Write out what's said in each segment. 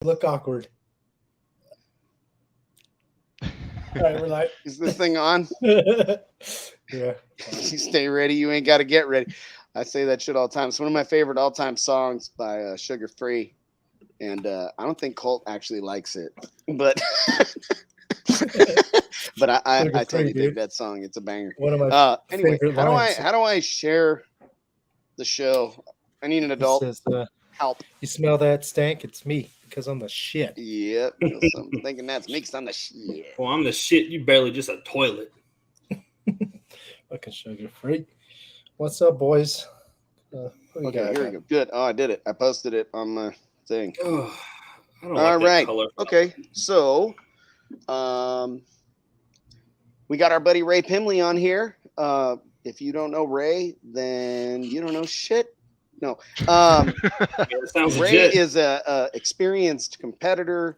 look awkward. All right, we're live. Is this thing on? Yeah. You stay ready. You ain't got to get ready. I say that shit all the time. It's one of my favorite all-time songs by Sugar Free, and I don't think Colt actually likes it, but but I totally dig that song. It's a banger. One of my anyway, favorite lines. How do I share the show? I need an adult help. You smell that stank? It's me because I'm the shit. Yep. I'm thinking that's mixed on the shit. Well, I'm the shit. You barely just a toilet. Fucking Sugar Free. What's up, boys? Okay, here we go. Good. Oh, I did it. I posted it on my thing. Oh, I don't All like right. that color. Okay. So, we got our buddy Ray Pimley on here. If you don't know Ray, then you don't know shit. No. Ray is a experienced competitor,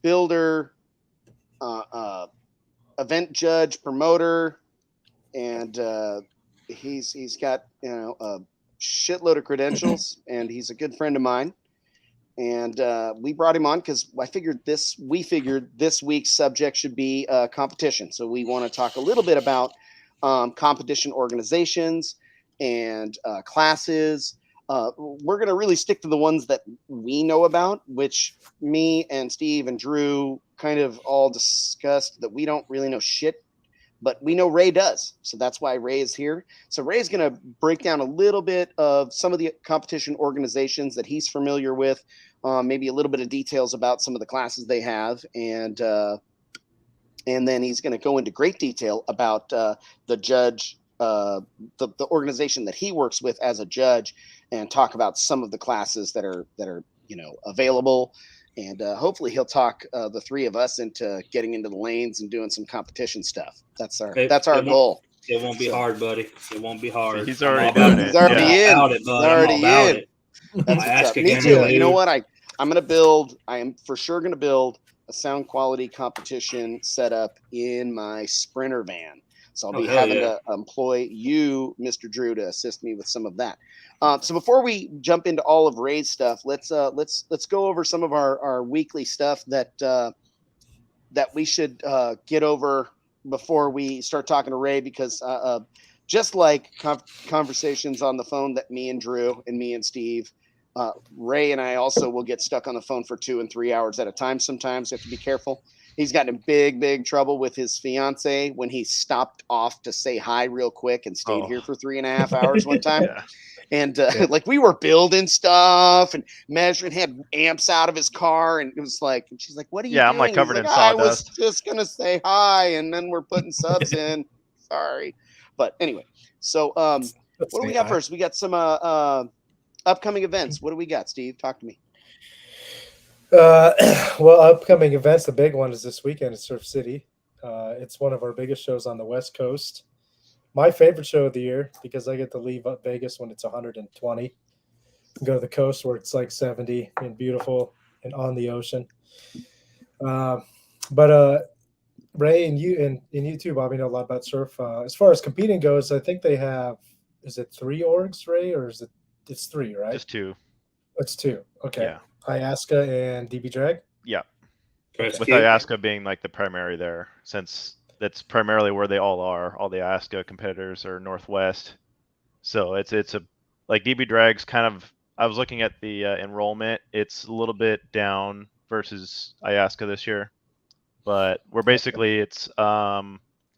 builder, event judge, promoter, and he's got a shitload of credentials, and he's a good friend of mine. And we brought him on because we figured this week's subject should be competition. So we want to talk a little bit about competition organizations and classes. We're going to really stick to the ones that we know about, which me and Steve and Drew kind of all discussed that we don't really know shit, but we know Ray does. So that's why Ray is here. So Ray's going to break down a little bit of some of the competition organizations that he's familiar with, maybe a little bit of details about some of the classes they have. And then he's going to go into great detail about the judge, the organization that he works with as a judge, and talk about some of the classes that are available. And hopefully he'll talk the three of us into getting into the lanes and doing some competition stuff. That's our goal. It won't be hard, buddy. It won't be hard. He's already doing it. He's already in. He's already in. That's me too. You know what? I am for sure going to build a sound quality competition setup in my Sprinter van. So I'll be having to employ you, Mr. Drew, to assist me with some of that. So before we jump into all of Ray's stuff, let's go over some of our weekly stuff that we should get over before we start talking to Ray, because just like conversations on the phone that me and Drew and me and Steve, Ray and I also will get stuck on the phone for 2 and 3 hours at a time. Sometimes you have to be careful. He's gotten in big trouble with his fiance when he stopped off to say hi real quick and stayed here for 3.5 hours one time. Yeah. And like we were building stuff and measuring, had amps out of his car, and it was like, and she's like, "What are you doing?" I'm like covered in sawdust. I was just gonna say hi, and then we're putting subs in. Sorry, but anyway. So what do we got first? We got some upcoming events. What do we got, Steve? Talk to me. Well, upcoming events. The big one is this weekend at Surf City. It's one of our biggest shows on the West Coast. My favorite show of the year, because I get to leave up Vegas when it's 120 and go to the coast where it's like 70 and beautiful and on the ocean. But Ray and you too, Bobby, know a lot about surf. As far as competing goes, I think they have, is it 3 orgs, Ray, or is it's 3, right? Just 2. It's 2. Okay. Yeah. IASCA and DB Drag? Yeah. Okay. With IASCA being like the primary there, since that's primarily where they all are. All the IASCA competitors are Northwest. So it's a like DB Drag's kind of, I was looking at the enrollment. It's a little bit down versus IASCA this year. But we're basically, it's, I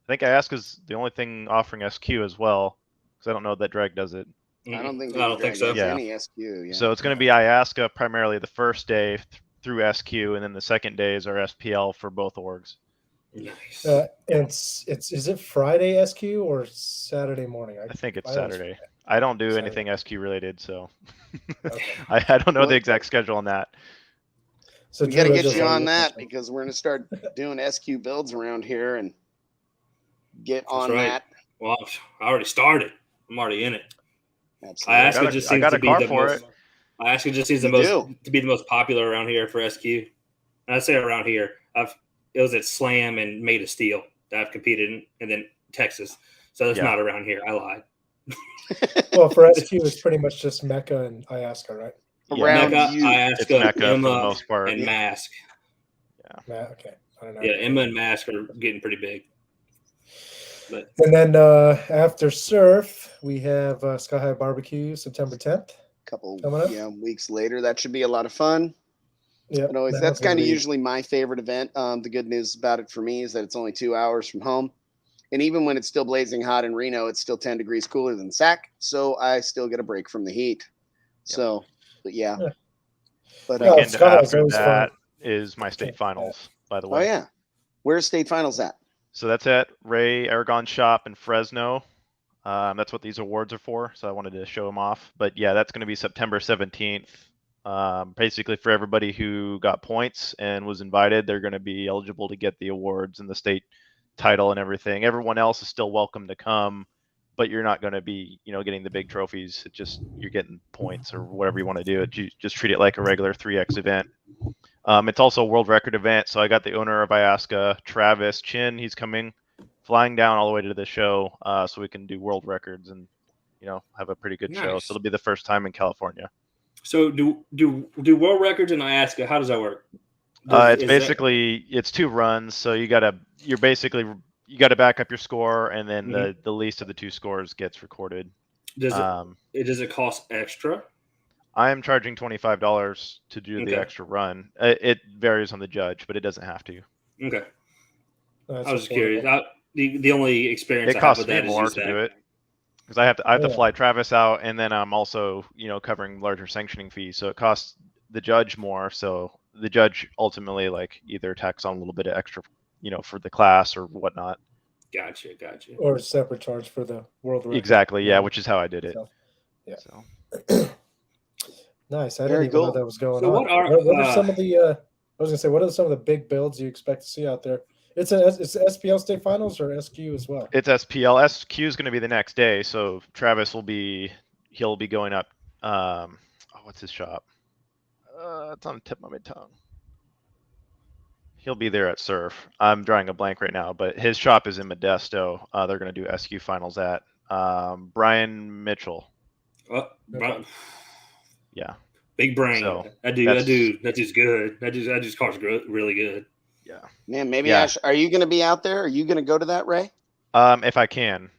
think IASCA's the only thing offering SQ as well, because I don't know that Drag does it. I don't think so. Yeah. Any SQ. Yeah. So it's going to be IASCA primarily the first day through SQ, and then the second day is our SPL for both orgs. Nice. Is it Friday SQ or Saturday morning? I think it's Saturday. I don't do anything SQ related, so Okay. I don't know the exact schedule on that. So we got to get you on that, because we're going to start doing SQ builds around here and get on that. Well, I already started. I'm already in it. Absolutely. I got a car for it. IASCA just seems to be the most popular around here for SQ. And I say around here. It was at Slam and Made of Steel that I've competed in, and then Texas. So it's not around here. I lied. Well, for SQ, it's pretty much just Mecca and IASCA, right? around Mecca, you. It's IASCA, Mecca for the Emma, most part. and Mask. Okay. I don't know. Yeah, Emma and Mask are getting pretty big. But And then after surf, we have Sky High Barbecue September 10th. Couple Coming up. weeks later. That should be a lot of fun. Yeah, That's kind of usually my favorite event. The good news about it for me is that it's only 2 hours from home. And even when it's still blazing hot in Reno, it's still 10 degrees cooler than SAC. So I still get a break from the heat. Yep. So, but yeah. But weekend Sky High's after always that fun. is my state finals, by the oh way. yeah, where's state finals at? So that's at Ray Aragon Shop in Fresno. That's what these awards are for. So I wanted to show them off. But yeah, that's going to be September 17th. Basically, for everybody who got points and was invited, they're going to be eligible to get the awards and the state title and everything. Everyone else is still welcome to come, but you're not going to be, getting the big trophies. It just, you're getting points or whatever you want to do. You just treat it like a regular 3X event. It's also a world record event. So I got the owner of IASCA, Travis Chin. He's coming, flying down all the way to the show, so we can do world records and, have a pretty good show. So it'll be the first time in California. So do world records in IASCA? How does that work? It's 2 runs. So you got to back up your score, and then the least of the 2 scores gets recorded. Does it cost extra? I am charging $25 to do the extra run. It varies on the judge, but it doesn't have to. Okay. That's I was just curious. The only experience It I have costs with me that more is to do it because I have to fly Travis out, and then I'm also covering larger sanctioning fees, so it costs the judge more. So the judge ultimately either tacks on a little bit of extra, for the class or whatnot. Gotcha. Or a separate charge for the world record. Exactly. Yeah, which is how I did it. So, yeah. So. Nice. I didn't even know that was going So on. What are some of the? I was gonna say, what are some of the big builds you expect to see out there? It's SPL state finals or SQ as well. It's SPL. SQ is going to be the next day. So Travis he'll be going up. What's his shop? It's on the tip of my tongue. He'll be there at Surf. I'm drawing a blank right now, but his shop is in Modesto. They're going to do SQ finals at Brian Mitchell. Yeah. Big brain. So that dude's good. That dude's car's really good. Yeah. Man, maybe are you going to be out there? Are you going to go to that, Ray? If I can.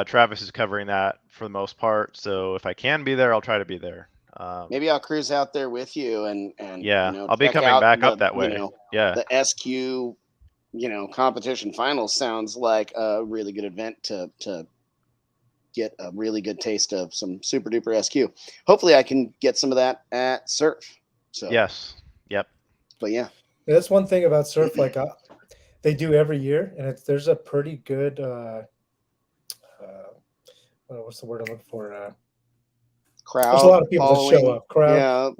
Travis is covering that for the most part, so if I can be there, I'll try to be there. Maybe I'll cruise out there with you and I'll be coming back up that way. The SQ, competition finals sounds like a really good event to get a really good taste of some super duper SQ. Hopefully I can get some of that at Surf. So yes. Yep. But yeah. That's one thing about Surf, they do every year, and there's a pretty good what's the word I'm looking for? Crowd. There's a lot of people that show up. Crowd.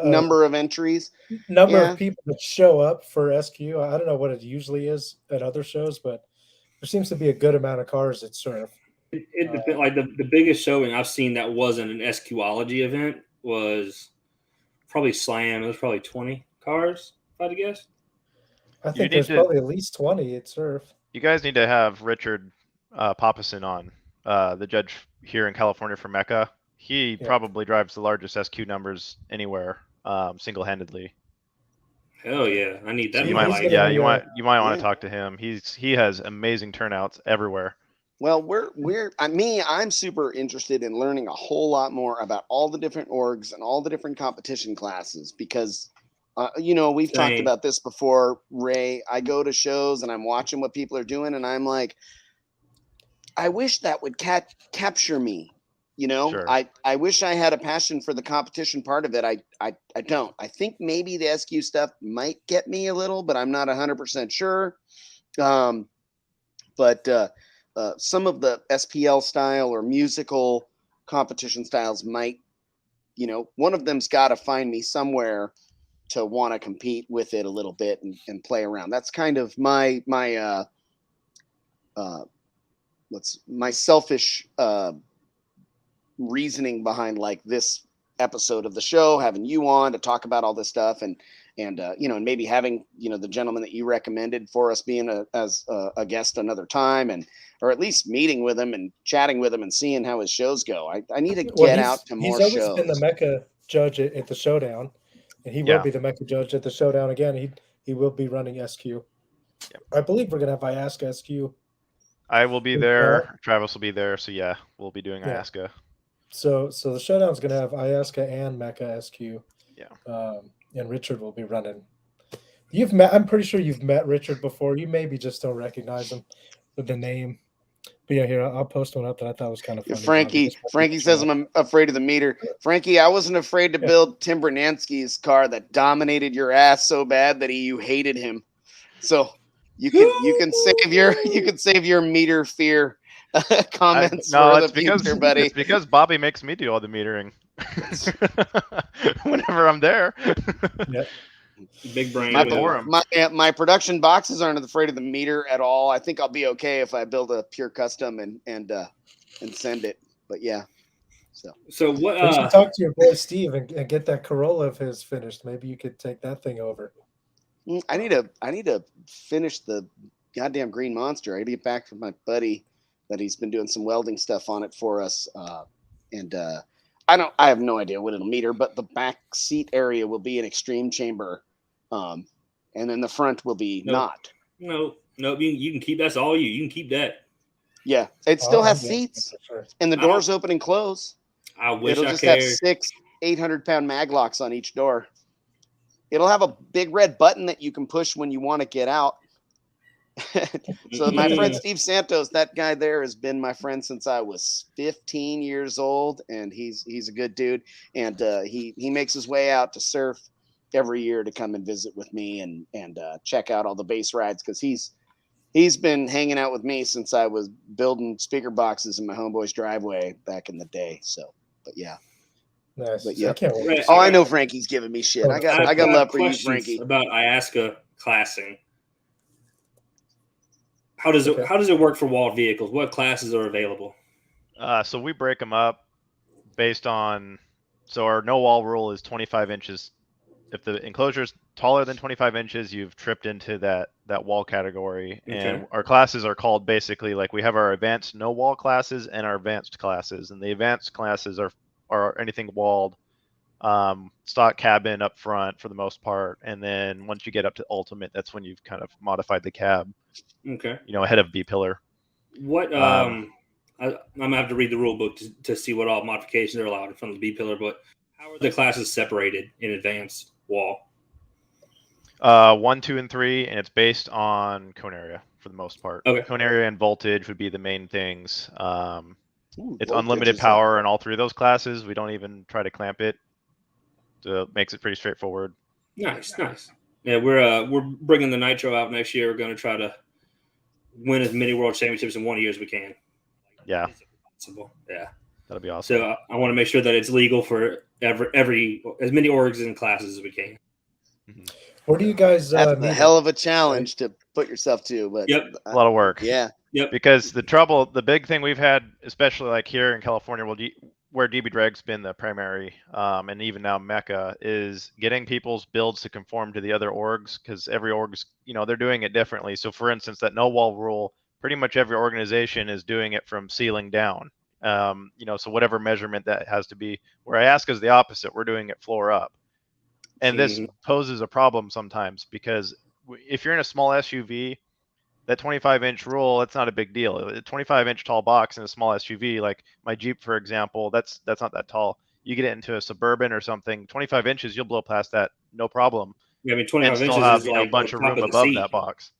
Number of entries. Number of people that show up for SQ. I don't know what it usually is at other shows, but there seems to be a good amount of cars at Surf. It depends. Like the biggest showing I've seen that wasn't an SQology event was probably Slam. It was probably 20 cars, if I had to guess. I think there's probably at least 20 at Surf. You guys need to have Richard Poppison on, the judge here in California for Mecca. He probably drives the largest SQ numbers anywhere, single-handedly. Hell yeah, I need that. So you might want to talk to him. He has amazing turnouts everywhere. Well, I'm super interested in learning a whole lot more about all the different orgs and all the different competition classes because, we've talked about this before, Ray. I go to shows and I'm watching what people are doing and I'm like, I wish that would capture me. Sure. I wish I had a passion for the competition part of it. I don't. I think maybe the SQ stuff might get me a little, but I'm not 100% sure. But some of the SPL style or musical competition styles might, one of them's got to find me somewhere to want to compete with it a little bit and play around. That's kind of my selfish reasoning behind this episode of the show, having you on to talk about all this stuff and maybe having, the gentleman that you recommended for us being as a guest another time or at least meeting with him and chatting with him and seeing how his shows go. I need to get out to more shows. He's always been the Mecca judge at the showdown, and he will be the Mecca judge at the showdown again. He will be running SQ. Yep. I believe we're gonna have IASCA SQ. I will be there. Travis will be there. So yeah, we'll be doing IASCA. So the showdown's gonna have IASCA and Mecca SQ. Yeah. And Richard will be running. I'm pretty sure you've met Richard before. You maybe just don't recognize him with the name. But yeah, here I'll post one up that I thought was kind of funny. Frankie says I'm afraid of the meter. Frankie, I wasn't afraid to build Tim Bernansky's car that dominated your ass so bad that you hated him. So you can save your meter fear comments for the future, buddy. It's because Bobby makes me do all the metering whenever I'm there. Yep. Big brain. My production boxes aren't afraid of the meter at all. I think I'll be okay if I build a pure custom and send it. But yeah. So what? You should talk to your boy Steve and get that Corolla of his finished. Maybe you could take that thing over. I need to finish the goddamn Green Monster. I need to get back from my buddy that he's been doing some welding stuff on it for us. I have no idea what it'll meter, but the back seat area will be an extreme chamber. And then the front will be not. No, you can keep that's all you can keep that. Yeah. It still has seats and the doors open and close. I wish it'll I just cared. have 6 800-pound mag locks on each door. It'll have a big red button that you can push when you want to get out. So my friend Steve Santos, that guy there has been my friend since I was 15 years old, and he's a good dude. And he makes his way out to surf every year to come and visit with me and check out all the base rides, because he's been hanging out with me since I was building speaker boxes in my homeboy's driveway back in the day. So, but yeah. Nice. But yeah. I know Frankie's giving me shit. I got love for you, Frankie. About IASCA classing. How does it work for walled vehicles? What classes are available? So we break them up based on. So our no wall rule is 25 inches. If the enclosure is taller than 25 inches, you've tripped into that wall category. Okay. And our classes are called basically like we have our advanced no wall classes and our advanced classes. And the advanced classes are anything walled, stock cabin up front for the most part. And then once you get up to ultimate, that's when you've kind of modified the cab. Okay. Ahead of B pillar. What I'm gonna have to read the rule book to see what all modifications are allowed from the B pillar. But how are the classes separated in advanced wall? 1, 2, and 3, and it's based on cone area for the most part. Okay. Cone area and voltage would be the main things. It's unlimited power in all 3 of those classes. We don't even try to clamp it, so it makes it pretty straightforward. Nice. Yeah, we're bringing the Nitro out next year. We're going to try to win as many world championships in 1 year as we can. Yeah. Yeah. That'll be awesome. So I want to make sure that it's legal for every as many orgs and classes as we can. Mm-hmm. Where do you guys? That's a hell of a challenge to put yourself to, but yep, a lot of work. Yeah. Yep. Because the big thing we've had, especially like here in California, where DB Drag's been the primary, and even now Mecca, is getting people's builds to conform to the other orgs, because every org's, they're doing it differently. So for instance, that no wall rule, pretty much every organization is doing it from ceiling down. So whatever measurement that has to be, where IASCA is the opposite, we're doing it floor up. And this poses a problem sometimes, because if you're in a small SUV, that 25-inch rule, that's not a big deal. A 25-inch tall box in a small SUV, like my Jeep, for example, that's not that tall. You get it into a Suburban or something, 25 inches, you'll blow past that, no problem. Yeah, I mean, 25 and inches still have is like a bunch of room above that box.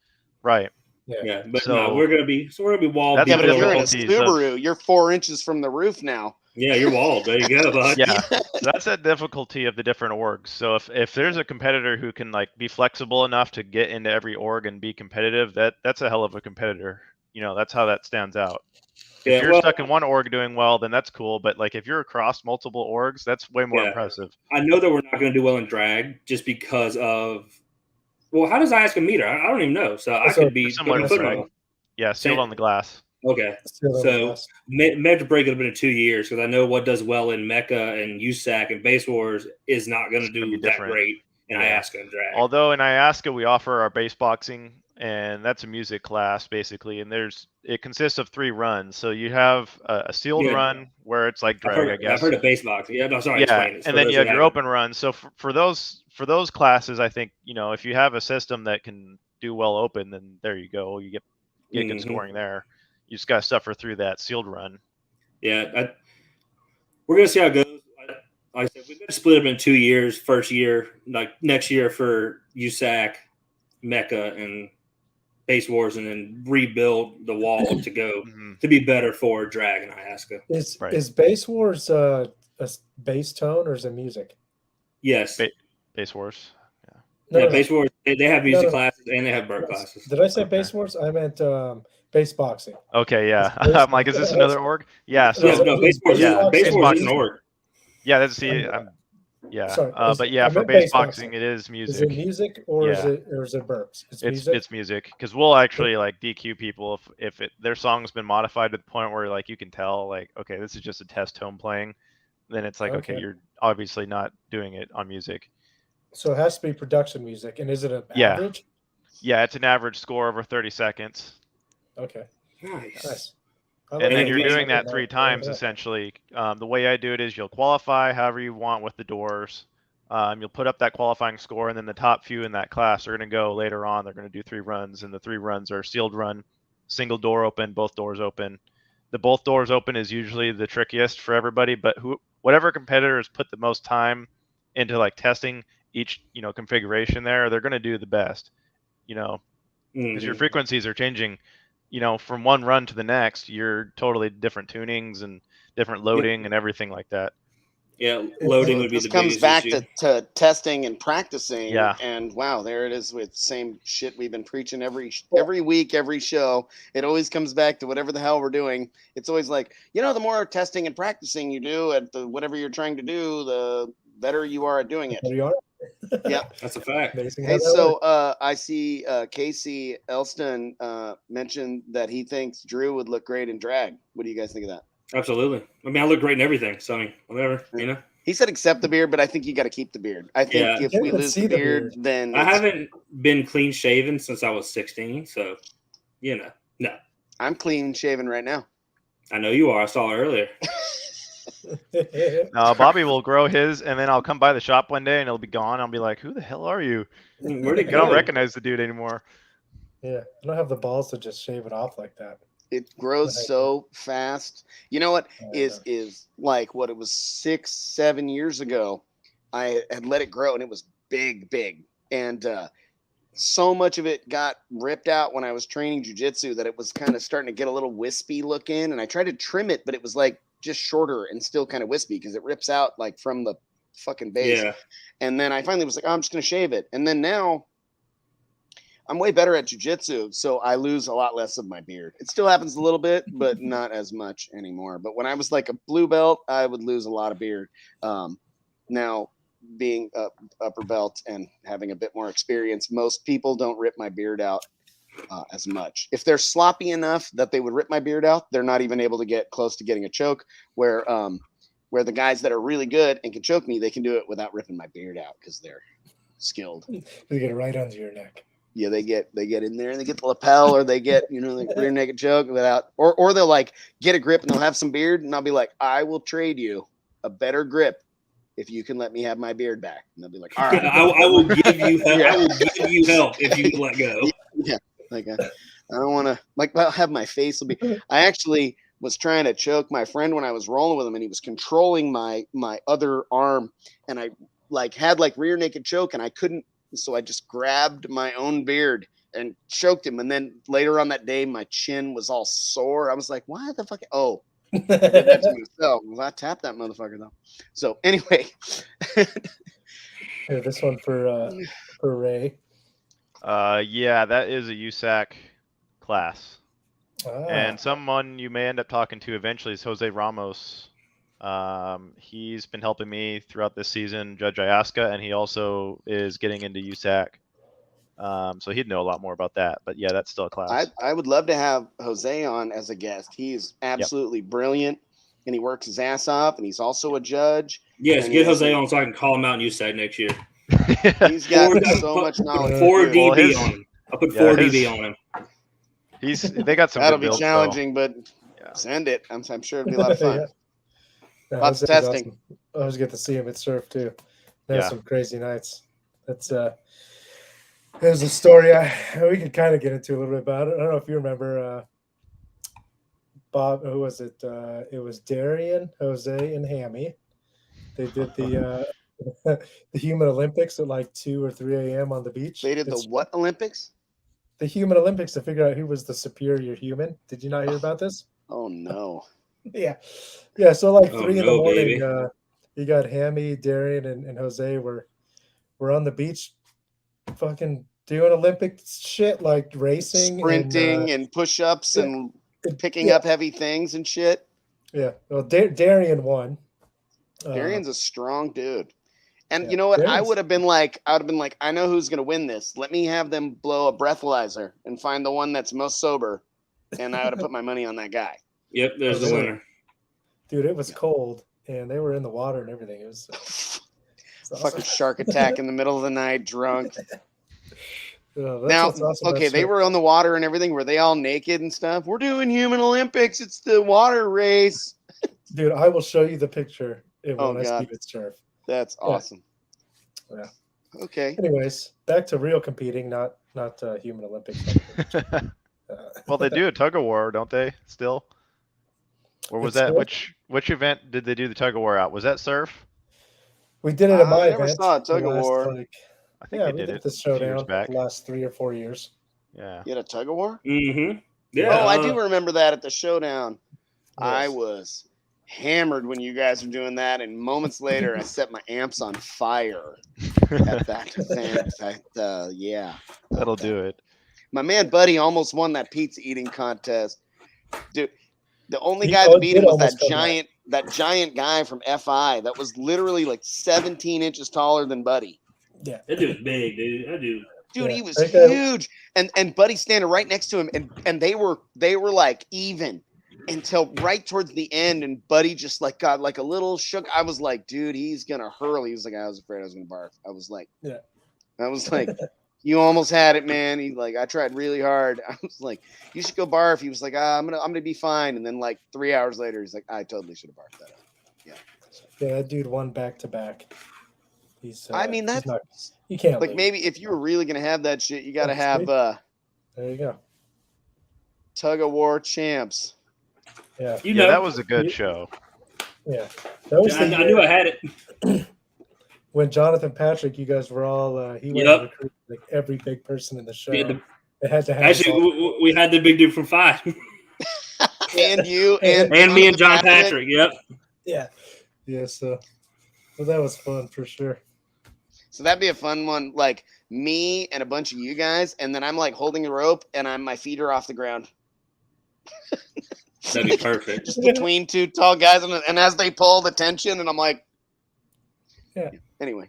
Right. Yeah, but no, we're gonna be walled. Yeah, but if you're in a Subaru, you're 4 inches from the roof now. Yeah, you're walled. There you go, bud. Yeah, that's the difficulty of the different orgs. So if there's a competitor who can be flexible enough to get into every org and be competitive, that's a hell of a competitor. That's how that stands out. If you're stuck in one org doing well, then that's cool. But if you're across multiple orgs, that's way more impressive. I know that we're not going to do well in drag just because of. Well, how does IASCA meter? I don't even know. So I could be similar to drag. Yeah, sealed on the glass. Okay, so measure break it'll been in 2 years, because I know what does well in Mecca and USAC and Base Wars is not going to do that great in IASCA and drag. Although in IASCA we offer our base boxing and that's a music class basically. And it consists of 3 runs. So you have a sealed run where it's like drag, I guess. I've heard of bass boxing. Yeah, no, sorry, Yeah, explain it. and then you have your open run. So for those classes, I think, if you have a system that can do well open, then there you go. You get good scoring there. You just got to suffer through that sealed run. Yeah, we're gonna see how it goes. Like I said, we're gonna split them in 2 years. First year, like next year for USAC, Mecca, and Base Wars, and then rebuild the wall to go to be better for drag and IASCA. Is Base Wars a bass tone or is it music? Yes, Base Wars. Yeah, Base Wars. They have music classes and they have burp classes. Did I say Base Wars? I meant bass boxing. Okay, yeah. I'm like, is this another org? Yeah. So no, Base Wars. Base Wars is an org. Yeah, that's yeah. Sorry, but yeah, for base boxing, it is music. Is it music or is it burps? It's music, because we'll actually like DQ people if their song's been modified to the point where like you can tell like, okay, this is just a test tone playing. Then it's like, okay, you're obviously not doing it on music. So it has to be production music, and is it an average? Yeah, it's an average score over 30 seconds. Okay. Nice. And then you're doing that 3 times, essentially. The way I do it is you'll qualify however you want with the doors. You'll put up that qualifying score, and then the top few in that class are going to go later on. They're going to do 3 runs, and the 3 runs are sealed run, single door open, both doors open. The both doors open is usually the trickiest for everybody, but whatever competitor has put the most time into like testing each configuration there, they're going to do the best. Because your frequencies are changing. From one run to the next, you're totally different tunings and different loading and everything like that. Yeah, loading would be the biggest issue. This comes back to testing and practicing. Yeah. And wow, there it is with the same shit we've been preaching every week, every show. It always comes back to whatever the hell we're doing. It's always like, the more testing and practicing you do at whatever you're trying to do, the better you are at doing it. Yeah, that's a fact. Hey, so I see Casey Elston mentioned that he thinks Drew would look great in drag. What do you guys think of that? Absolutely. I mean, I look great in everything. So I mean, whatever. He said accept the beard, but I think you got to keep the beard. I think if we lose the beard, then I haven't been clean shaven since I was 16. So, no. I'm clean shaven right now. I know you are. I saw it earlier. No, Bobby will grow his, and then I'll come by the shop one day, and it'll be gone. I'll be like, "Who the hell are you?" Where'd it go? I don't recognize the dude anymore. Yeah, I don't have the balls to just shave it off like that. It grows so fast. You know what is like what it was 6-7 years ago. I had let it grow, and it was big, and so much of it got ripped out when I was training jiu-jitsu that it was kind of starting to get a little wispy looking. And I tried to trim it, but it was like just shorter and still kind of wispy because it rips out like from the fucking base. Yeah. And then I finally was like, I'm just going to shave it. And then now I'm way better at jiu-jitsu, so I lose a lot less of my beard. It still happens a little bit, but not as much anymore. But when I was like a blue belt, I would lose a lot of beard. Now, being upper belt and having a bit more experience, most people don't rip my beard out as much. If they're sloppy enough that they would rip my beard out, they're not even able to get close to getting a choke. Where the guys that are really good and can choke me, they can do it without ripping my beard out because they're skilled. They get it right under your neck. Yeah, they get in there and they get the lapel, or they get the rear naked choke without, or they'll like get a grip and they'll have some beard, and I'll be like, I will trade you a better grip if you can let me have my beard back. And they'll be like, all right, I will give you help. I will give you help if you let go. Yeah, like I don't want to I'll have my face will be. I actually was trying to choke my friend when I was rolling with him, and he was controlling my other arm, and I had rear naked choke, and I couldn't. So I just grabbed my own beard and choked him. And then later on that day, my chin was all sore. I was like, why the fuck? Oh, I did that to myself. Well, I tapped that motherfucker though. So anyway. Here, this one for Ray. Yeah, that is a USAC class. And someone you may end up talking to eventually is Jose Ramos. He's been helping me throughout this season, Judge IASCA, and he also is getting into USAC. So he'd know a lot more about that. But yeah, that's still a class. I would love to have Jose on as a guest. He's absolutely brilliant, and he works his ass off, and he's also a judge. Yes, get Jose on so I can call him out in USAC next year. He's got so much knowledge. 4 DB on him. I'll put Yeah, 4DB on him. They got some That'll good be builds, challenging, but Yeah. send it. I'm sure it'll be a lot of fun. Yeah, Lots of Jose's testing. awesome. I always get to see him at surf too. There's Yeah. some crazy nights. That's there's a story we could kind of get into a little bit about it. I don't know if you remember Bob. Who was it? It was Darian, Jose, and Hammy. They did the the Human Olympics at like 2 or 3 a.m. on the beach. They did the what Olympics? The Human Olympics to figure out who was the superior human. Did you not hear about this? Oh no. Yeah. So like Oh, 3 in the no, morning, baby. you got Hammy, Darian, and Jose were on the beach fucking doing Olympic shit like racing, Sprinting and push-ups and picking up heavy things and shit. Yeah. Well, Darian won. Darian's a strong dude. And yeah, you know what? I Darian's- would have been like, I know who's going to win this. Let me have them blow a breathalyzer and find the one that's most sober. And I would have put my money on that guy. Yep, there's the winner. Dude, it was cold and they were in the water and everything. It was awesome. Fucking shark attack in the middle of the night, drunk. Now, awesome okay, they were on the water and everything. Were they all naked and stuff? We're doing Human Olympics. It's the water race. Dude, I will show you the picture when I God. speak at surf. That's awesome. Yeah. Okay. Anyways, back to real competing, not Human Olympics. Well, they do a tug of war, don't they? Still, or was It's that still- which event did they do the tug of war at? Was that surf? We did it at my I never event. saw a tug the of last, war. Like, I think yeah, they we did did it the a few showdown years back. the last 3 or 4 years. Yeah. You had a tug of war? Mm-hmm. Yeah. Oh, I do remember that at the showdown. I Yes. was hammered when you guys were doing that, and moments later, I set my amps on fire at that event. Yeah, That'll do it. my man Buddy almost won that pizza eating contest. Dude, the only He guy that beat did him was that almost win that giant guy from FI that was literally like 17 inches taller than Buddy. Yeah. That dude's big, dude. That dude. Dude, Yeah, he was that guy- huge, and Buddy standing right next to him, and they were like even until right towards the end, and Buddy just like got like a little shook. I was like, dude, he's gonna hurl. He was like, I was afraid I was gonna barf. I was like, Yeah. I was like, you almost had it, man. He like, I tried really hard. I was like, you should go barf. He was like, I'm gonna be fine. And then like 3 hours later, he's like, I totally should have barfed that up. Yeah, that dude won back to back. He's. I mean, he's that's not, you can't like lose. maybe if you were really gonna have that shit, you gotta Yeah, have There you go. tug of war champs. Yeah. You Yeah, know, that was a good You- show. Yeah. That was I the knew year I had it. when Jonathan Patrick, you guys were all. He went Yep. and recruited like every big person in the show. Yeah, It had to have. us Actually, all- we had the big dude from Five. And you and And me and John Patrick. Patrick. Yep. Yeah. Yeah. So, well, that was fun for sure. So that'd be a fun one, like me and a bunch of you guys, and then I'm like holding the rope, and my feet are off the ground, That'd be perfect. just between two tall guys, and as they pull the tension, and I'm like, Yeah. Anyway,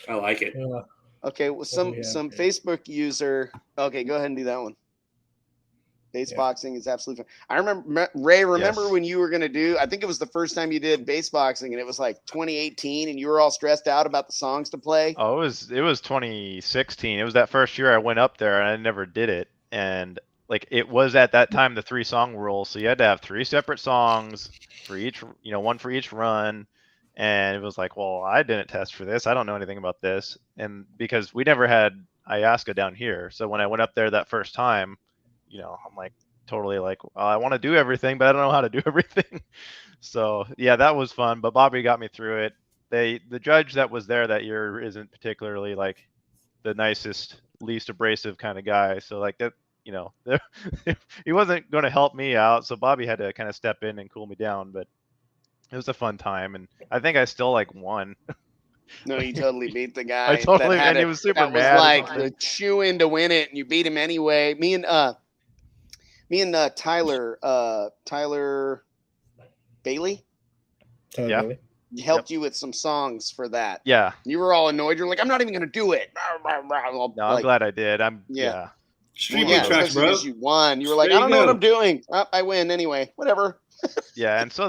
I like it. Yeah. okay, well, some yeah. Facebook user. Okay, go ahead and do that one. Base boxing is absolutely fun. I remember Ray. Remember Yes. when you were gonna do? I think it was the first time you did base boxing, and it was like 2018, and you were all stressed out about the songs to play. Oh, it was 2016. It was that first year I went up there and I never did it. And like it was at that time the 3-song rule, so you had to have 3 separate songs for each, one for each run. And it was like, well, I didn't test for this. I don't know anything about this. And because we never had IASCA down here, so when I went up there that first time, I'm like totally like, well, I want to do everything, but I don't know how to do everything. So yeah, that was fun. But Bobby got me through it. The judge that was there that year isn't particularly like the nicest, least abrasive kind of guy. So like that, he wasn't going to help me out. So Bobby had to kind of step in and cool me down. But it was a fun time, and I think I still like won. No, you totally beat the guy. I totally, that had and he it- was super that mad. was or like something. the chew in to win it, and you beat him anyway. Me and Tyler Bailey Totally. helped you with some songs for that. Yeah. You were all annoyed. You're like, I'm not even gonna do it. No, I'm glad I did. Yeah. Street Yeah, beat tracks, especially bro. because you won. You were like, There I you don't know what go. I'm doing. I win anyway. Whatever. Yeah, and so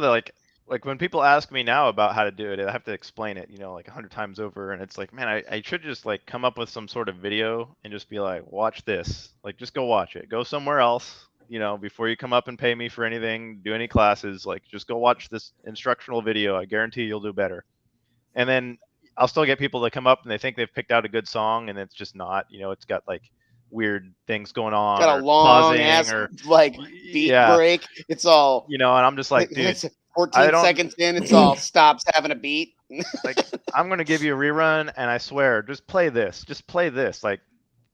like when people ask me now about how to do it, I have to explain it, like 100 times over, and it's like, man, I should just like come up with some sort of video and just be like, watch this, like just go watch it, go somewhere else, before you come up and pay me for anything, do any classes, like just go watch this instructional video. I guarantee you'll do better. And then I'll still get people to come up and they think they've picked out a good song, and it's just not. It's got like weird things going on, Got a or long pausing, ass or beat yeah, break. It's all and I'm just like, dude, 14 seconds in, it's all stops having a beat. like I'm gonna give you a rerun, and I swear, just play this, like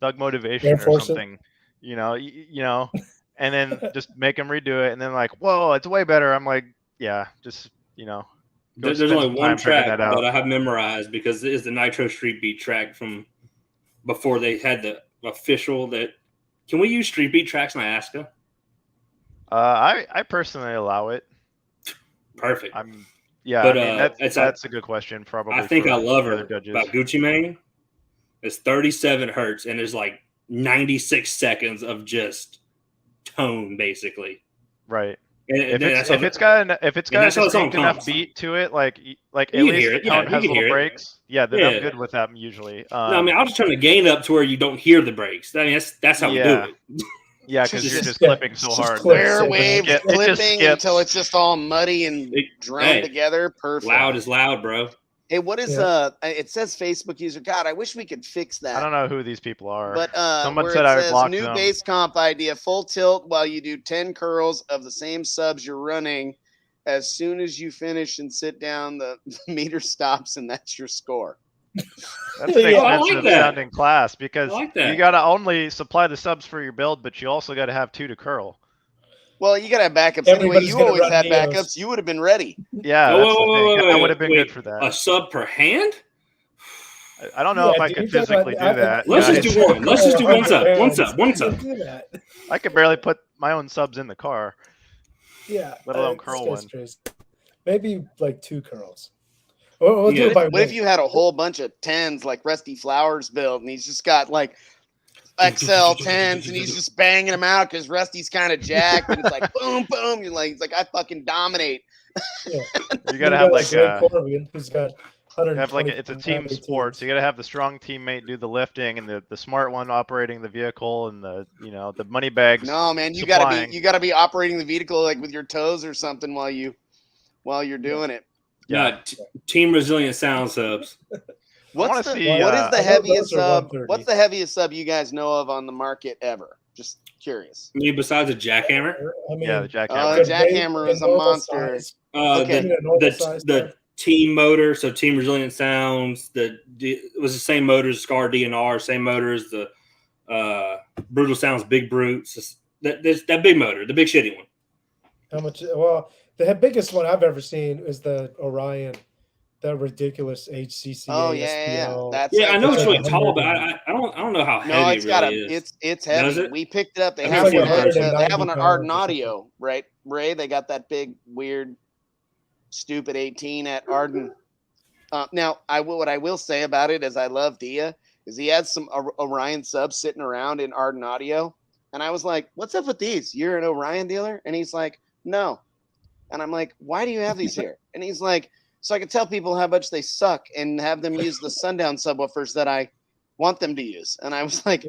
Thug Motivation or something, and then just make them redo it, and then like, whoa, it's way better. I'm like, yeah, just go There's spend only some one time figuring track that out. that I have memorized because it is the Nitro Street Beat track from before they had the official. That can we use Street Beat tracks in IASCA? I personally allow it. Perfect. But I mean that's a good question. Probably. I think I love her judges. about Gucci Mane. It's 37 hertz and there's like 96 seconds of just tone, basically. Right. And if it's got a distinct enough beat to it, like at least the tone has little breaks. Yeah, then I'm good with them usually. No, I mean I'll just turn the gain up to where you don't hear the breaks. I mean that's how we do it. Yeah, because you're just clipping so hard. Square wave clipping until it's just all muddy and drummed together. Perfect. Loud is loud, bro. Hey, what is it says Facebook user. God, I wish we could fix that. I don't know who these people are. But someone said I blocked new them. bass comp idea, full tilt while you do 10 curls of the same subs you're running. As soon as you finish and sit down, the meter stops and that's your score. That's an expensive sounding class because you got to only supply the subs for your build, but you also got to have 2 to curl. Well, you got to have backups anyway. You always have backups. You would have been ready. Yeah, that's the thing. I would have been good for that. A sub per hand? I don't know if I could physically do that. Let's just do one. Let's just do one sub. One sub. I could barely put my own subs in the car. Yeah. Let alone curl one. Maybe like 2 curls. We'll do it by what if you had a whole bunch of 10s like Rusty Flowers build and he's just got like XL 10s and he's just banging them out because Rusty's kind of jacked and it's like boom, boom. You're like, he's like, I fucking dominate. Yeah. You gotta have like Corbin, who's got it's a team sport, so you gotta have the strong teammate do the lifting and the smart one operating the vehicle and the the money bags. No, man, you gotta be operating the vehicle like with your toes or something while you're doing it. Yeah, Team Resilient Sound subs. What is the heaviest sub? What's the heaviest sub you guys know of on the market ever? Just curious. I mean, besides a jackhammer? I mean, the jackhammer. The jackhammer is a monster. The team motor, so Team Resilient Sounds. It was the same motor as Scar DNR, same motor as the Brutal Sounds Big Brutes. That big motor, the big shitty one. How much? Well, the biggest one I've ever seen is the Orion, that ridiculous HCC. Oh yeah. I know it's really tall, but I don't know how heavy it is. It's heavy. Does it? We picked it up. They have one on Arden Audio, right? Ray, they got that big, weird, stupid 18 at Arden. Now, what I will say about it is I love Dia, is he had some Orion subs sitting around in Arden Audio. And I was like, what's up with these? You're an Orion dealer? And he's like, no. And I'm like, why do you have these here? And he's like, so I can tell people how much they suck and have them use the Sundown subwoofers that I want them to use. And I was like,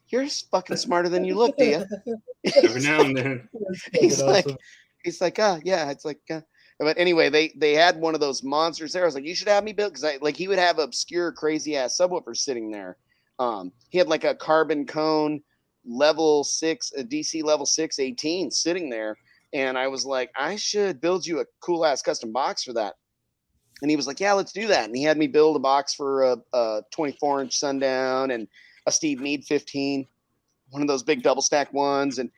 you're fucking smarter than you look, Dia. Every now and then. He's like, yeah. It's like, but anyway, they had one of those monsters there. I was like, you should have me built, because he would have obscure, crazy ass subwoofers sitting there. He had like a carbon cone level 6, a DC level 6 18 sitting there. And I was like, I should build you a cool ass custom box for that. And he was like, yeah, let's do that. And he had me build a box for a 24-inch Sundown and a Steve Meade 15, one of those big double stack ones, and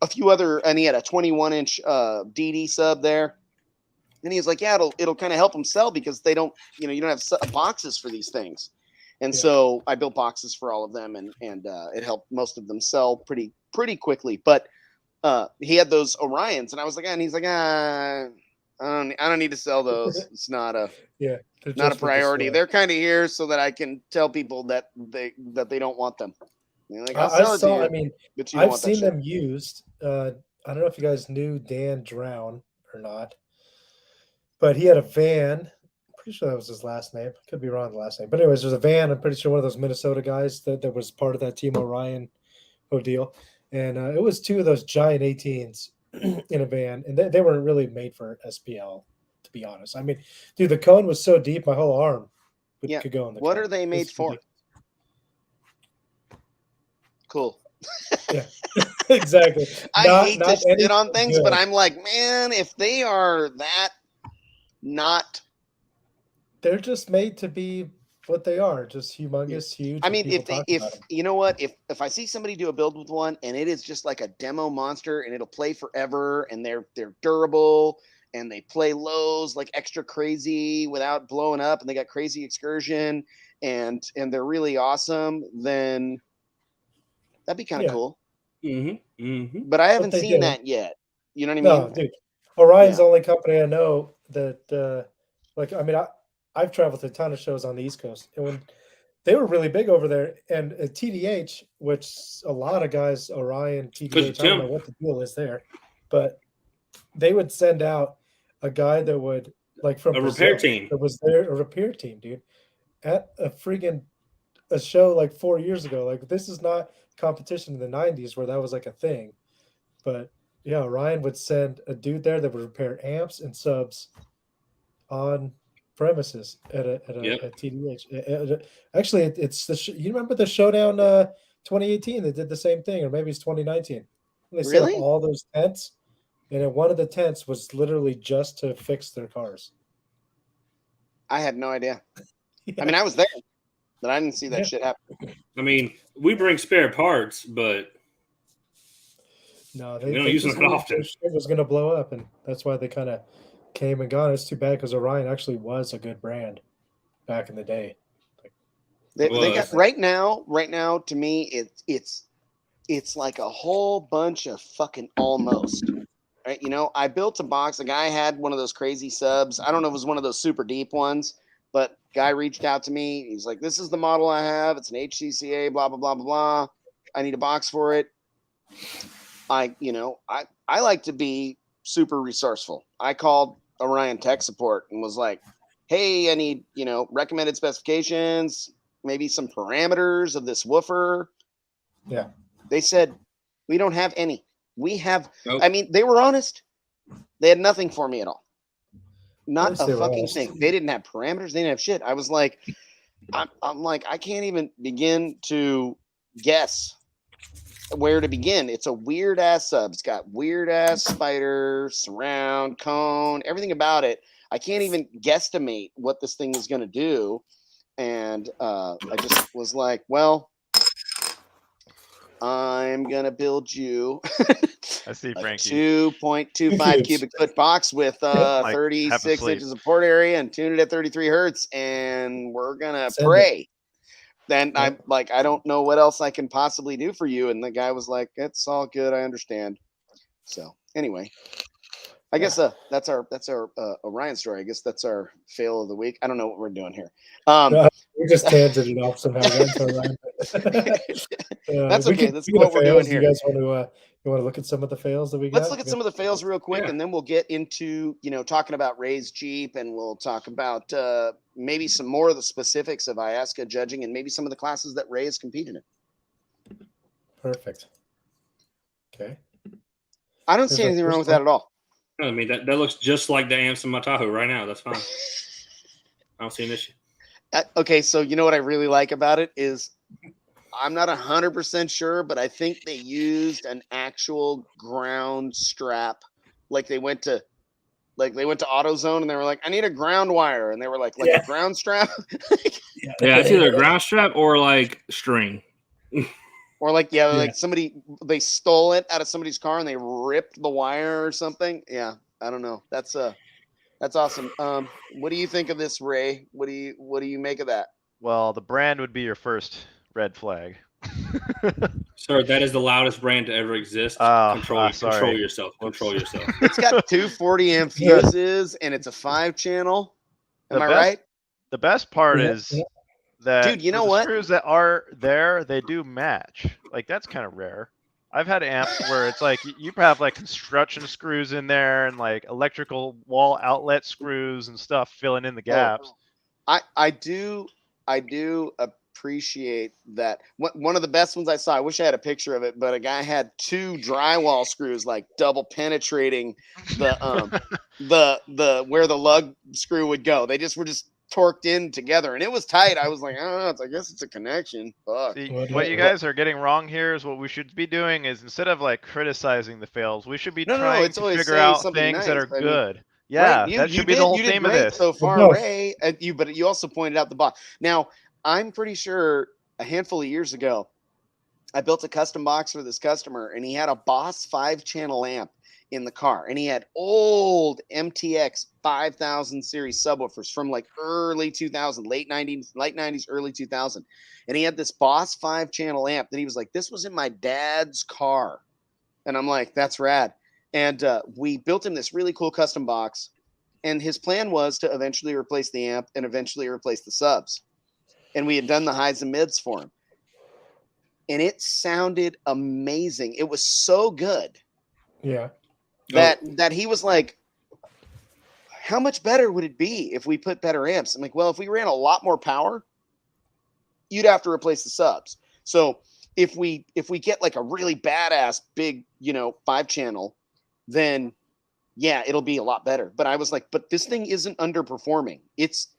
a few other. And he had a 21-inch DD sub there. And he was like, yeah, it'll kind of help him sell because they don't, you don't have boxes for these things. And so I built boxes for all of them, and it helped most of them sell pretty quickly. But he had those Orions, and I was like, and he's like, I don't need to sell those. It's not a priority. They're kind of here so that I can tell people that they don't want them. Like, I've seen them used. I don't know if you guys knew Dan Drown or not. But he had a van. I'm pretty sure that was his last name. I could be wrong on the last name. But anyways, there's a van. I'm pretty sure one of those Minnesota guys that was part of that Team Orion deal. And it was two of those giant 18s in a van. And they weren't really made for SPL, to be honest. I mean, dude, the cone was so deep, my whole arm could go in the What cone. are they made for? Cool. Yeah, exactly. I hate to shit on things, but I'm like, man, if they are that not, they're just made to be what they are, just humongous, huge. I mean, if you know what, if I see somebody do a build with one and it is just like a demo monster and it'll play forever and they're durable and they play lows like extra crazy without blowing up and they got crazy excursion and they're really awesome, then that'd be kind of cool. But I haven't seen that yet. You know what I mean? No, dude. Orion's the only company I know that, I mean, I've traveled to a ton of shows on the East Coast, and when they were really big over there, and TDH, which a lot of guys, Orion, TDH, I don't know what the deal is there, but they would send out a guy that would, like, from a repair team that was there, a repair team, dude, at a show like 4 years ago. Like, this is not competition in the 90s where that was like a thing, but yeah, Orion would send a dude there that would repair amps and subs on premises at TDH. Actually, it's you remember the Showdown 2018? They did the same thing, or maybe it's 2019. They set up all those tents, and one of the tents was literally just to fix their cars. I had no idea. I mean, I was there, but I didn't see that shit happen. I mean, we bring spare parts, but no, we don't use them that often. It was going to blow up, and that's why they kind of came and gone. It's too bad because Orion actually was a good brand back in the day. They got right now. To me, it's like a whole bunch of fucking almost. Right? You know, I built a box. The guy had one of those crazy subs. I don't know if it was one of those super deep ones, but guy reached out to me. He's like, "This is the model I have. It's an HCCA. Blah blah blah blah blah. I need a box for it." I like to be super resourceful. I called Orion tech support and was like, "Hey, I need, recommended specifications, maybe some parameters of this woofer." Yeah. They said, "We don't have any. We have," I mean, they were honest. They had nothing for me at all. Not a fucking thing. They didn't have parameters. They didn't have shit. I was like, I'm like, I can't even begin to guess where to begin. It's a weird ass sub. It's got weird ass spider, surround, cone, everything about it. I can't even guesstimate what this thing is going to do. And I just was like, well, I'm going to build you I see a Frankie. 2.25 cubic foot box with 36 inches of port area and tune it at 33 hertz. And we're going to pray. Then I'm like, I don't know what else I can possibly do for you. And the guy was like, "It's all good. I understand." So anyway, I guess that's our Orion story. I guess that's our fail of the week. I don't know what we're doing here. We just tangented off somehow. That's okay. That's what we're doing here. You guys want to look at some of the fails that we got? Let's look at some of the fails real quick, and then we'll get into talking about Ray's Jeep, and we'll talk about maybe some more of the specifics of IASCA judging, and maybe some of the classes that Ray has competed in. Perfect. Okay. I don't see anything wrong with that at all. I mean, that looks just like the amps in my Tahoe right now. That's fine. I don't see an issue. Okay, so you know what I really like about it is I'm not 100% sure, but I think they used an actual ground strap. Like they went to AutoZone and they were like, "I need a ground wire," and they were like a ground strap. Yeah, it's either a ground strap or like string. Or like somebody, they stole it out of somebody's car and they ripped the wire or something. Yeah, I don't know. That's awesome. What do you think of this, Ray? What do you make of that? Well, the brand would be your first red flag. Sir, that is the loudest brand to ever exist. Control yourself. Control yourself. It's got 240 amp fuses and it's a 5-channel. Am I right? The best part is that dude, you know what? Screws that are there, they do match. Like that's kind of rare. I've had amps where it's like you have like construction screws in there and like electrical wall outlet screws and stuff filling in the gaps. I do appreciate that. One of the best ones I saw, I wish I had a picture of it, but a guy had 2 drywall screws like double penetrating the where the lug screw would go. They were just torqued in together, and it was tight. I was like, I don't know. I guess it's a connection. Fuck. See, what you guys are getting wrong here is what we should be doing is instead of like criticizing the fails, we should be trying to figure out things that are good. Yeah, right, that should be the whole theme of this. So far, Ray, but you also pointed out the box. Now, I'm pretty sure a handful of years ago, I built a custom box for this customer, and he had a Boss 5-channel amp in the car, and he had old MTX 5000 series subwoofers from like early 2000, late 90s, early 2000, and he had this Boss 5-channel amp that he was like, this was in my dad's car, and I'm like, that's rad. And we built him this really cool custom box, and his plan was to eventually replace the amp and eventually replace the subs, and we had done the highs and mids for him, and it sounded amazing. It was so good. Yeah. That he was like, how much better would it be if we put better amps? I'm like, well, if we ran a lot more power, you'd have to replace the subs. So if we get like a really badass big, 5-channel, then yeah, it'll be a lot better. But I was like, but this thing isn't underperforming. It's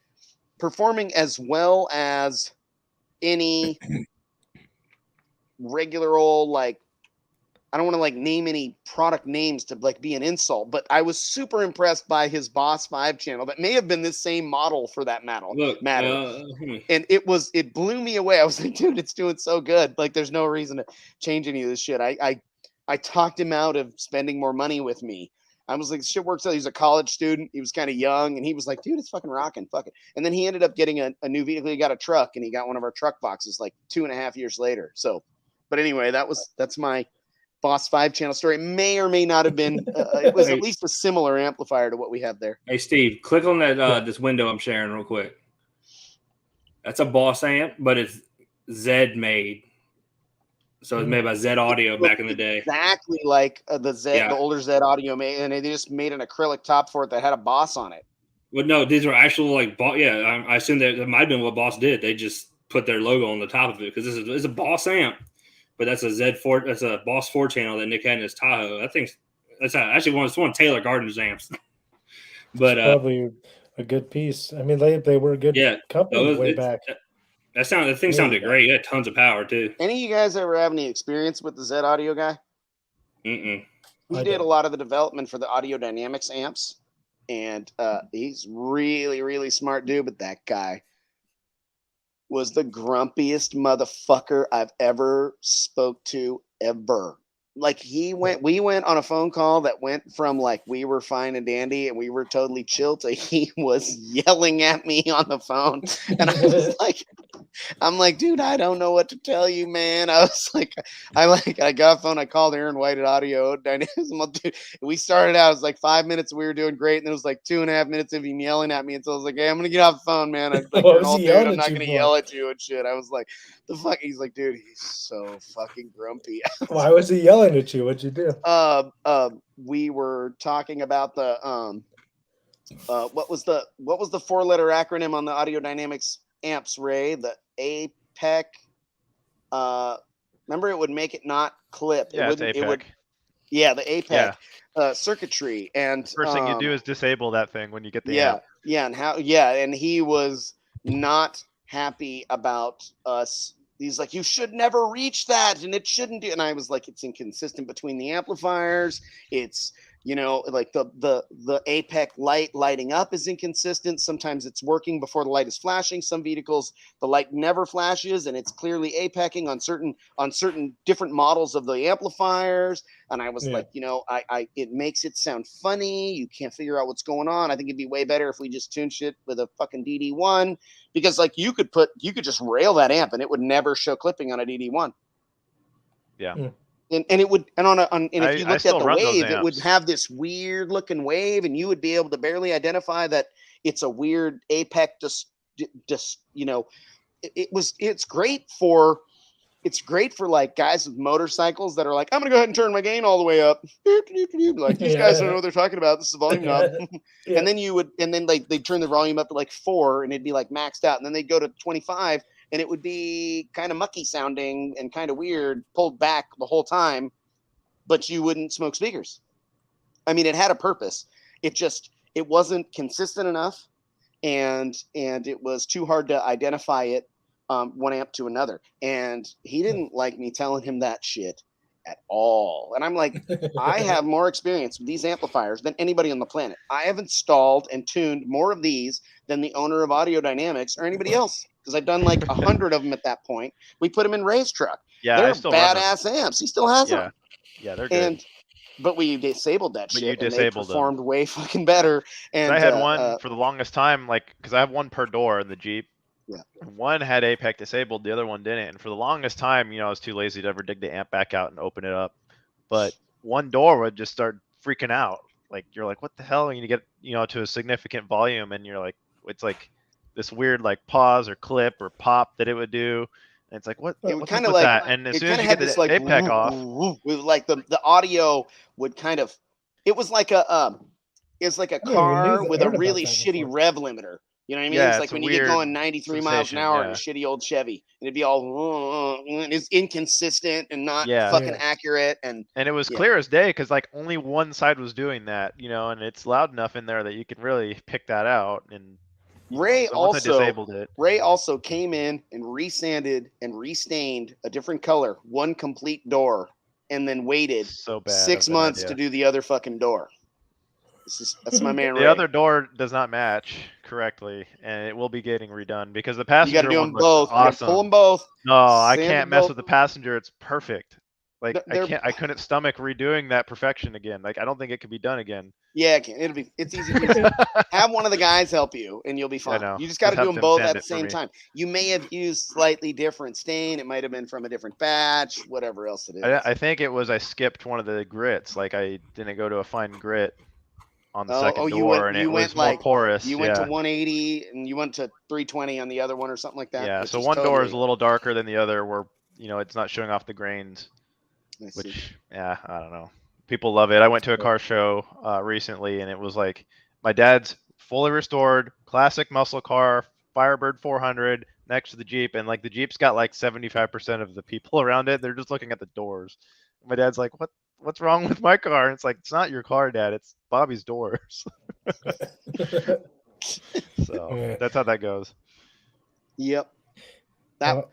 performing as well as any regular old, like, I don't want to like name any product names to like be an insult, but I was super impressed by his Boss 5-channel. That may have been the same model for that matter. And it blew me away. I was like, dude, it's doing so good. Like, there's no reason to change any of this shit. I talked him out of spending more money with me. I was like, shit works out. He's a college student. He was kind of young, and he was like, dude, it's fucking rocking. Fuck it. And then he ended up getting a new vehicle. He got a truck, and he got one of our truck boxes like 2.5 years later. So, but anyway, that's my Boss 5-channel story. It may or may not have been. It was at least a similar amplifier to what we have there. Hey, Steve, click on that this window I'm sharing real quick. That's a Boss amp, but it's Z made. So it's made by Z Audio back in the day. Exactly like the older Z Audio made, and they just made an acrylic top for it that had a Boss on it. Well, no, these are actual like I assume that might have been what Boss did. They just put their logo on the top of it because it's a Boss amp. But that's a Z4. That's a Boss 4-channel that Nick had in his Tahoe. I think that's actually one of Taylor Gardner's amps. But it's probably a good piece. I mean, they were a good company way back. The thing sounded great. It had tons of power too. Any of you guys ever have any experience with the Z Audio guy? Mm-mm. He did a lot of the development for the Audio Dynamics amps, and he's really, really smart dude. But that guy was the grumpiest motherfucker I've ever spoke to ever. Like we went on a phone call that went from like we were fine and dandy and we were totally chill to he was yelling at me on the phone. And I'm like, dude, I don't know what to tell you, man. I was like, I got a phone. I called Aaron White at Audio Dynamics. Dude, we started out, it was like 5 minutes. We were doing great. And then it was like 2.5 minutes of him yelling at me. And so I was like, hey, I'm going to get off the phone, man. I'm like, I'm not going to yell at you and shit. I was like, the fuck? He's like, dude, he's so fucking grumpy. Why was he yelling at you? What'd you do? We were talking about the what was the 4-letter acronym on the Audio Dynamics amps, Ray? The APEC. Remember, it would make it not clip. Yeah, it's APEC. The APEC circuitry. And first thing you do is disable that thing when you get the amp. And he was not happy about us. He's like, you should never reach that, and it shouldn't do. And I was like, it's inconsistent between the amplifiers. It's, like the APEC lighting up is inconsistent. Sometimes it's working before the light is flashing. Some vehicles, the light never flashes, and it's clearly APECing on certain different models of the amplifiers. And I was like, it makes it sound funny. You can't figure out what's going on. I think it'd be way better if we just tune shit with a fucking DD1, because like you could just rail that amp and it would never show clipping on a DD1. Yeah. Mm. And it would, and if you looked at the wave, it would have this weird looking wave, and you would be able to barely identify that it's a weird APEC. It's great for it's great for like guys with motorcycles that are like, I'm gonna go ahead and turn my gain all the way up. Like these guys don't know what they're talking about. This is the volume knob. Yeah. And then like they'd turn the volume up to like 4 and it'd be like maxed out. And then they'd go to 25 and it would be kind of mucky sounding and kind of weird, pulled back the whole time, but you wouldn't smoke speakers. I mean, it had a purpose. It wasn't consistent enough, and it was too hard to identify it one amp to another. And he didn't like me telling him that shit at all. And I'm like, I have more experience with these amplifiers than anybody on the planet. I have installed and tuned more of these than the owner of Audio Dynamics or anybody else, because I've done like 100 of them at that point. We put them in Ray's truck. Yeah, they're I still run them. badass amps. He still has them. Yeah, they're good. But we disabled that But shit, you and they disabled them. performed way fucking better. And I had one for the longest time, like, because I have one per door in the Jeep. Yeah. One had APEC disabled, the other one didn't. And for the longest time, I was too lazy to ever dig the amp back out and open it up. But one door would just start freaking out. Like, you're like, what the hell? And you get, to a significant volume, and you're like, it's like this weird, like, pause or clip or pop that it would do. And it's like, what? It would what's kind up of with like that? And as it soon as kind you of get had this the like APEC off, with like the audio would kind of, it was like a car with a heard about really that shitty before. rev limiter. You know what I mean? Yeah, It's like it's a when you get weird going 93 miles an hour in a sensation, shitty old Chevy, and it'd be all and it's inconsistent and not Yeah. fucking Yeah. accurate. And And it was Yeah. clear as day because like only one side was doing that, and it's loud enough in there that you can really pick that out. And Ray so once I also disabled it, Ray also came in and resanded and restained a different color, one complete door, and then waited so bad. 6 of an months to idea. do the other fucking door. That's my man Ray. The other door does not match correctly, and it will be getting redone because the You passenger got to do one them looks both. You gotta awesome. pull them both. No, I sand can't them mess both. with the passenger. It's perfect. Like They're- I couldn't stomach redoing that perfection again. Like I don't think it could be done again. Yeah, it's easy. To have one of the guys help you, and you'll be fine. know. You just got to Just do have them them both sand at the it for same me. time. You may have used slightly different stain. It might have been from a different batch, whatever else it is. I think it was I skipped one of the grits. Like I didn't go to a fine grit on the second door, and it was more porous. You went to 180 and you went to 320 on the other one or something like that. Yeah, so one door is a little darker than the other, where it's not showing off the grains. Which, yeah, I don't know. People love it. I went to a car show recently, and it was like my dad's fully restored classic muscle car, Firebird 400, next to the Jeep, and like the Jeep's got like 75% of the people around it. They're just looking at the doors. My dad's like, "What's wrong with my car?" And it's like, "It's not your car, Dad. It's Bobby's doors." So that's how that goes. Yep. That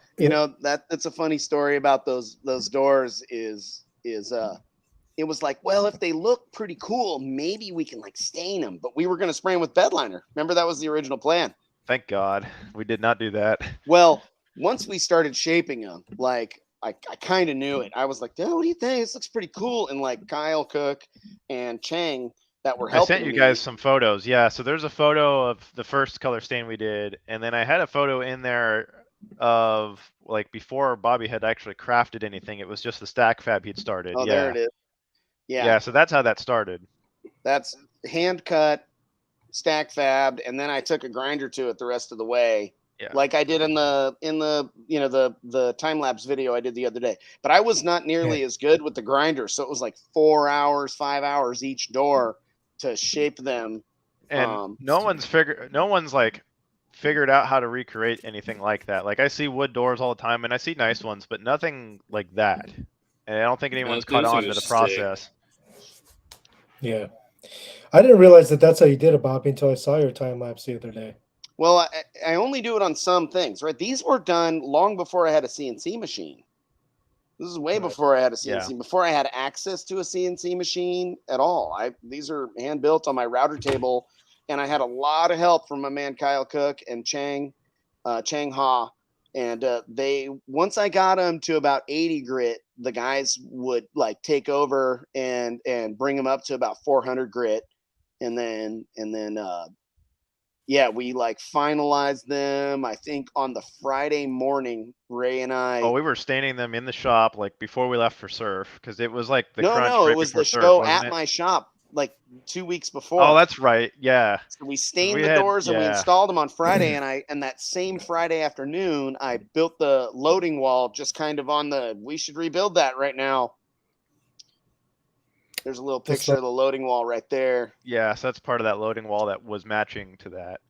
that's a funny story about those doors is it was like, well, if they look pretty cool, maybe we can like stain them, but we were going to spray them with bedliner. Remember, that was the original plan. Thank God we did not do that. Well, once we started shaping them, like I kind of knew it. I was like, "Oh, what do you think? This looks pretty cool." And like Kyle Cook and Chang that were helping. I sent you guys some photos. Yeah, so there's a photo of the first color stain we did, and then I had a photo in there of like before Bobby had actually crafted anything. It was just the stack fab he'd started. Oh, there it is. Yeah, so that's how that started. That's hand cut, stack fabbed, and then I took a grinder to it the rest of the way. Yeah. Like I did in the the time lapse video I did the other day. But I was not nearly as good with the grinder, so it was like 4 hours, 5 hours each door to shape them. And no one's like figured out how to recreate anything like that. Like I see wood doors all the time, and I see nice ones, but nothing like that. And I don't think anyone's caught on to the process. Yeah, I didn't realize that that's how you did it, Bobby, until I saw your time lapse the other day. Well, I only do it on some things, right? These were done long before I had a CNC machine. This is way before I had a CNC, before I had access to a CNC machine at all. These are hand built on my router table, and I had a lot of help from my man Kyle Cook and Chang Ha. And once I got them to about 80 grit, the guys would like take over and bring them up to about 400 grit, and then we like finalized them. I think on the Friday morning, Ray and I. Oh, we were staining them in the shop like before we left for surf because it was like the crunch. No, right it was before the surf, show wasn't at it? my shop. like 2 weeks before. Oh, that's right. Yeah. So we stained we the had- doors and we yeah. installed them on Friday. And that same Friday afternoon, I built the loading wall just kind of on the, we should rebuild that right now. There's a little That's picture of the loading wall right there. Yeah, so that's part of that loading wall that was matching to that.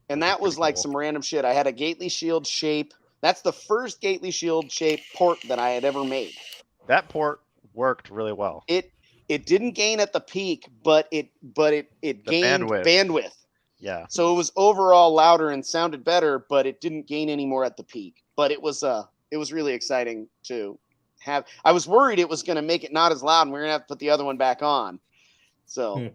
And which is that was pretty like cool. some random shit. I had a Gately Shield shape. That's the first Gately Shield shape port that I had ever made. That port worked really well. It didn't gain at the peak, but it gained bandwidth. Yeah. So it was overall louder and sounded better, but it didn't gain any more at the peak. But it was really exciting to have. I was worried it was going to make it not as loud, and we are going to have to put the other one back on. So,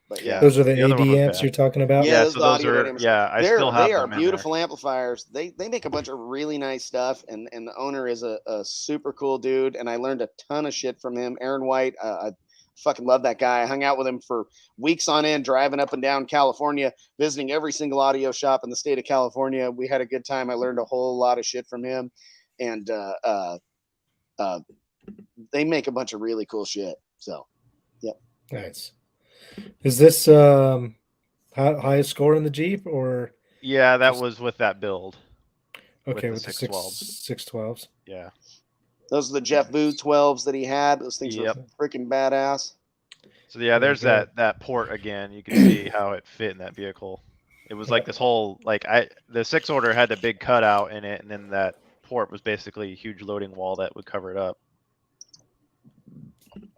but yeah. Those are the other AD one was amps bad. you're talking about? Yeah, So those are, I still have they are them in beautiful amplifiers. They make a bunch of really nice stuff, and the owner is a super cool dude, and I learned a ton of shit from him. Aaron White, I fucking love that guy. I hung out with him for weeks on end, driving up and down California, visiting every single audio shop in the state of California. We had a good time. I learned a whole lot of shit from him, and they make a bunch of really cool shit. So, yep. Nice. Is this highest score in the Jeep or? Yeah, that was with that build. Okay, with the 612s. Yeah. Those are the Jeff Boo 12s that he had. Those things Yep. were freaking badass. So yeah, there's that port again. You can see how it fit in that vehicle. It was like this whole the 6 order had the big cutout in it, and then that port was basically a huge loading wall that would cover it up.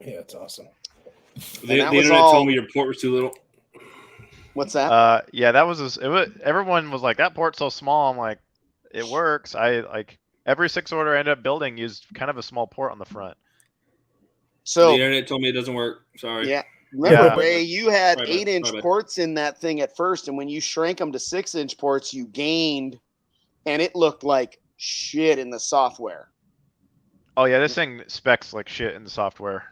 Yeah, it's awesome. The internet told me your port was too little. What's that? Yeah, that was everyone was like, that port's so small. I'm like, it works. Every 6 order I ended up building used kind of a small port on the front. So the internet told me it doesn't work. Sorry. Yeah. Remember, Yeah. Ray, you had Right, 8-inch right. ports in that thing at first, and when you shrank them to 6-inch ports, you gained, and it looked like shit in the software. Oh yeah, this thing specs like shit in the software.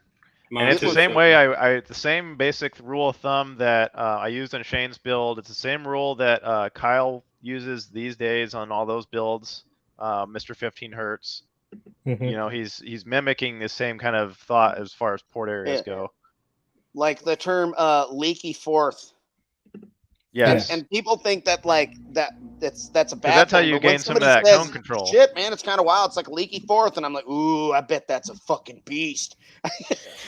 Mine And it's the too, same so- way the same basic rule of thumb that I used on Shane's build. It's the same rule that Kyle uses these days on all those builds. Mr. 15 Hertz. Mhm. You know, he's mimicking the same kind of thought as far as port areas go. Like the term leaky fourth. Yes. And people think that that's a bad that's how thing, you but when gain some of somebody that says, tone control. Shit, man, it's kind of wild. It's like a leaky fourth, and I'm like, ooh, I bet that's a fucking beast.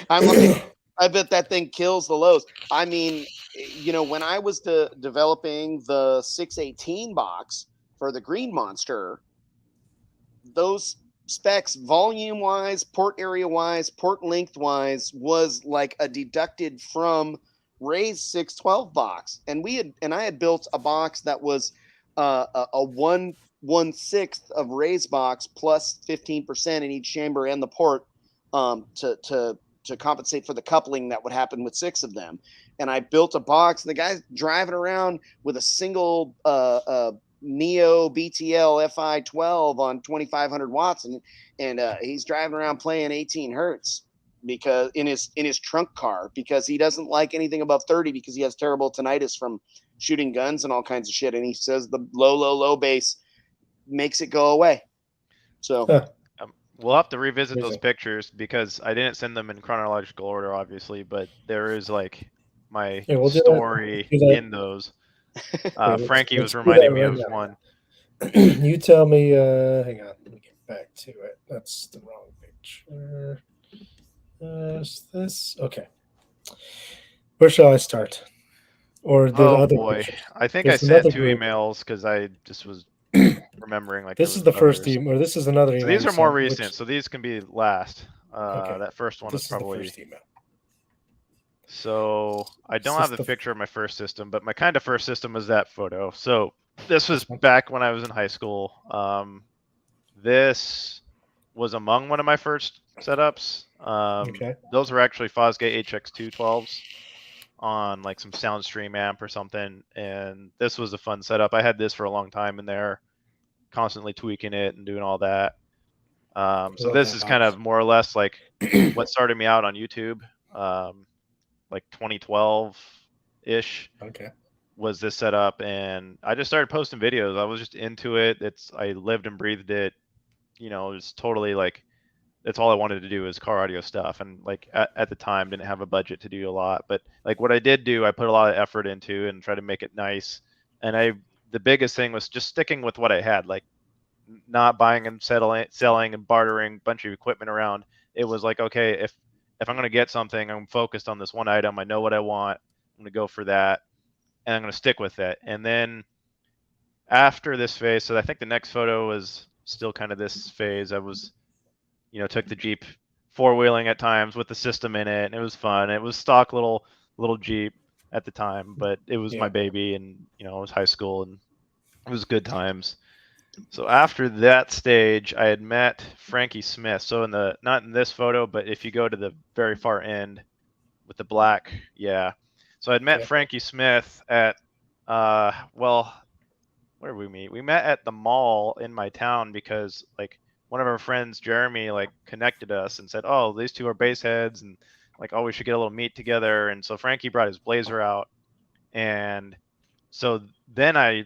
I'm like, I bet that thing kills the lows. I mean, you know, when I was developing the 618 box for the Green Monster, those specs, volume wise, port area wise, port length wise, was like a deducted from Ray's 612 box, and I had built a box that was a 1/6 of Ray's box plus 15% in each chamber and the port to compensate for the coupling that would happen with 6 of them. And I built a box, and the guy's driving around with a single Neo BTL FI 12 on 2,500 watts, and he's driving around playing 18 hertz because in his trunk car, because he doesn't like anything above 30 because he has terrible tinnitus from shooting guns and all kinds of shit. And he says the low bass makes it go away. So we'll have to revisit those Amazing. pictures because I didn't send them in chronological order, obviously, but there is like my we'll do that. story Do that. in those. let's- Frankie let's was do reminding that me right of now. one. You tell me. Hang on. Let me get back to it. That's the wrong picture. Is this okay? Where shall I start? Or the Oh other boy, pictures? I think There's I sent another 2 group. emails because I just was remembering like This there is the was first others. email, or this is another email. So these you are more sent, recent, which- so these can be last. Okay. That first one this is is the probably. first email. So I don't This have is the the- picture of my first system, but my kind of first system was that photo. So this was back when I was in high school. This was among one of my first setups. Okay. Those were actually Fosgate HX212s on like some Soundstream amp or something, and this was a fun setup. I had this for a long time in there, constantly tweaking it and doing all that. So Love this that is kind box. of more or less like what started me out on YouTube, like 2012 ish Okay. was this setup, and I just started posting videos. I was just into it. I lived and breathed it. You know, it's totally like that's all I wanted to do is car audio stuff. And like at the time didn't have a budget to do a lot, but like what I did do, I put a lot of effort into and try to make it nice. And the biggest thing was just sticking with what I had, like not buying and selling and bartering a bunch of equipment around. It was like, okay, if I'm going to get something, I'm focused on this one item. I know what I want. I'm going to go for that, and I'm going to stick with it. And then after this phase, so I think the next photo was still kind of this phase. I was, took the Jeep four-wheeling at times with the system in it, and it was fun. It was stock little Jeep at the time, but it was my baby, and it was high school, and it was good times. So after that stage, I had met Frankie Smith. So not in this photo, but if you go to the very far end with the black, yeah. So I'd met Frankie Smith at, where did we meet? We met at the mall in my town because like one of our friends, Jeremy, like connected us and said, "Oh, these two are bass heads, and like, oh, we should get a little meet together." And so Frankie brought his Blazer out, and so then I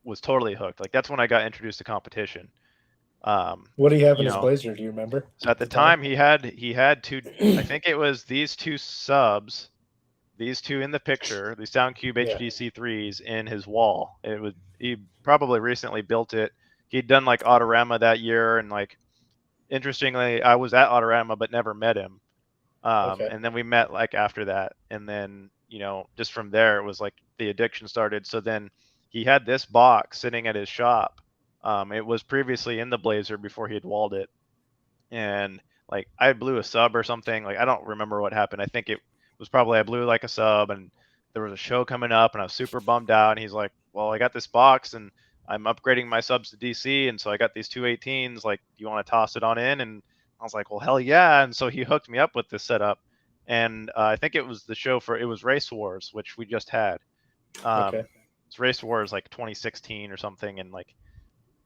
was totally hooked. Like that's when I got introduced to competition. What do you have in his Blazer? Do you remember? So at the time he had two, I think it was these two subs, these two in the picture, the SoundCube HDC3s in his wall. He probably recently built it. He'd done like Autorama that year, and like interestingly, I was at Autorama but never met him. And then we met like after that, and then just from there it was like the addiction started. So then he had this box sitting at his shop. It was previously in the Blazer before he had walled it. And like I blew a sub or something. Like I don't remember what happened. I think it was probably I blew like a sub, and there was a show coming up, and I was super bummed out. And he's like, "Well, I got this box, and I'm upgrading my subs to DC, and so I got these 218s. Like, do you want to toss it on in?" And I was like, "Well, hell yeah!" And so he hooked me up with this setup. And I think it was the show it was Race Wars, which we just had. It's Race Wars like 2016 or something, and like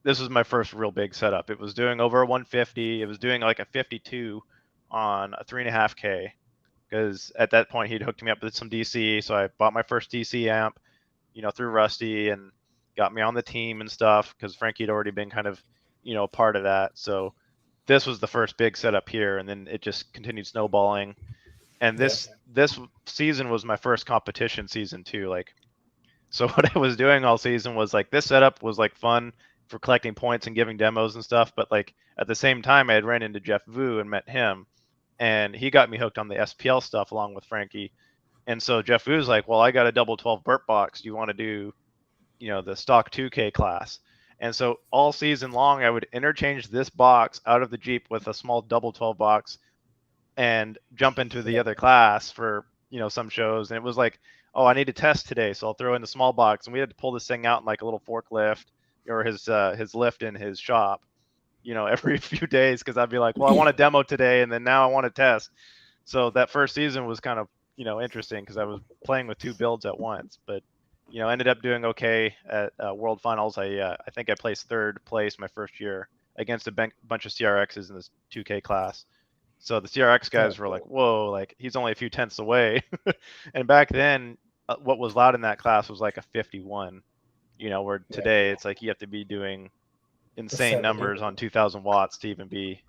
this was my first real big setup. It was doing over a 150. It was doing like a 52 on a 3.5K, because at that point he'd hooked me up with some DC. So I bought my first DC amp, through Rusty, and got me on the team and stuff because Frankie had already been kind of, part of that. So this was the first big setup here, and then it just continued snowballing. And this season was my first competition season too. Like, so what I was doing all season was like this setup was like fun for collecting points and giving demos and stuff. But like at the same time, I had ran into Jeff Vu and met him, and he got me hooked on the SPL stuff along with Frankie. And so Jeff Vu's like, "Well, I got a double 12 burp box. Do you want to do, the stock 2K class?" And so all season long, I would interchange this box out of the Jeep with a small double 12 box and jump into the other class for, some shows. And it was like, "Oh, I need to test today, so I'll throw in the small box." And we had to pull this thing out in like a little forklift or his lift in his shop, every few days, because I'd be like, "Well, I want a demo today, and then now I want to test." So that first season was kind of, interesting because I was playing with two builds at once, but ended up doing okay at World Finals. I think I placed third place my first year against a bunch of CRXs in this 2K class. So the CRX guys were like, "Whoa, like he's only a few tenths away." And back then, what was loud in that class was like a 51, where today it's like you have to be doing insane numbers on 2,000 watts to even be,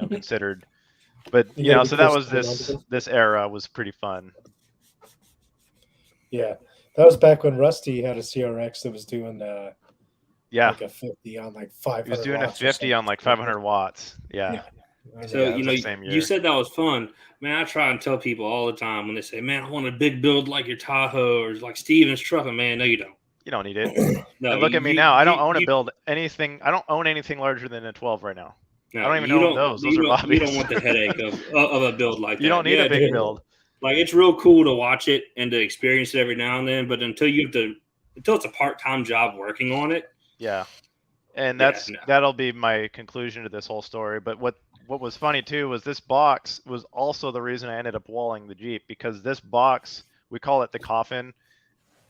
considered. But, so that was this era was pretty fun. Yeah. That was back when Rusty had a CRX that was doing like a 50 on like 500 watts. He was doing a 50 on like 500 watts. Yeah. So, you said that was fun. Man, I try and tell people all the time when they say, "Man, I want a big build like your Tahoe or like Steven's truck." And man, no, you don't. You don't need it. No, and look at me now. I don't own anything. I don't own anything larger than a 12 right now. No, I don't even own those. Those are Bobby's. You don't want the headache of a build like that. You don't need a big build. Like, it's real cool to watch it and to experience it every now and then, but until it's a part-time job working on it. Yeah. And that'll be my conclusion to this whole story. But what was funny too was this box was also the reason I ended up walling the Jeep, because this box, we call it the coffin.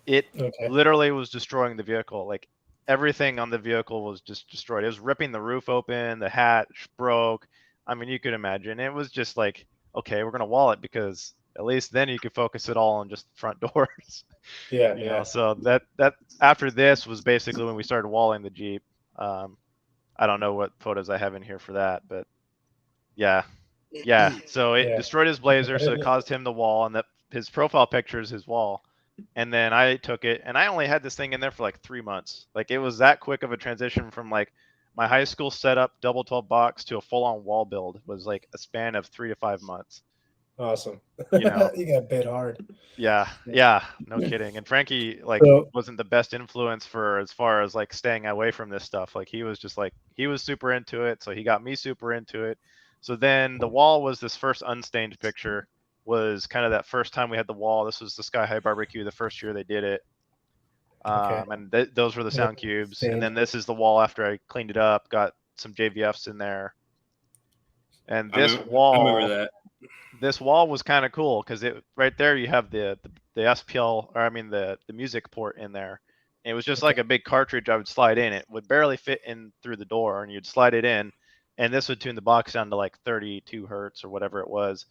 It literally was destroying the vehicle. Like everything on the vehicle was just destroyed. It was ripping the roof open, the hatch broke. I mean, you could imagine. It was just like, okay, we're gonna wall it because at least then you could focus it all on just the front doors. Yeah. So that after this was basically when we started walling the Jeep. I don't know what photos I have in here for that, but Yeah. So it Yeah. destroyed his blazer, so it caused him the wall, and that his profile picture is his wall. And then I took it, and I only had this thing in there for like 3 months. Like it was that quick of a transition from like my high school setup double 12 box to a full-on wall build was like a span of 3 to 5 months. Awesome. You know. You got bit hard. Yeah, no kidding. And Frankie like So- wasn't the best influence for as far as like staying away from this stuff. Like he was just like he was super into it, so he got me super into it. So then the wall was this first unstained picture, was kind of that first time we had the wall. This was the Sky High Barbecue, the first year they did it. Okay. And those were the sound cubes. Stained. And then this is the wall after I cleaned it up, got some JVFs in there. And this I wall, remember that. this wall was kind of cool because it right there you have the SPL, or I mean the music port in there. And it was just like a big cartridge I would slide in. It would barely fit in through the door, and you'd slide it in, and this would tune the box down to like 32 hertz or whatever it was.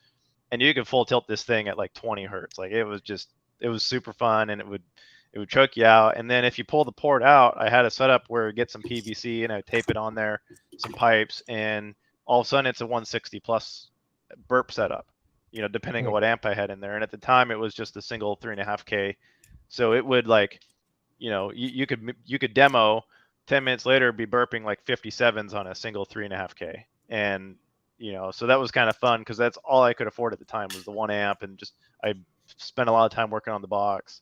And you could full tilt this thing at like 20 hertz. Like it was super fun, and it would choke you out. And then if you pull the port out, I had a setup where it gets some PVC and I tape it on there, some pipes, and all of a sudden it's a 160 plus burp setup, you know, depending on what amp I had in there. And at the time it was just a single 3.5K. So it would like, you know, you could demo 10 minutes later, be burping like 57s on a single 3.5K. And, you know, so that was kind of fun because that's all I could afford at the time was the one amp. And just, I spent a lot of time working on the box,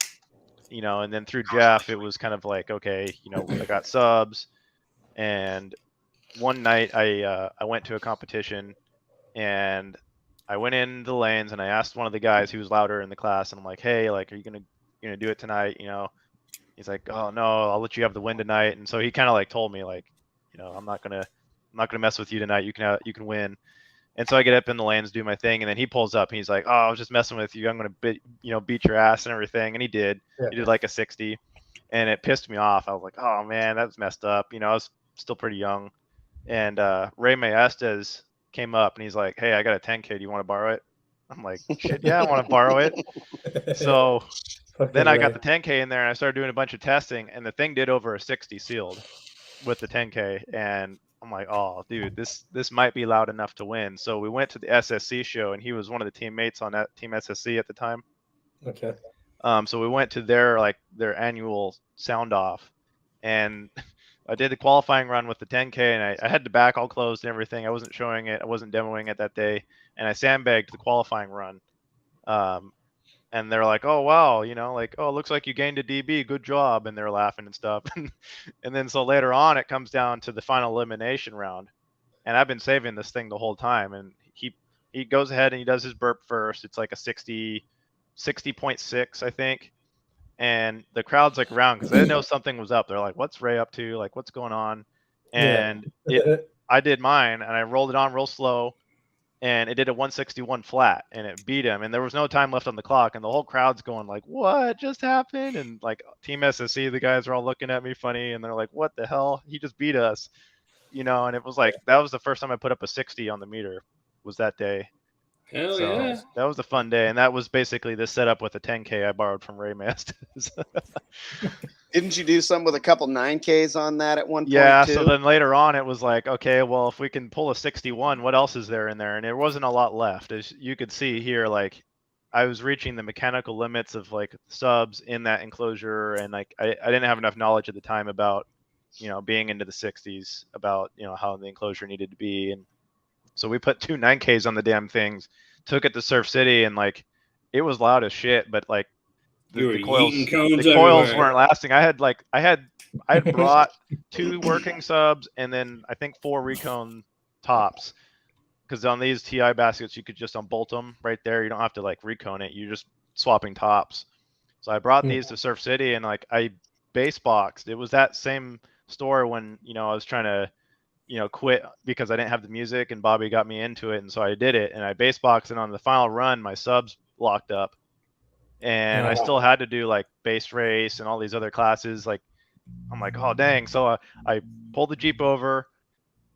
you know, and then through Jeff, it was kind of like, okay, you know, I got subs. And one night I went to a competition, and I went in the lanes and I asked one of the guys who was louder in the class, and I'm like, hey, like, are you gonna do it tonight? You know, he's like, oh no, I'll let you have the win tonight. And so he kind of like told me like, you know, I'm not gonna mess with you tonight. You can win. And so I get up in the lanes, do my thing, and then he pulls up and he's like, oh, I was just messing with you. I'm gonna beat your ass and everything. And he did. Yeah. He did like a 60, and it pissed me off. I was like, oh man, that's messed up. You know, I was still pretty young. And Ray Maestas came up and he's like, hey, I got a 10K. Do you want to borrow it? I'm like, shit, yeah, I want to borrow it. So then I got the 10K in there and I started doing a bunch of testing, and the thing did over a 60 sealed with the 10K. And I'm like, oh, dude, this might be loud enough to win. So we went to the SSC show, and he was one of the teammates on that team SSC at the time. Okay. So we went to their annual sound off, and I did the qualifying run with the 10K, and I had the back all closed and everything. I wasn't showing it. I wasn't demoing it that day. And I sandbagged the qualifying run. And they're like, oh, wow, you know, like, oh, it looks like you gained a dB. Good job. And they're laughing and stuff. And then so later on, it comes down to the final elimination round. And I've been saving this thing the whole time. And he goes ahead and he does his burp first. It's like a 60.6, I think. And the crowd's like around because they know something was up. They're like, what's Ray up to? Like, what's going on? And I did mine, and I rolled it on real slow, and it did a 161 flat, and it beat him. And there was no time left on the clock, and the whole crowd's going like, what just happened? And like Team SSC, the guys are all looking at me funny, and they're like, what the hell? He just beat us, you know? And it was like, that was the first time I put up a 60 on the meter, was that day. Hell So yeah. that was a fun day, and that was basically the setup with a 10K I borrowed from Ray Masters. Didn't you do something with a couple 9Ks on that at one point? Yeah, too? so then later on it was like, okay, well, if we can pull a 61, what else is there in there? And there wasn't a lot left. As you could see here, like I was reaching the mechanical limits of like subs in that enclosure, and like I didn't have enough knowledge at the time about, you know, being into the 60s, about, you know, how the enclosure needed to be. And so we put 2 9Ks on the damn things, took it to Surf City, and like it was loud as shit, but like the coils weren't lasting. I had brought 2 working subs and then I think 4 recone tops, because on these TI baskets you could just unbolt them right there. You don't have to like recone it. You're just swapping tops. So I brought these to Surf City, and like I base boxed. It was that same store when, you know, I was trying to, you know, quit because I didn't have the music, and Bobby got me into it, and so I did it, and I base boxed, and on the final run my subs locked up, and I still had to do like base race and all these other classes. Like I'm like, oh dang. So I pull the Jeep over,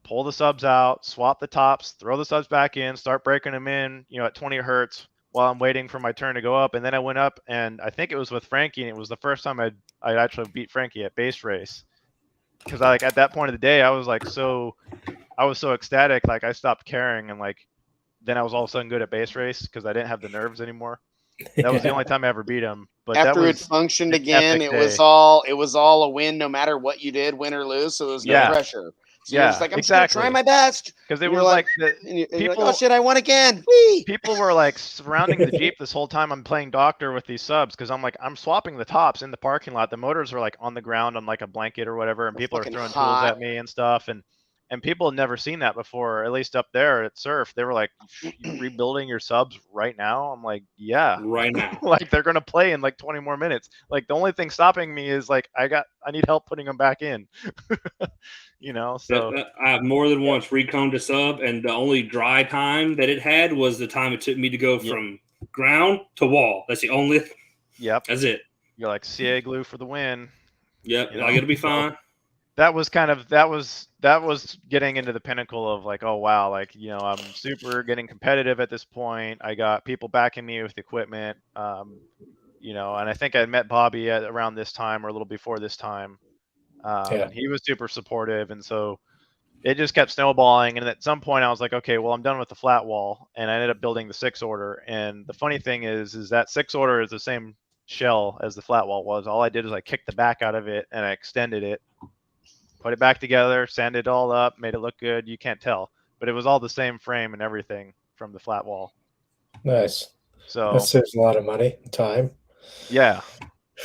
pull the subs out, swap the tops, throw the subs back in, start breaking them in, you know, at 20 hertz while I'm waiting for my turn to go up. And then I went up, and I think it was with Frankie, and it was the first time I actually beat Frankie at base race. Because I, like, at that point of the day, I was like so I was so ecstatic, like I stopped caring, and like then I was all of a sudden good at base race because I didn't have the nerves anymore. That was the only time I ever beat him. But that After it was functioned an again, epic it was day. all a win, no matter what you did, win or lose. So there was no Yeah. pressure. So Yeah, you're just like, I'm just gonna try my best. Because it And was you're like and you're like, people. oh shit, I won again. Whee! People were like surrounding the Jeep this whole time I'm playing doctor with these subs because I'm like, I'm swapping the tops in the parking lot. The motors are like on the ground on like a blanket or whatever, and They're people are fucking throwing hot. tools at me and stuff. And people had never seen that before, at least up there at Surf. They were like, you rebuilding your subs right now? I'm like, yeah. Right now. Like they're gonna play in like 20 more minutes. Like the only thing stopping me is like I need help putting them back in. You know, so I've more than once recombed a sub, and the only dry time that it had was the time it took me to go from ground to wall. That's the only. Yep. That's it. You're like CA glue for the win. Yep. You know? I got to be fine. That was kind of that was getting into the pinnacle of like, oh wow, like, you know, I'm super getting competitive at this point. I got people backing me with equipment, you know, and I think I met Bobby at around this time or a little before this time. And he was super supportive, and so it just kept snowballing. And at some point I was like, okay, well, I'm done with the flat wall, and I ended up building the 6 order. And the funny thing is that 6 order is the same shell as the flat wall was. All I did is I kicked the back out of it and I extended it, put it back together, sanded it all up, made it look good. You can't tell, but it was all the same frame and everything from the flat wall. Nice. So that saves a lot of money, time. Yeah.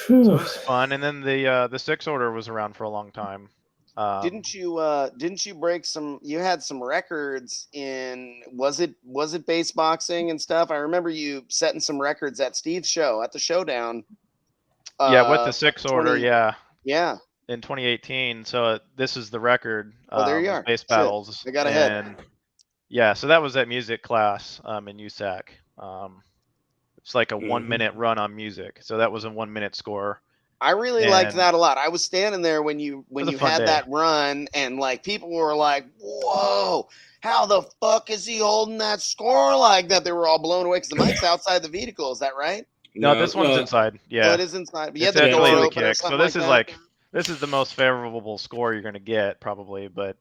Whew. So it was fun. And then the 6 order was around for a long time. Didn't you break some? You had some records in. Was it base boxing and stuff? I remember you setting some records at Steve's show at the Showdown. Yeah, with the 6 order. Yeah. In 2018. So this is the record. Oh, there you are. Base battles. I got ahead. Yeah, so that was at music class in USAC. It's like a 1 minute run on music. So that was a 1 minute score. I really liked that a lot. I was standing there when you had day. that run, and like people were like, "Whoa, how the fuck is he holding that score like that?" They were all blown away because the mic's outside the vehicle. Is that right? No, this one's inside. Yeah, oh, it is inside. But it's the door the open or kick. So this is this is the most favorable score you're gonna get probably. But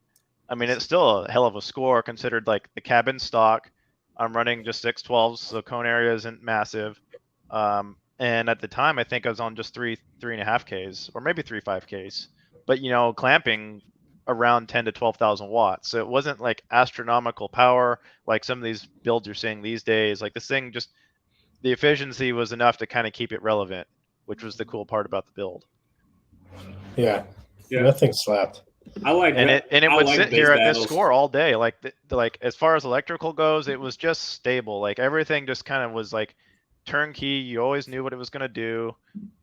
I mean, it's still a hell of a score considered like the cabin stock. I'm running just 612s, so cone area isn't massive. And at the time, I think I was on just 3.5 Ks or maybe 3.5 Ks. But, you know, clamping around 10 to 12,000 watts. So it wasn't like astronomical power like some of these builds you're seeing these days. Like this thing just, the efficiency was enough to kind of keep it relevant, which was the cool part about the build. Yeah. Nothing slapped. I like and that. It would like sit here at battles. this score all day. Like like as far as electrical goes, it was just stable. Like everything just kind of was like turnkey. You always knew what it was going to do.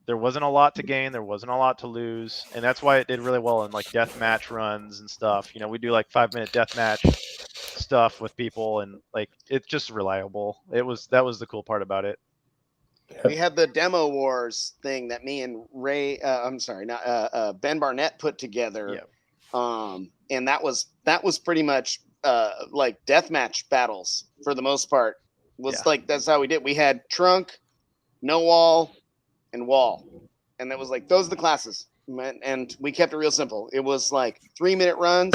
There wasn't a lot to gain, there wasn't a lot to lose, and that's why it did really well in like death match runs and stuff. You know, we do like 5-minute death match stuff with people, and like it's just reliable. That was the cool part about it. We had the Demo Wars thing that me and Ray, Ben Barnett put together. Yep. And that was pretty much like deathmatch battles for the most part. Like that's how we did. We had trunk, no wall, and wall, and that was like those are the classes. And we kept it real simple. It was like 3-minute runs,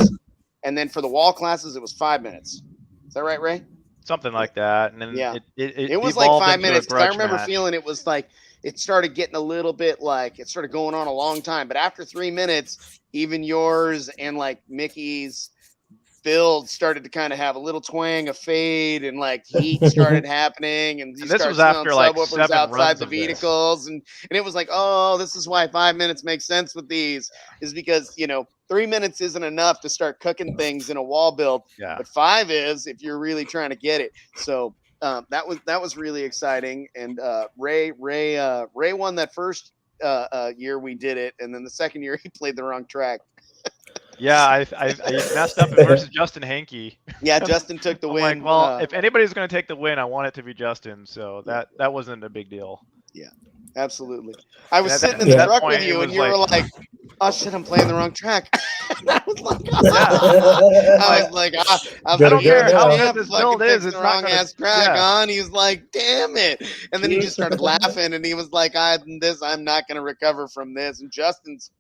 and then for the wall classes, it was 5 minutes. Is that right, Ray? Something like that. And then it was like 5 minutes. I remember feeling it was like it started getting a little bit like it started going on a long time. But after 3 minutes, even yours and like Mickey's build started to kind of have a little twang of fade, and like heat started happening, and this was after like 7 outside runs the of vehicles, and it was like, oh, this is why 5 minutes makes sense with these, is because 3 minutes isn't enough to start cooking things in a wall build, but 5 is if you're really trying to get it. So that was really exciting, and Ray won that first year we did it, and then the second year he played the wrong track. Yeah, I messed up it versus Justin Hankey. Yeah, Justin took the win. Like, well, if anybody's going to take the win, I want it to be Justin. So that wasn't a big deal. Yeah, absolutely. I was sitting in the truck with you, and you were like, "Oh shit, I'm playing the wrong track." I was like, I don't care how good this build is. It's the wrong ass track on. He was like, "Damn it!" And then he just started laughing, and he was like, "I'm not going to recover from this." And Justin's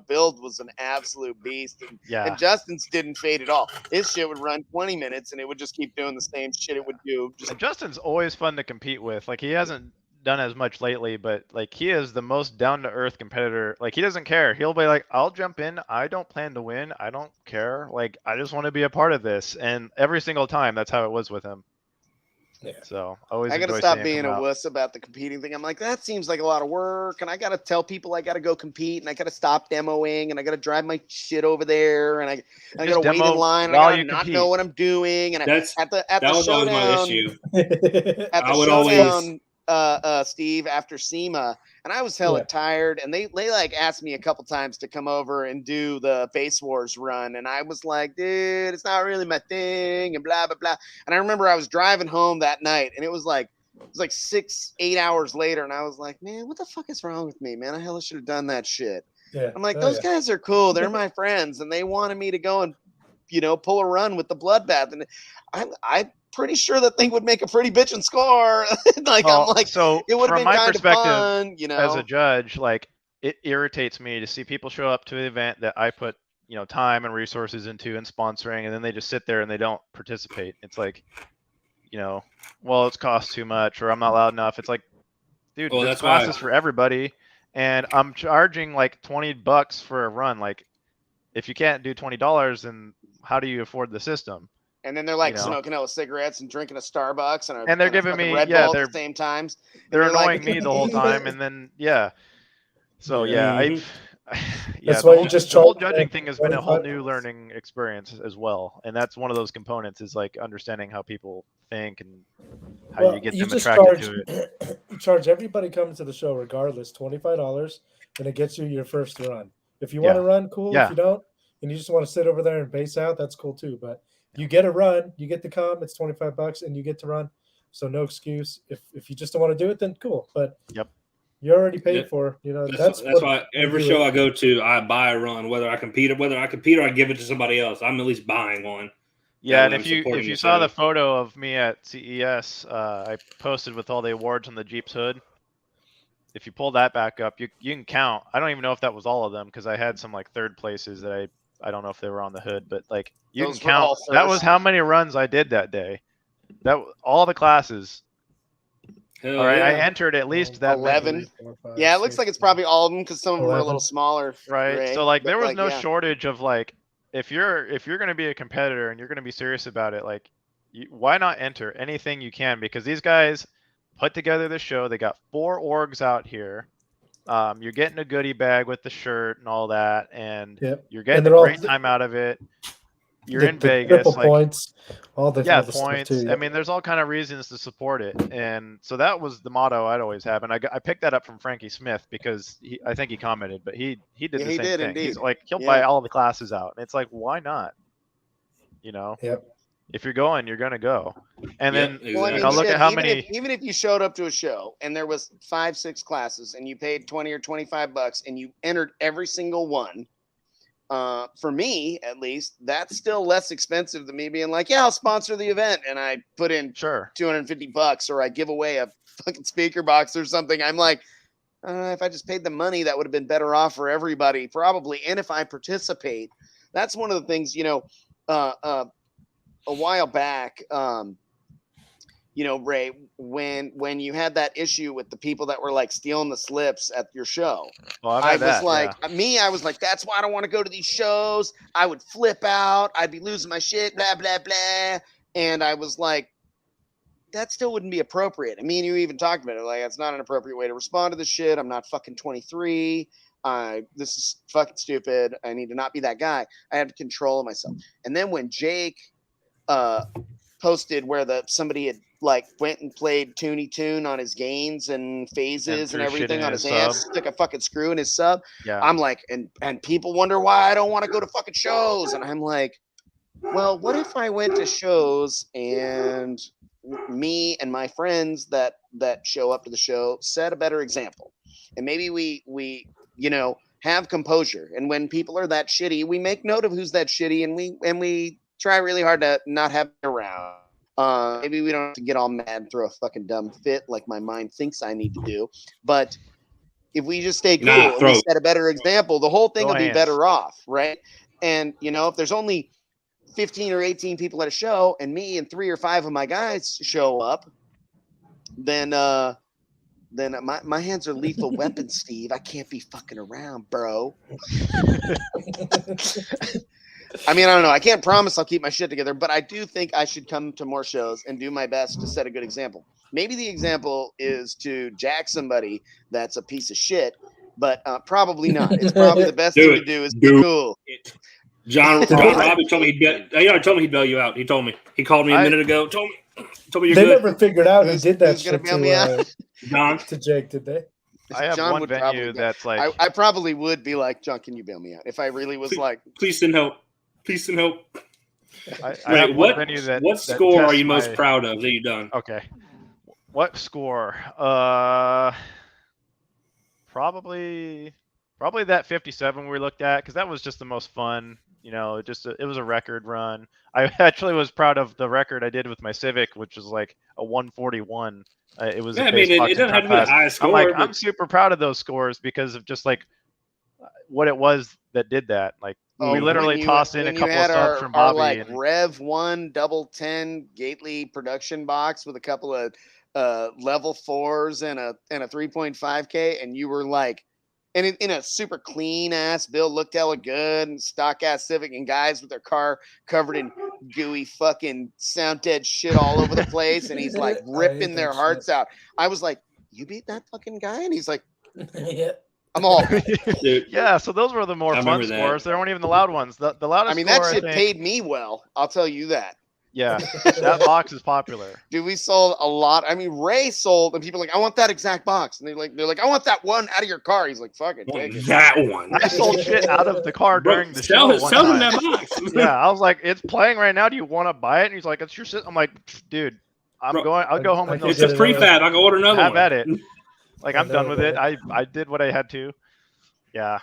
build was an absolute beast. Yeah. And Justin's didn't fade at all. His shit would run 20 minutes and it would just keep doing the same shit it would do. Just And Justin's always fun to compete with. Like, he hasn't done as much lately, but like, he is the most down to earth competitor. Like, he doesn't care. He'll be like, I'll jump in. I don't plan to win. I don't care. Like, I just want to be a part of this. And every single time, that's how it was with him. Yeah. So always I gotta enjoy stop seeing being him a out. wuss about the competing thing. I'm like, that seems like a lot of work, and I gotta tell people I gotta go compete, and I gotta stop demoing, and I gotta drive my shit over there, and I Just gotta wait in demo line, and I while gotta you not compete. know what I'm doing, and That's at the that was always my showdown, issue. at the I would showdown, Steve, after SEMA, and I was hella Yeah. tired, and they like asked me a couple times to come over and do the Base Wars run, and I was like, dude, it's not really my thing, and blah blah blah. And I remember I was driving home that night, and it was like 6-8 hours later, and I was like, man, what the fuck is wrong with me, man? I hella should have done that shit. Yeah. I'm like, Oh, those yeah. guys are cool, they're my friends, and they wanted me to go and pull a run with the bloodbath, and I'm pretty sure that thing would make a pretty bitchin' score. Like, Well, I'm like, so it would have from been my kind of perspective, fun, as a judge, like, it irritates me to see people show up to the event that I put, time and resources into and sponsoring, and then they just sit there and they don't participate. It's like, well, it's cost too much, or I'm not loud enough. It's like, dude, Well, there's that's why- classes for everybody, and I'm charging like $20 for a run. Like, if you can't do $20, then how do you afford the system? And then they're like you know. smoking hella cigarettes and drinking a Starbucks and And they're a giving fucking me- Red yeah, Bull they're- at the same times. And They're you're like- annoying me the whole time, and then So Yeah. Mhm. That's the why whole, you just the whole charge judging thing has been a whole 25 new learning experience as well, and that's one of those components is like understanding how people think and how Well, you get you them just attracted charge, to it. you charge everybody coming to the show regardless $25, and it gets you your first run. If you want to run, cool. Yeah. If you don't, and you just want to sit over there and base out, that's cool too. But you get a run, you get to come. It's $25, and you get to run. So no excuse. If you just don't want to do it, then cool. But Yep. you already paid Yeah. for. That's what why we every do show it. I go to, I buy a run, whether I compete or I give it to somebody else. I'm at least buying one. Yeah, That and way I'm if supporting you the saw the show. photo of me at CES, I posted with all the awards on the Jeep's hood. If you pull that back up, you can count. I don't even know if that was all of them because I had some like third places that I don't know if they were on the hood, but like you Those can were all count. That was first. how many runs I did that day. All the classes. Hell All right, yeah. I entered at least that 11. many, 3, 4, 5, Yeah, it looks 6, like it's probably all of them because some of them are a 11. little smaller. right? Ray, So like but, there was like, no yeah. shortage of like if you're going to be a competitor and you're going to be serious about it, like why not enter anything you can, because these guys put together the show. They got 4 orgs out here. You're getting a goodie bag with the shirt and all that, and Yep. you're And getting a they're all great time out of it. You're the in Vegas, triple like points, all the stuff points. too. I mean, there's all kind of reasons to support it, and so that was the motto I'd always have. And I picked that up from Frankie Smith because I think he commented, but he did Yeah, the he same did thing. indeed. He's like he'll Yeah. buy all the classes out, and it's like why not? Yep. If you're going, you're gonna go. And Yep, then exactly. Well, I mean, look shit, at how even many. even if you showed up to a show and there was 5-6 classes and you paid $20 or $25 and you entered every single one, for me at least, that's still less expensive than me being like, yeah, I'll sponsor the event and I put in Sure. $250 or I give away a fucking speaker box or something. I'm like, if I just paid the money, that would have been better off for everybody, probably. And if I participate, that's one of the things, a while back, Ray, when you had that issue with the people that were like stealing the slips at your show, Well, I've I had that, I was like, that's why I don't want to go to these shows. I would flip out. I'd be losing my shit, blah, blah, blah. And I was like, that still wouldn't be appropriate. I mean, you even talked about it. Like, it's not an appropriate way to respond to this shit. I'm not fucking 23. This is fucking stupid. I need to not be that guy. I have to control myself. And then when Jake posted where somebody had like went and played Toonie Tune on his gains and phases and threw shit everything in on his his amps, sub. stick a fucking screw in his sub. Yeah. I'm like, and people wonder why I don't want to go to fucking shows. And I'm like, well, what if I went to shows and me and my friends that show up to the show set a better example, and maybe we have composure, and when people are that shitty, we make note of who's that shitty, and we try really hard to not have it around. Maybe we don't have to get all mad and throw a fucking dumb fit like my mind thinks I need to do, but if we just stay cool Nah, and we set a better example, the whole thing Go will be hands. better off, right? And if there's only 15 or 18 people at a show and me and 3 or 5 of my guys show up, then my hands are lethal weapons, Steve. I can't be fucking around, bro. I mean, I don't know. I can't promise I'll keep my shit together, but I do think I should come to more shows and do my best to set a good example. Maybe the example is to jack somebody that's a piece of shit, but probably not. It's probably the best thing to do is be cool. John Robbie told me he'd bail you out. He told me. He called me a minute ago. Told me you're they good. never figured out who did that shit John. to Jake, did they? I have John one would venue that's like I probably would be like, John, can you bail me out? If I really was please send help. Please send help. I have one venue what score are you most proud of that you've done? Okay. What score? Probably that 57 we looked at, because that was just the most fun. It was a record run. I actually was proud of the record I did with my Civic, which was like a 141. It was. Yeah, I mean, it doesn't have to be the highest score. I'm super proud of those scores because of just like what it was that did that. Like we literally tossed in a couple of subs from Bobby. Our like Rev 1 double 10 Gately production box with a couple of level 4s and a 3.5K, and you were like, and in a super clean ass build, looked hella good, and stock ass Civic, and guys with their car covered in gooey fucking sound dead shit all over the place, and he's like ripping their hearts out. I was like, you beat that fucking guy? And he's like, yeah. I'm all yeah, so those were the more fun scores. They weren't even the loud ones. The loudest. I mean, that shit paid me well. I'll tell you that. Yeah, that box is popular. Dude, we sold a lot. I mean, Ray sold, and people are like, I want that exact box. And they're like, I want that one out of your car. He's like, fuck it, take it. That one. I sold shit out of the car during the show. Sell him that box. Yeah, I was like, it's playing right now. Do you want to buy it? And he's like, it's your shit. I'm like, dude, I'll go home with those. It's a prefab. I can order another one. Have at it. Like, I'm done with it. I did what I had to. Yeah,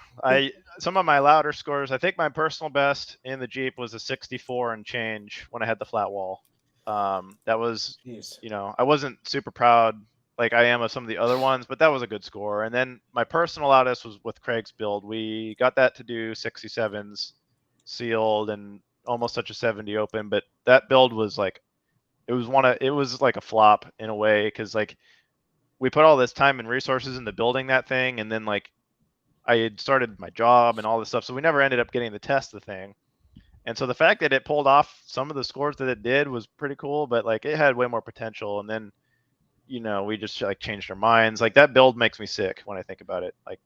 some of my louder scores. I think my personal best in the Jeep was a 64 and change when I had the flat wall. That was, I wasn't super proud like I am of some of the other ones, but that was a good score. And then my personal loudest was with Craig's build. We got that to do 67s sealed and almost such a 70 open, but that build was like, it was like a flop in a way, because like we put all this time and resources into building that thing, and then like I had started my job and all this stuff, so we never ended up getting to test the thing. And so the fact that it pulled off some of the scores that it did was pretty cool, but like it had way more potential. And then, we just like changed our minds. Like that build makes me sick when I think about it. Like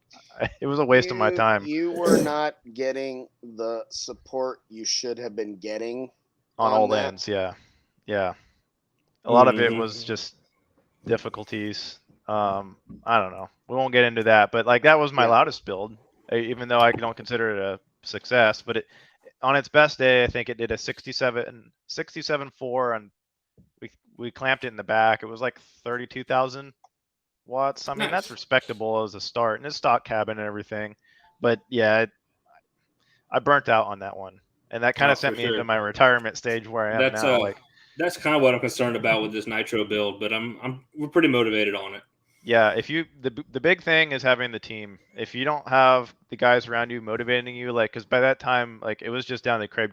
it was a waste of my time. You were not getting the support you should have been getting on all ends. Yeah. Yeah. A lot of it was just difficulties. I don't know. We won't get into that, but like that was my loudest build, even though I don't consider it a success, but on its best day, I think it did a 67.4, and we clamped it in the back. It was like 32,000 watts. I mean, that's respectable as a start, and it's stock cabin and everything. But yeah, I burnt out on that one, and that kind of sent me into my retirement stage where I am now. That's kind of what I'm concerned about with this nitro build, but we're pretty motivated on it. Yeah, the big thing is having the team. If you don't have the guys around you motivating you, like, because by that time, like, it was just down to Craig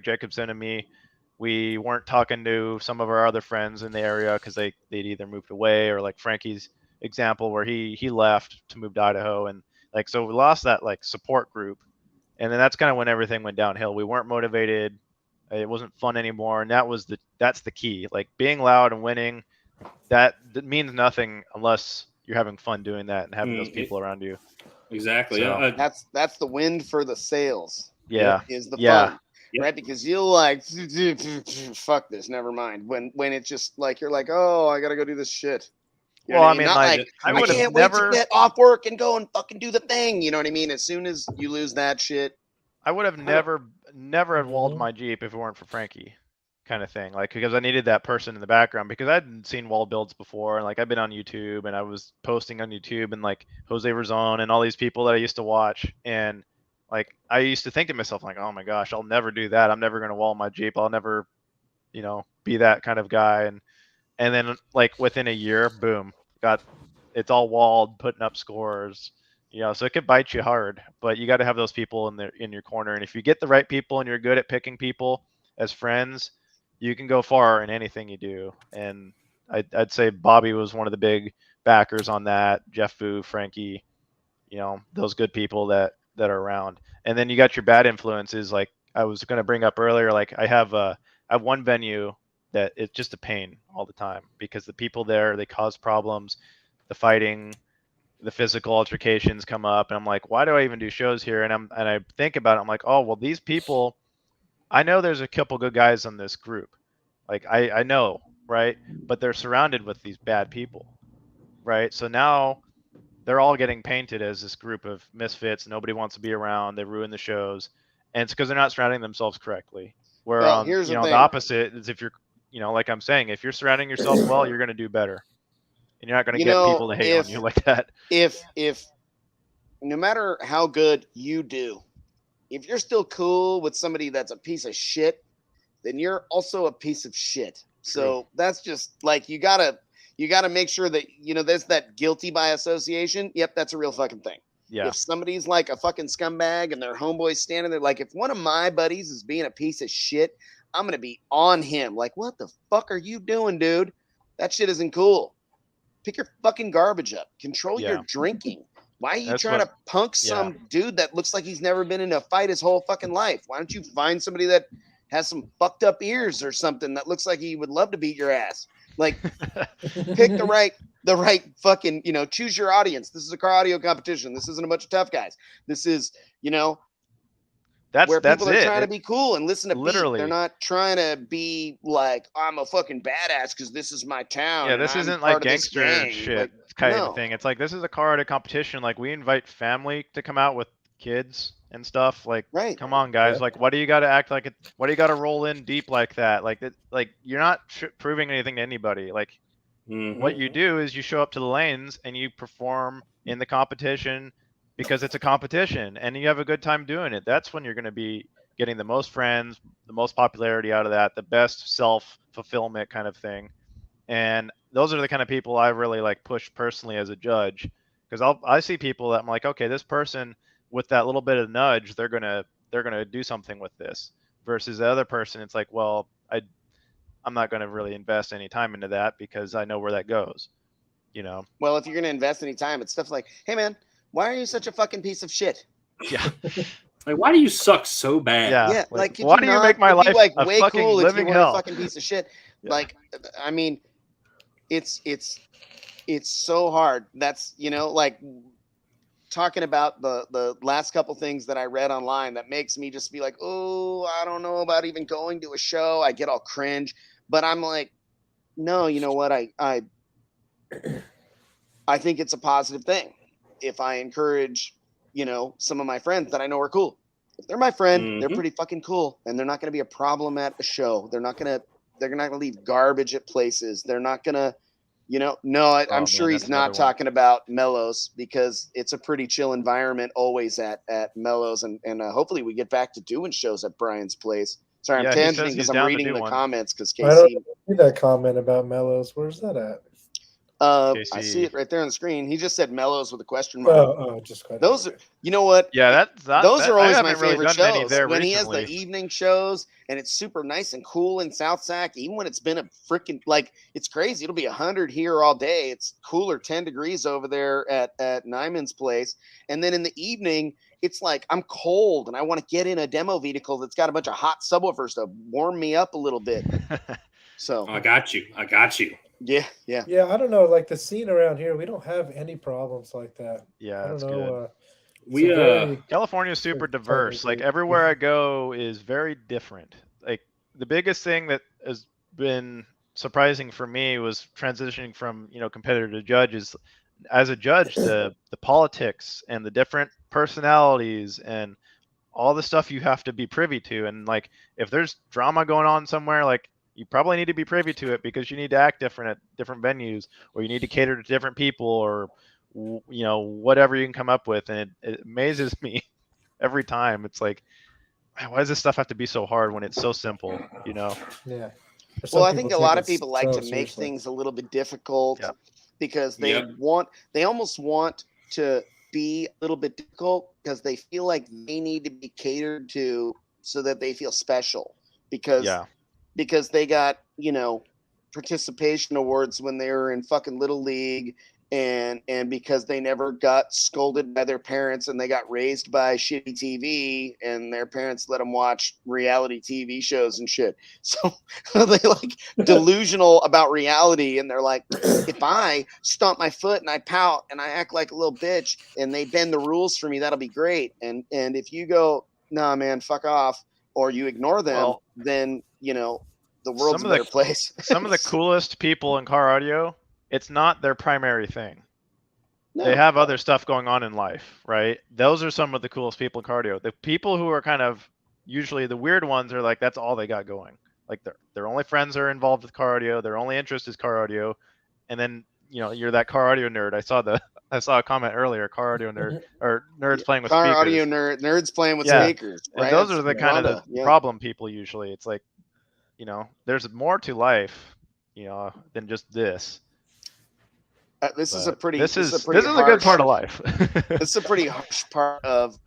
Jacobson and me. We weren't talking to some of our other friends in the area because they'd either moved away, or like Frankie's example where he left to move to Idaho, and like so we lost that like support group, and then that's kind of when everything went downhill. We weren't motivated. It wasn't fun anymore, and that's the key. Like being loud and winning. That means nothing unless you're having fun doing that and having those people around you. Exactly. So, that's the wind for the sails. Yeah. Is the fun. Right? Because you'll like fuck this, never mind. When it's just like you're like, oh, I gotta go do this shit. Well, I mean, I can't wait to get off work and go and fucking do the thing. You know what I mean? As soon as you lose that shit. I would have never had walled my Jeep if it weren't for Frankie. Kind of thing, like, because I needed that person in the background, because I hadn't seen wall builds before, and like I've been on YouTube and I was posting on YouTube, and like Jose Razon and all these people that I used to watch, and like I used to think to myself like, oh my gosh, I'll never do that. I'm never going to wall my Jeep. I'll never, be that kind of guy. And then like within a year, boom, it's all walled, putting up scores, so it could bite you hard, but you got to have those people in your corner. And if you get the right people and you're good at picking people as friends, you can go far in anything you do. And I'd say Bobby was one of the big backers on that. Jeff Fu, Frankie, those good people that are around. And then you got your bad influences. Like I was going to bring up earlier, like I have one venue that it's just a pain all the time because the people there, they cause problems, the fighting, the physical altercations come up, and I'm like, why do I even do shows here? And I think about it, I'm like, oh well, these people, I know there's a couple good guys on this group, like I know, right? But they're surrounded with these bad people, right? So now they're all getting painted as this group of misfits. Nobody wants to be around. They ruin the shows, and it's because they're not surrounding themselves correctly. Where Well, here's the the thing. opposite is if you're, like I'm saying, if you're surrounding yourself well, you're going to do better. And you're not going to get people to hate on you like that. If no matter how good you do, if you're still cool with somebody that's a piece of shit, then you're also a piece of shit. So that's just like, you gotta make sure that, there's that guilty by association. Yep. That's a real fucking thing. Yeah. If somebody's like a fucking scumbag and their homeboy's standing there, like if one of my buddies is being a piece of shit, I'm going to be on him. Like, what the fuck are you doing, dude? That shit isn't cool. Pick your fucking garbage up. Control your drinking. Why are you trying to punk some dude that looks like he's never been in a fight his whole fucking life? Why don't you find somebody that has some fucked up ears or something that looks like he would love to beat your ass? Like, pick the right fucking, choose your audience. This is a car audio competition. This isn't a bunch of tough guys. This is, where people are trying to be cool and listen to literally. Beat. They're not trying to be like, I'm a fucking badass because this is my town. Yeah, this isn't like gangster shit kind of thing. It's like, this is a car audio competition. Like, we invite family to come out with kids and stuff. Like, come on, guys. Like, why do you got to act like it? Why do you got to roll in deep like that? Like, you're not proving anything to anybody. Like, what you do is you show up to the lanes and you perform in the competition because it's a competition and you have a good time doing it. That's when you're going to be getting the most friends, the most popularity out of that, the best self-fulfillment kind of thing. And those are the kind of people I really like push personally as a judge, because I see people that I'm like, okay, this person with that little bit of nudge, they're gonna do something with this. Versus the other person, it's like, well, I'm not going to really invest any time into that because I know where that goes. Well, if you're going to invest any time, it's stuff like, hey man, why are you such a fucking piece of shit? Yeah. Like, why do you suck so bad? Yeah. Like why do you make my life like a way fucking cool living if you were hell? a fucking piece of shit? Yeah. Like, I mean, it's so hard. That's, like talking about the last couple things that I read online that makes me just be like, oh, I don't know about even going to a show. I get all cringe, but I'm like, no, you know what? I think it's a positive thing if I encourage, some of my friends that I know are cool. If they're my friend, they're pretty fucking cool, and they're not going to be a problem at a show. They're not going to leave garbage at places. They're not going to, I'm sure he's not talking about Mellows, because it's a pretty chill environment always at Mellows, and hopefully we get back to doing shows at Brian's place. Sorry, I'm tangenting because I'm reading the comments because Casey. I don't see that comment about Mellows. Where's that at? I see it right there on the screen. He just said Mellows with a question mark. Just those are, you know what? Yeah, those are always my really favorite shows. When recently. He has the evening shows and it's super nice and cool in South Sac, even when it's been a freaking, like, it's crazy. It'll be 100 here all day. It's cooler 10 degrees over there at Nyman's place. And then in the evening, it's like I'm cold and I want to get in a demo vehicle that's got a bunch of hot subwoofers to warm me up a little bit. So I got you. Yeah. I don't know. Like the scene around here, we don't have any problems like that. Yeah, I don't know. Good. California is super diverse. Like everywhere I go is very different. Like the biggest thing that has been surprising for me was transitioning from competitor to judge. Is as a judge, the politics and the different personalities and all the stuff you have to be privy to. And like if there's drama going on somewhere, like, you probably need to be privy to it because you need to act different at different venues, or you need to cater to different people, or whatever you can come up with. And it amazes me every time. It's like, man, why does this stuff have to be so hard when it's so simple? Yeah. Well, I think a lot of people like to make things a little bit difficult. Yeah. because they almost want to be a little bit difficult because they feel like they need to be catered to so that they feel special because they got, participation awards when they were in fucking Little League and because they never got scolded by their parents and they got raised by shitty TV and their parents let them watch reality TV shows and shit. So they like delusional about reality and they're like, if I stomp my foot and I pout and I act like a little bitch and they bend the rules for me, that'll be great. And if you go, nah, man, fuck off, or you ignore them, then, the world's a better place. Some of the coolest people in car audio, it's not their primary thing. No. They have other stuff going on in life, right? Those are some of the coolest people in car audio. The people who are kind of usually the weird ones are like, that's all they got going. Like their only friends are involved with car audio. Their only interest is car audio. And then, you're that car audio nerd. I saw a comment earlier, car audio nerd or nerds playing with car speakers. Audio nerds playing with speakers. Right? And those are the kind of the problem people usually. It's like, there's more to life, than just this. This is a good part of life. This is a pretty harsh part of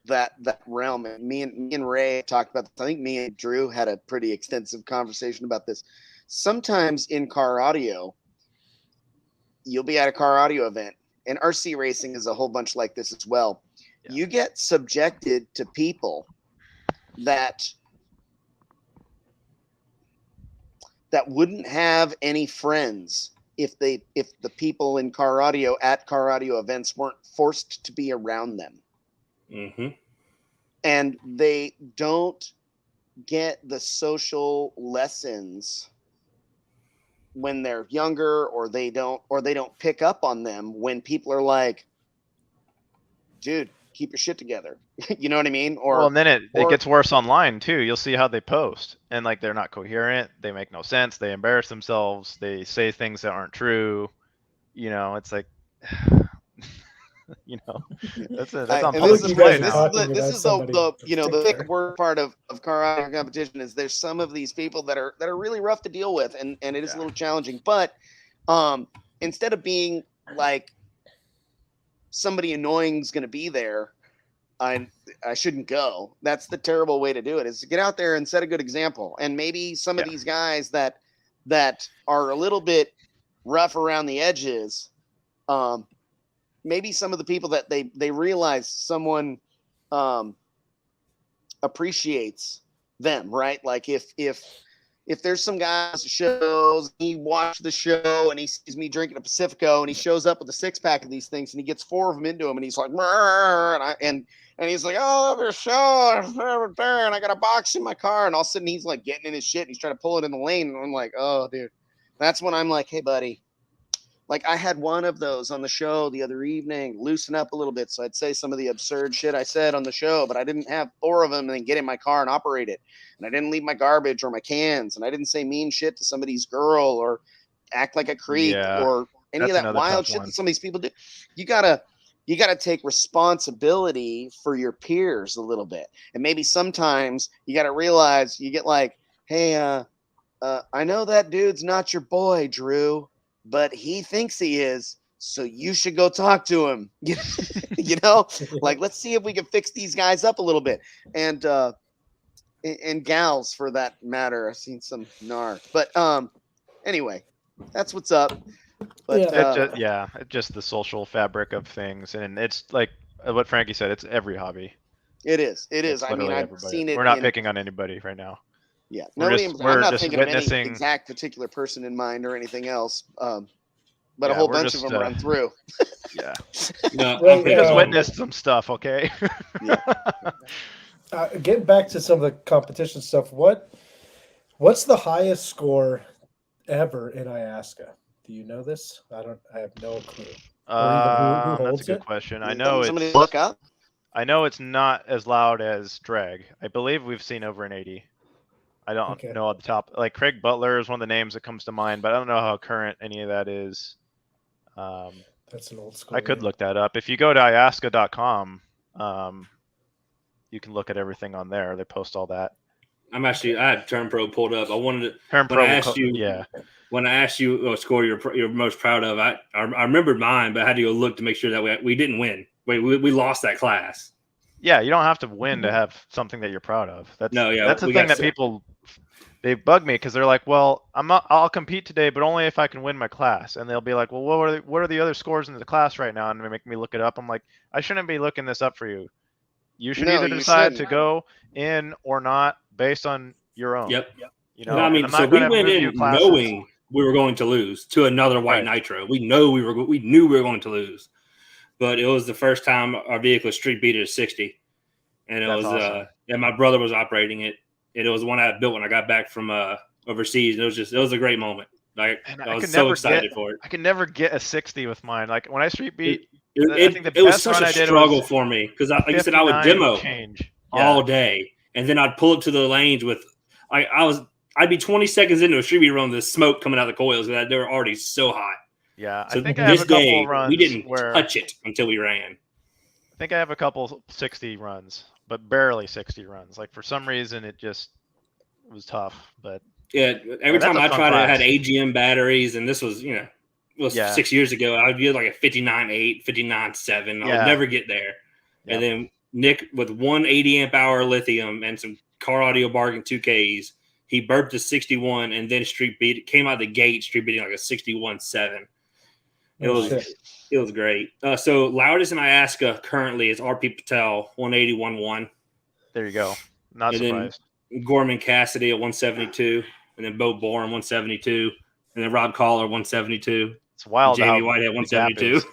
that realm. And me and Ray talked about this. I think me and Drew had a pretty extensive conversation about this. Sometimes in car audio, you'll be at a car audio event, and RC racing is a whole bunch like this as well. Yeah. You get subjected to people that wouldn't have any friends if the people in car audio at car audio events weren't forced to be around them. Mm-hmm. And they don't get the social lessons when they're younger, or they don't pick up on them when people are like, dude, keep your shit together. You know what I mean? And then it gets worse online too. You'll see how they post and like they're not coherent. They make no sense. They embarrass themselves. They say things that aren't true. It's like, that's on public display now. This is the big word part of car audio competition is there's some of these people that are really rough to deal with and it is a little challenging. But instead of being like somebody annoying is going to be there, I shouldn't go. That's the terrible way to do it, is to get out there and set a good example. And maybe some of these guys that are a little bit rough around the edges, maybe some of the people that they realize someone appreciates them, right? Like if there's some guys that shows, he watched the show and he sees me drinking a Pacifico and he shows up with a 6-pack of these things and he gets 4 of them into him and he's like, and he's like, oh, there's a show and I got a box in my car, and all of a sudden he's like getting in his shit and he's trying to pull it in the lane, and I'm like, oh, dude. That's when I'm like, hey, buddy. Like I had one of those on the show the other evening, loosen up a little bit. So I'd say some of the absurd shit I said on the show, but I didn't have 4 of them and then get in my car and operate it. And I didn't leave my garbage or my cans, and I didn't say mean shit to somebody's girl or act like a creep or any of that wild shit that some of these people do. You gotta take responsibility for your peers a little bit. And maybe sometimes you gotta realize you get like, hey, I know that dude's not your boy, Drew, but he thinks he is, so you should go talk to him. Like, let's see if we can fix these guys up a little bit. And gals for that matter. I've seen some narc. But anyway, that's what's up. But it's just the social fabric of things, and it's like what Frankie said, it's every hobby. It is. I mean, I've everybody. seen it. We're not picking on anybody right now. Yeah, I'm not thinking of any exact particular person in mind or anything else. But a whole bunch of them run through. Yeah. No, we just witnessed some stuff, okay? Getting back to some of the competition stuff, what's the highest score ever in IASCA? Do you know this? I have no clue. That's a good question. I know somebody look up. I know it's not as loud as drag. I believe we've seen over an 80. I don't know at the top. Like Craig Butler is one of the names that comes to mind, but I don't know how current any of that is. That's an old school. I could look that up. If you go to IASCA.com, you can look at everything on there. They post all that. I had Turn Pro pulled up. I wanted to Turn when Pro I will asked you yeah. when I asked you what score you're most proud of. I remembered mine, but I had to go look to make sure that we didn't win. We lost that class. Yeah, you don't have to win to have something that you're proud of. That's the we thing got that people they bug me because they're like, well, I'll compete today, but only if I can win my class. And they'll be like, well, what are the other scores in the class right now? And they make me look it up. I'm like, I shouldn't be looking this up for you. You should No, either you decide shouldn't. to go in or not based on your own. Yep. You No, know, I and mean, I'm so not going we to went move you in classes. knowing we were going to lose to another white Right. nitro. We knew we were going to lose, but it was the first time our vehicle street beat it at 60, and it That's was awesome. and my brother was operating it, and it was one I built when I got back from overseas. And it was a great moment. Like And I was so excited for it. I could never get a 60 with mine. Like when I street beat, I It, think the it was best such run a I did struggle was for me because, like you said, I would 59 demo change. all day, and then I'd pull it to the lanes with I'd be 20 seconds into a street beat run, the smoke coming out of the coils because they were already so hot. Yeah, So I think I have this a couple day runs we didn't where touch it until we ran. I think I have a couple 60 runs, but barely 60 runs. Like for some reason, it was tough. But Yeah, every that's time a I fun tried it, it had class. AGM batteries, and this was it was Yeah. 6 years ago. I would get like a 59.8, 59.7. I would Yeah. never get there. Yeah. And then Nick with 180 amp hour lithium and some car audio bargain 2Ks, he burped a 61 and then came out of the gate street beating like a 61.7. It was great. So loudest in IASCA currently is RP Patel 180.11. There you go. Not And surprised. then Gorman Cassidy at 172, and then Bo Bourne 172, and then Rob Collar 172. It's wild. Jamie how Whitehead the gap 172. is.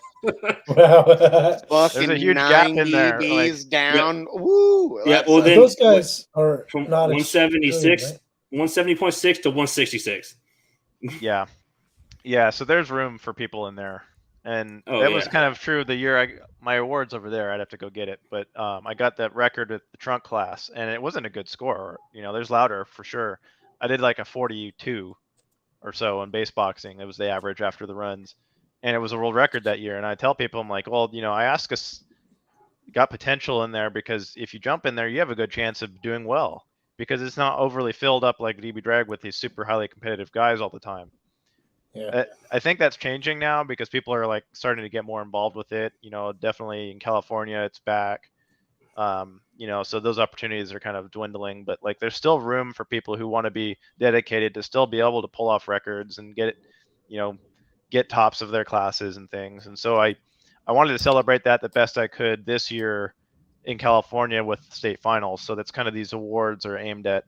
Fucking There's a huge gap in there, 90s down. Woo! Yeah, That's well, then those guys are from not 176, extreme, 170.6 to 166. Yeah. Yeah. So there's room for people in there. And Oh, that was yeah. kind of true the year my award's over there. I'd have to go get it. But I got that record with the trunk class, and it wasn't a good score. There's louder for sure. I did like a 42 or so in base boxing. It was the average after the runs. And it was a world record that year. And I tell people, I'm like, well, IASCA got potential in there because if you jump in there, you have a good chance of doing well because it's not overly filled up like DB Drag with these super highly competitive guys all the time. Yeah. I think that's changing now because people are like starting to get more involved with it. Definitely in California, it's back. So those opportunities are kind of dwindling, but like there's still room for people who want to be dedicated to still be able to pull off records and get tops of their classes and things. And so I wanted to celebrate that the best I could this year in California with state finals. So that's kind of these awards are aimed at.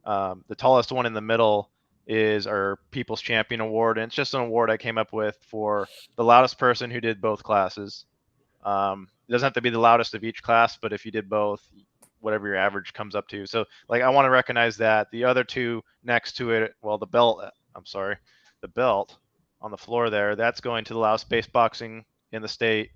The tallest one in the middle is our People's Champion Award, and it's just an award I came up with for the loudest person who did both classes. It doesn't have to be the loudest of each class, but if you did both, whatever your average comes up to. So like I want to recognize that. The other two next to it, well, the belt on the floor there, that's going to the loudest base boxing in the state.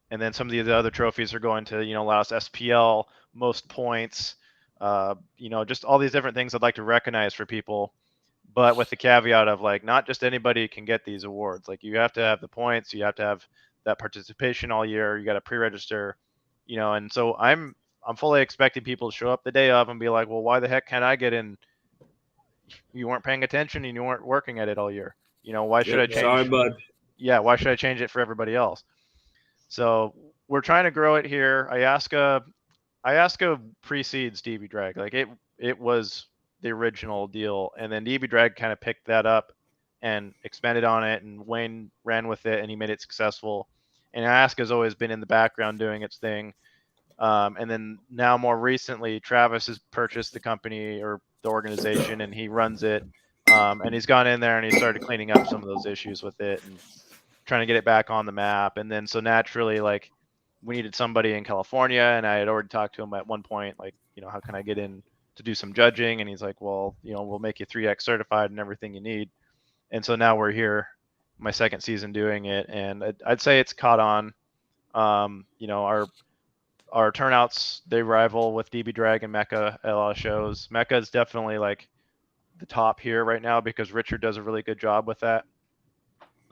And then some of the other trophies are going to, loudest SPL, most points, just all these different things I'd like to recognize for people. But with the caveat of like, not just anybody can get these awards. Like you have to have the points, you have to have that participation all year. You got to pre-register, and so I'm fully expecting people to show up the day of and be like, well, why the heck can't I get in? You weren't paying attention and you weren't working at it all year. Why should I change? Sorry, bud. Yeah, why should I change it for everybody else? So we're trying to grow it here. IASCA precedes DB Drag. Like it was the original deal, and then DB Drag kind of picked that up and expanded on it, and Wayne ran with it and he made it successful. And IASCA has always been in the background doing its thing. And then now more recently, Travis has purchased the company or the organization and he runs it. And he's gone in there and he started cleaning up some of those issues with it and trying to get it back on the map. And then so naturally, like we needed somebody in California, and I had already talked to him at one point, like, how can I get in to do some judging? And he's like, well, we'll make you 3X certified and everything you need. And so now we're here, my second season doing it, and I'd say it's caught on. Our turnouts, they rival with DB Drag and Mecca at a lot of shows. Mecca is definitely like the top here right now because Richard does a really good job with that.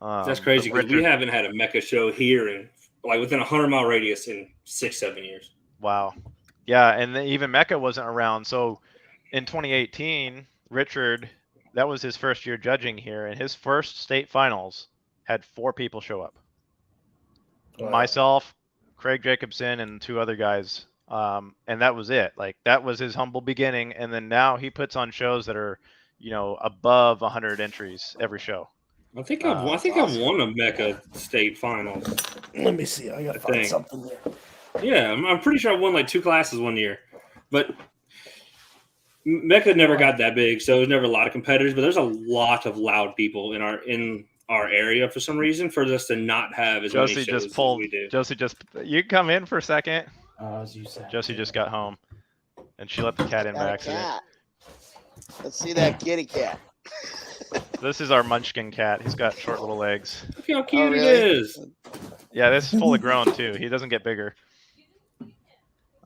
That's crazy because we haven't had a Mecca show here in like within 100-mile radius in 6-7 years. Wow. Yeah, and even Mecca wasn't around. So in 2018, Richard, that was his first year judging here, and his first state finals had 4 people show up. Wow. Myself, Craig Jacobson, and 2 other guys. And that was it. Like, that was his humble beginning. And then now he puts on shows that are, above 100 entries every show. I think I've won a Mecca state finals. Let me see. I gotta find something here. Yeah, I'm pretty sure I won like 2 classes one year, but Mecca never got that big, so there's never a lot of competitors. But there's a lot of loud people in our area for some reason for us to not have as many shows as we do. Josie you can come in for a second. As you said. Josie just got home, and she let the cat in by accident. Let's see that kitty cat. This is our Munchkin cat. He's got short little legs. Look how cute really? it is. Yeah, this is fully grown too. He doesn't get bigger.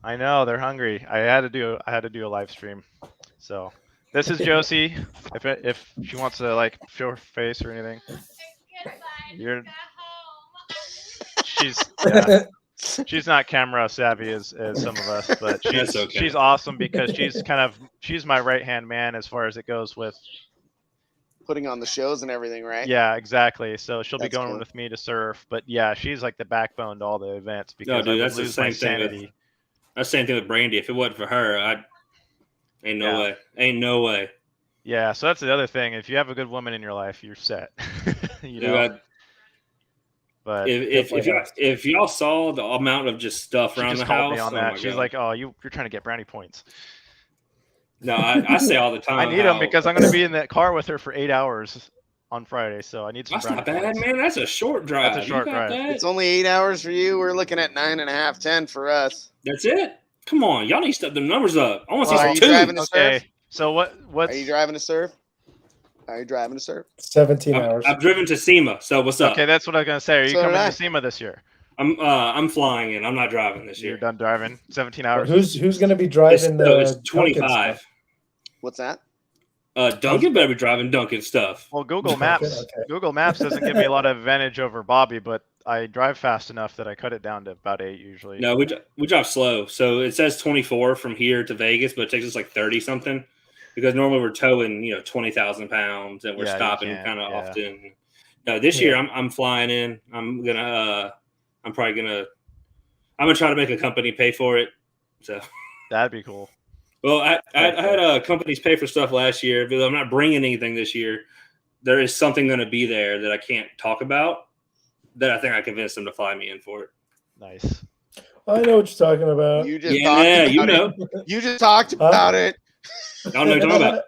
I know they're hungry. I had to do a live stream. So this is Josie. If she wants to like show her face or anything. She's not camera savvy as some of us, but she's awesome because she's my right hand man as far as it goes with putting on the shows and everything, right? Yeah, exactly. So she'll That's be going cool. with me to surf, but yeah, she's like the backbone to all the events because No, dude, I that's would the lose my same thing. sanity. That's the same thing with Brandy. If it wasn't for her, ain't no way. Yeah, so that's the other thing. If you have a good woman in your life, you're set. But if y'all saw the amount of just stuff she around just the called house, me on that. She's like, "Oh, you're trying to get brownie points." No, I say all the time. I need them because I'm going to be in that car with her for 8 hours on Friday, so I need some. That's not bad, points. man. That's a short drive. That's a short drive. It's only 8 hours for you. We're looking at 9.5, 10 for us. That's it. Come on, y'all need to step the numbers up. I want to see Are some you two. driving to surf? Okay, so what's Are you driving to surf? Are you driving to surf? 17 hours. I've driven to SEMA, so what's up? Okay, that's what I was going to say. Are you So coming did I. to SEMA this year? I'm flying in. I'm not driving this year. You're done driving. 17 hours. Who's going to be driving It's the 25. What's that? Duncan better be driving Duncan stuff. Well, Google Maps. Okay. Google Maps doesn't give me a lot of advantage over Bobby, but I drive fast enough that I cut it down to about 8 usually. No, we drive slow. So it says 24 from here to Vegas, but it takes us like 30 something because normally we're towing 20,000 pounds and we're stopping kind of often. No, this year I'm flying in. I'm gonna try to make a company pay for it. So that'd be cool. Well, I had companies pay for stuff last year, but I'm not bringing anything this year. There is something going to be there that I can't talk about that I think I convinced them to fly me in for it. Nice. I know what you're talking about. You just talked about it. You just talked about it. I don't know what you're talking about.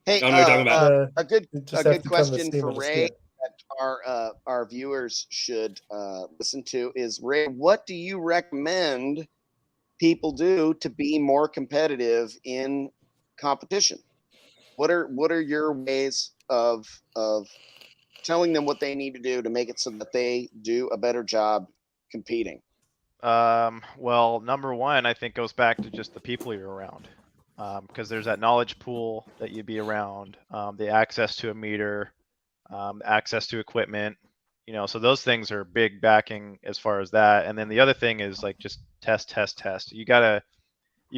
Hey, I don't know what you're talking about. a good question for to Ray that our viewers should listen to is, Ray, what do you recommend people do to be more competitive in competition? What are your ways of telling them what they need to do to make it so that they do a better job competing? Well, number one, I think goes back to just the people you're around, because there's that knowledge pool that you'd be around, the access to a meter, access to equipment, so those things are big backing as far as that. And then the other thing is like just test. You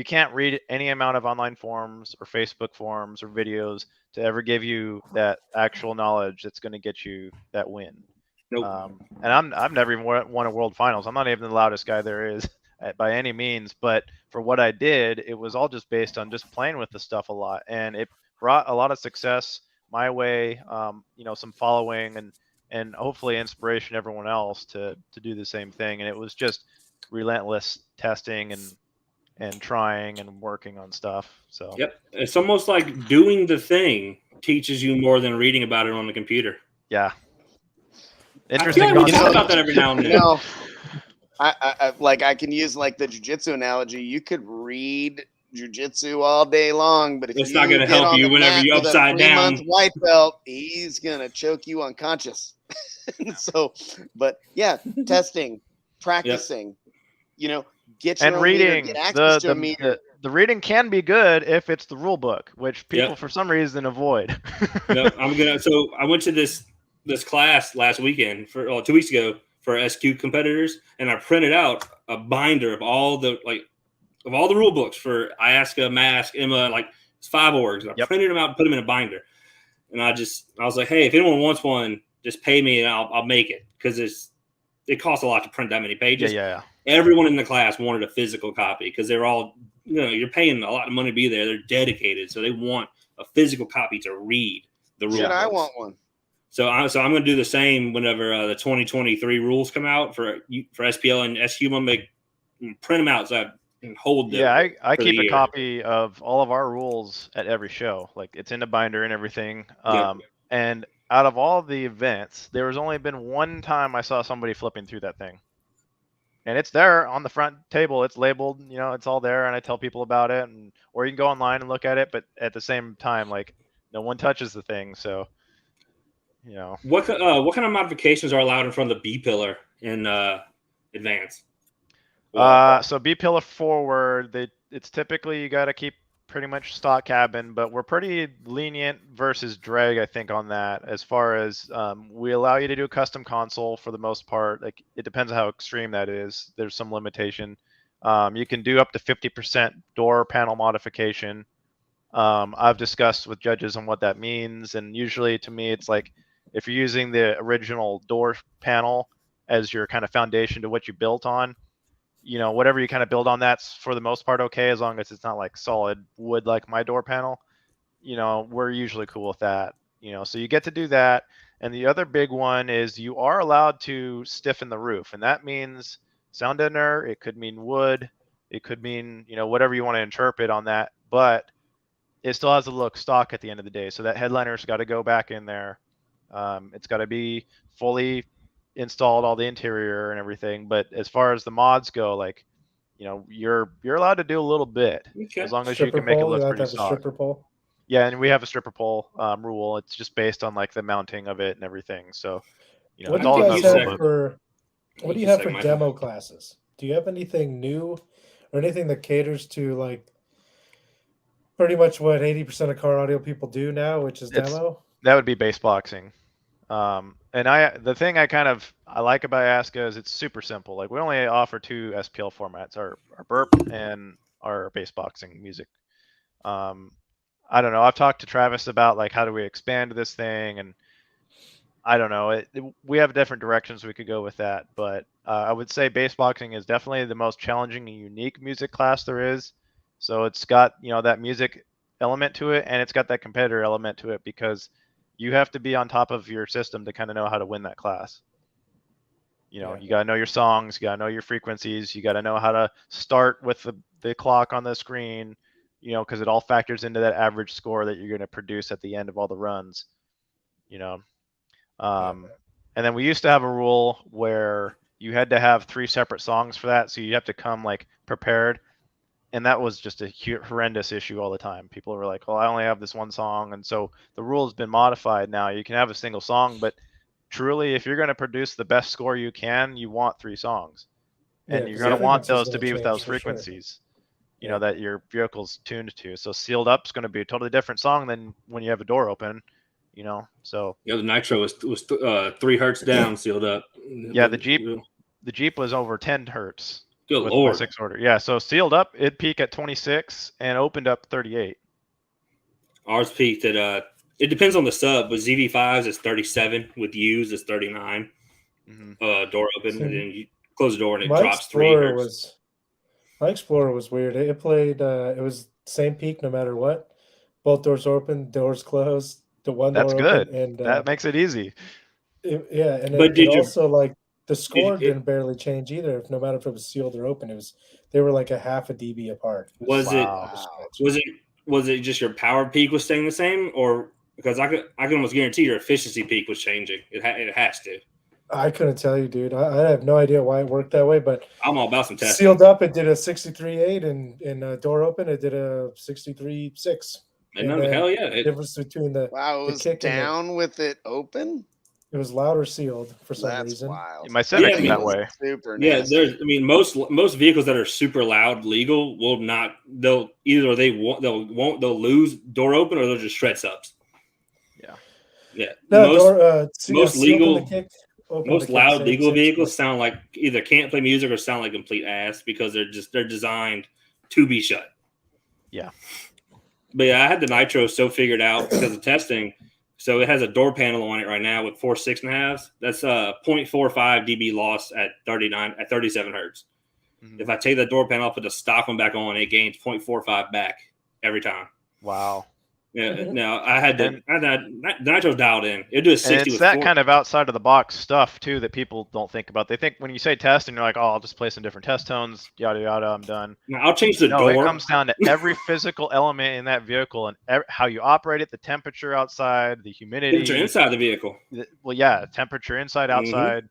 can't read any amount of online forums or Facebook forums or videos to ever give you that actual knowledge that's going to get you that win. Nope. And I've never even won a world finals. I'm not even the loudest guy there is by any means, but for what I did, it was all just based on just playing with the stuff a lot, and it brought a lot of success my way. Some following and hopefully inspiration to everyone else to do the same thing. And it was just relentless testing and trying and working on stuff. So yep, it's almost like doing the thing teaches you more than reading about it on the computer. Yeah, interesting. I feel like we talk about that every now and then. I can use like the jiu-jitsu analogy. You could read jiu-jitsu all day long, but if it's not going to help you whenever you're upside down. White belt, he's going to choke you unconscious. So, but yeah, testing, practicing, get your and own reading. meter, get access to a meter. The reading can be good if it's the rule book, which people for some reason avoid. No, so I went to this class last weekend 2 weeks ago for SQ competitors, and I printed out a binder of all the rule books for IASCA, MASC, EMA, like It's 5 orgs. I printed them out and put them in a binder. And I was like, hey, if anyone wants one, just pay me and I'll make it, because it costs a lot to print that many pages. Yeah. Everyone in the class wanted a physical copy because they're all, you're paying a lot of money to be there. They're dedicated, so they want a physical copy to read the rules. Shit, I want one. So I'm going to do the same whenever the 2023 rules come out for SPL and SQ. I'm going to print them out so I can hold them. Yeah, I keep a copy of all of our rules at every show. Like, it's in a binder and everything. And out of all the events, there has only been one time I saw somebody flipping through that thing. And it's there on the front table. It's labeled, it's all there, and I tell people about it. Or you can go online and look at it, but at the same time, like, no one touches the thing. So, what kind of modifications are allowed in front of the B pillar in advance? So B pillar forward, it's typically you got to keep pretty much stock cabin, but we're pretty lenient versus drag, I think, on that. As far as we allow you to do a custom console for the most part. Like, it depends on how extreme that is. There's some limitation. You can do up to 50% door panel modification. I've discussed with judges on what that means, and usually to me it's like, if you're using the original door panel as your kind of foundation to what you built on, whatever you kind of build on, that's for the most part okay, as long as it's not like solid wood like my door panel. We're usually cool with that. So you get to do that. And the other big one is you are allowed to stiffen the roof, and that means sound deadener. It could mean wood. It could mean whatever you want to interpret on that, but it still has to look stock at the end of the day. So that headliner's got to go back in there. It's got to be fully installed, all the interior and everything. But as far as the mods go, like, you're allowed to do a little bit, as long as you can make it look pretty stock. Stripper pole. Yeah, and we have a stripper pole rule. It's just based on like the mounting of it and everything. So, what it's do all you guys have negotiable. for demo classes? Do you have anything new or anything that caters to like pretty much what 80% of car audio people do now, which is demo? That would be bass boxing. And the thing I like about IASCA is it's super simple. Like, we only offer 2 SPL formats, our burp and our bass boxing music. I don't know. I've talked to Travis about like, how do we expand this thing? And I don't know. We have different directions we could go with that. But I would say bass boxing is definitely the most challenging and unique music class there is. So it's got, that music element to it, and it's got that competitor element to it, because you have to be on top of your system to kind of know how to win that class. You got to know your songs, you got to know your frequencies, you got to know how to start with the clock on the screen, because it all factors into that average score that you're going to produce at the end of all the runs. And then we used to have a rule where you had to have 3 separate songs for that, so you have to come like prepared. And that was just a horrendous issue all the time. People were like, well, I only have this one song. And so the rule has been modified now. You can have a single song, but truly, if you're going to produce the best score you can, you want 3 songs. And you're going to want those to be with those frequencies, that your vehicle's tuned to. So sealed up is going to be a totally different song than when you have a door open, so. Yeah, the Nitro was 3 hertz down, sealed up. Yeah, the Jeep was over 10 hertz. Good with Lord. 6 order. Yeah, so sealed up, it peaked at 26 and opened up 38. Ours peaked at it depends on the sub, but ZV5s is 37, with U's is 39. Door open, and then you close the door and it drops 3 hertz. My Explorer was weird. It played it was same peak no matter what. Both doors open, doors closed, the one That's door good. open, and that makes it easy. And but it also like the score didn't barely change either. No matter if it was sealed or open, they were like a half a dB apart. Was it just your power peak was staying the same, or because I can almost guarantee your efficiency peak was changing? It has to. I couldn't tell you, dude. I have no idea why it worked that way, but I'm all about some testing. Sealed up, it did a 63.8, and door open, it did a 63.6. Hell yeah! The difference between the it was down with it open. It was loud or sealed for some reason. That's wild. My Civic's that way. Super nasty. Most vehicles that are super loud legal will not. They'll lose door open, or they'll just shred subs. Yeah. No, most legal. Most loud legal vehicles sound like either can't play music or sound like complete ass, because they're designed to be shut. Yeah. But yeah, I had the nitro so figured out because of testing. So it has a door panel on it right now with 4 6.5s. That's 0.45 dB loss at 37 hertz. Mhm. If I take the door panel, I'll put the stock one back on, it gains 0.45 back every time. Wow. Yeah. Now I had the nitro's dialed in. It'll do a 60 And it's with that 4. kind of outside of the box stuff too that people don't think about. They think when you say test and you're like, oh, I'll just play some different test tones, yada yada, I'm done. Now I'll change the No, door. it comes down to every physical element in that vehicle and how you operate it, the temperature outside, the humidity. Temperature inside the vehicle. Well, yeah, temperature inside, outside.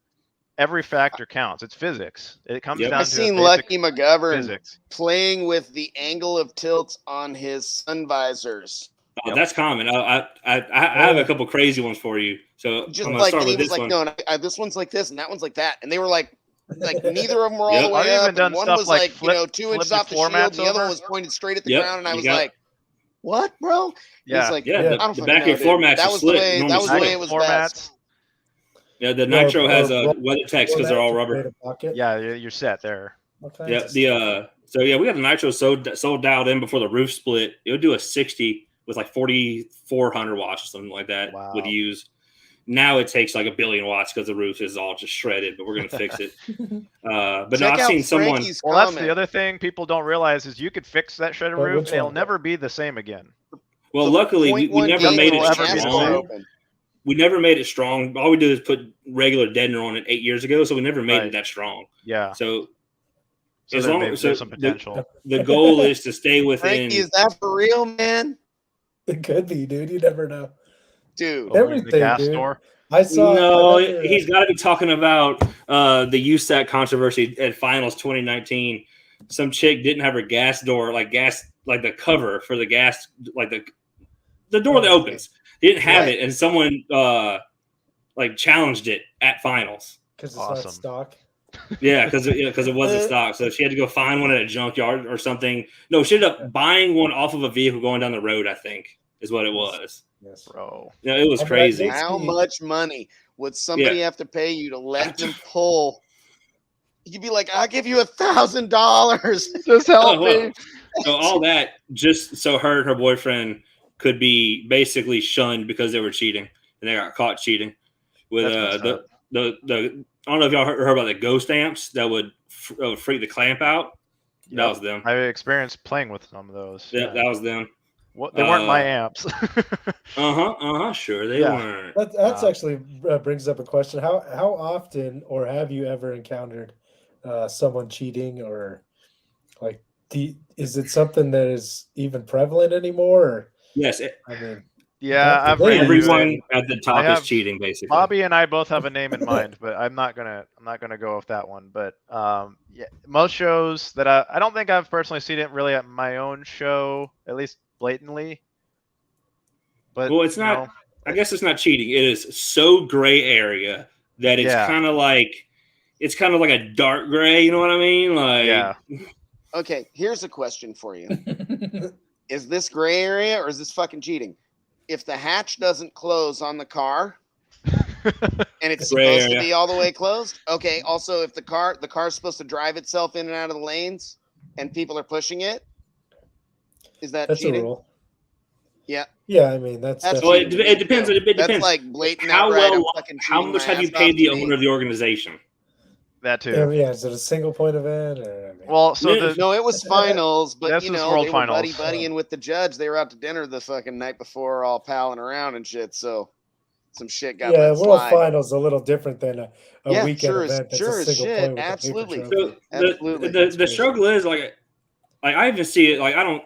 Every factor counts. It's physics. It comes Yep. down I to seen basic Lucky McGovern physics. playing with the angle of tilts on his sun visors. Oh, that's common. I have a couple crazy ones for you. So Just I'm gonna like, start and he with was this like, one. no, this one's like this, and that one's like that, and they were like neither of them were all Yep. the way I've even up. done And one stuff was like like 2 inches flip off the your shield, floor mats the other over. one was pointed straight at the Yep, ground, and I you was got- like, "What, bro?" And Yeah. he's like, Yeah, I don't the fucking back of know, your floor dude. mats That are was split. the way. Normal That was the split. way it was Floor best. mats. Yeah, the nitro has a Or WeatherTech because they're all rubber. Yeah, you're set there. Yeah, so yeah, we got the nitro so dialed in before the roof split. It would do a 60 with like 4,400 watts or something like that. Wow. Would use. Now it takes like 1 billion watts because the roof is all just shredded, but we're gonna fix it. But no, Check I've out seen someone. Frankie's Well, that's comment. the other thing people don't realize is you could fix that shredded But roof which and it'll one? never be the same again. Well, So luckily we 0.1 never gauge made will it ever be the strong. same. We never made it strong. All we did is put regular deadener on it 8 years ago, so we never made Right. it that strong. Yeah. So So as there long may, as there's some potential. the goal is to stay within. Frankie, is that for real, man? It could be, dude. You never know. Dude, Opening everything, the gas dude. door. I saw. No, I remember, he's got to be talking about the USAC controversy at finals 2019. Some chick didn't have her gas door, like the cover for the gas, like the door that opens. Didn't have Right. it, and someone like challenged it at finals. because it's Awesome. not stock. Yeah, because it wasn't stock, so she had to go find one at a junkyard or something. No, she ended up buying one off of a vehicle going down the road. I think is what it was. Yes. Bro. Yeah, it was I mean, crazy. I how see. much money would somebody have to pay you to let them pull? You'd be like, I'll give you $1,000. Just help Oh, well. me. So all that just so her and her boyfriend could be basically shunned because they were cheating and they got caught cheating with That's messed the I don't know if y'all heard about the ghost amps that would freak the clamp out. That Yep. was them. I experienced playing with some of those. Yeah, that was them. What, they weren't my uh, amps. Sure they Yeah. weren't. That's actually brings up a question. How often, or have you ever encountered someone cheating, or like, is it something that is even prevalent anymore? Or, Yes, I mean, Yeah, I've Hey, ran into everyone it. at the I top have is cheating, basically. Bobby and I both have a name in mind, but I'm not gonna go with that one. But yeah, most shows that I don't think I've personally seen it really at my own show, at least blatantly. But Well, it's you not. know, I guess it's not cheating. It is so gray area that it's Yeah. kind of like a dark gray. You know what I mean? Like, yeah, Okay, here's a question for you. Is this gray area or is this fucking cheating? If the hatch doesn't close on the car and it's Gray supposed to area. be all the way closed, okay. Also, if the car's supposed to drive itself in and out of the lanes and people are pushing it, is that that's a cheating? rule. Yeah. Yeah, I mean that's That's well, definitely- it depends. It That's depends. like blatant How outright, well, I'm fucking how cheating much my have you ass paid off the to me. owner of the organization? that too. yeah, is it a single point event, or I mean, Well, so Yeah. the No, it was finals, but This you was know, World they were Finals. buddying with the judge. They were out to dinner the fucking night before, all palling around and shit. So some shit got yeah, let World slide. Finals a little different than a Yeah, weekend sure as- event. That's sure a as single shit, point with absolutely. a paper trophy. So Absolutely. the struggle is like I even see it. Like I don't.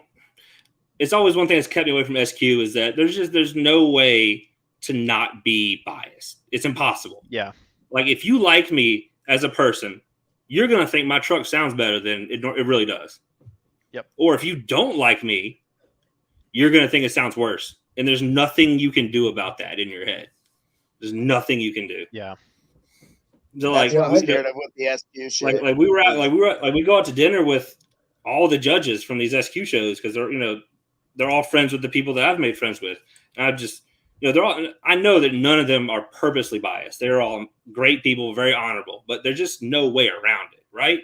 It's always one thing that's kept me away from SQ is that there's no way to not be biased. It's impossible. yeah, Like if you like me as a person, you're gonna think my truck sounds better than it really does. Yep. Or if you don't like me, you're gonna think it sounds worse, and there's nothing you can do about that in your head. There's nothing you can do. yeah. So That's like, what I'm scared of with the SQ shit. like we go out to dinner with all the judges from these SQ shows because they're all friends with the people that I've made friends with. And I just I know that none of them are purposely biased. They're all great people, very honorable, but there's just no way around it, right?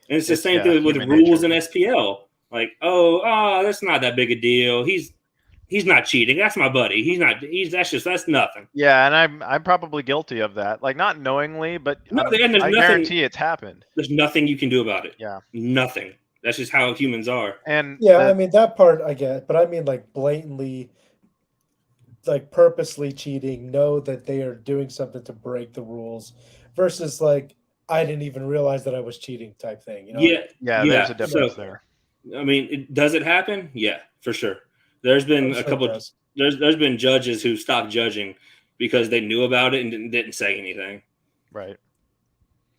And it's the same thing with human rules nature. in SPL. Like, oh, that's not that big a deal. He's not cheating. That's my buddy. That's nothing. Yeah, and I'm probably guilty of that. Like, not knowingly, but No, and there's I nothing. guarantee it's happened. There's nothing you can do about it. Yeah. Nothing. That's just how humans are. And yeah, I mean that part I get, but I mean like blatantly, like purposely cheating, know that they are doing something to break the rules, versus like I didn't even realize that I was cheating type thing. You know? yeah, there's a difference there. I mean, does it happen? Yeah, for sure. There's been a couple. There's been judges who stopped judging because they knew about it and didn't say anything. Right.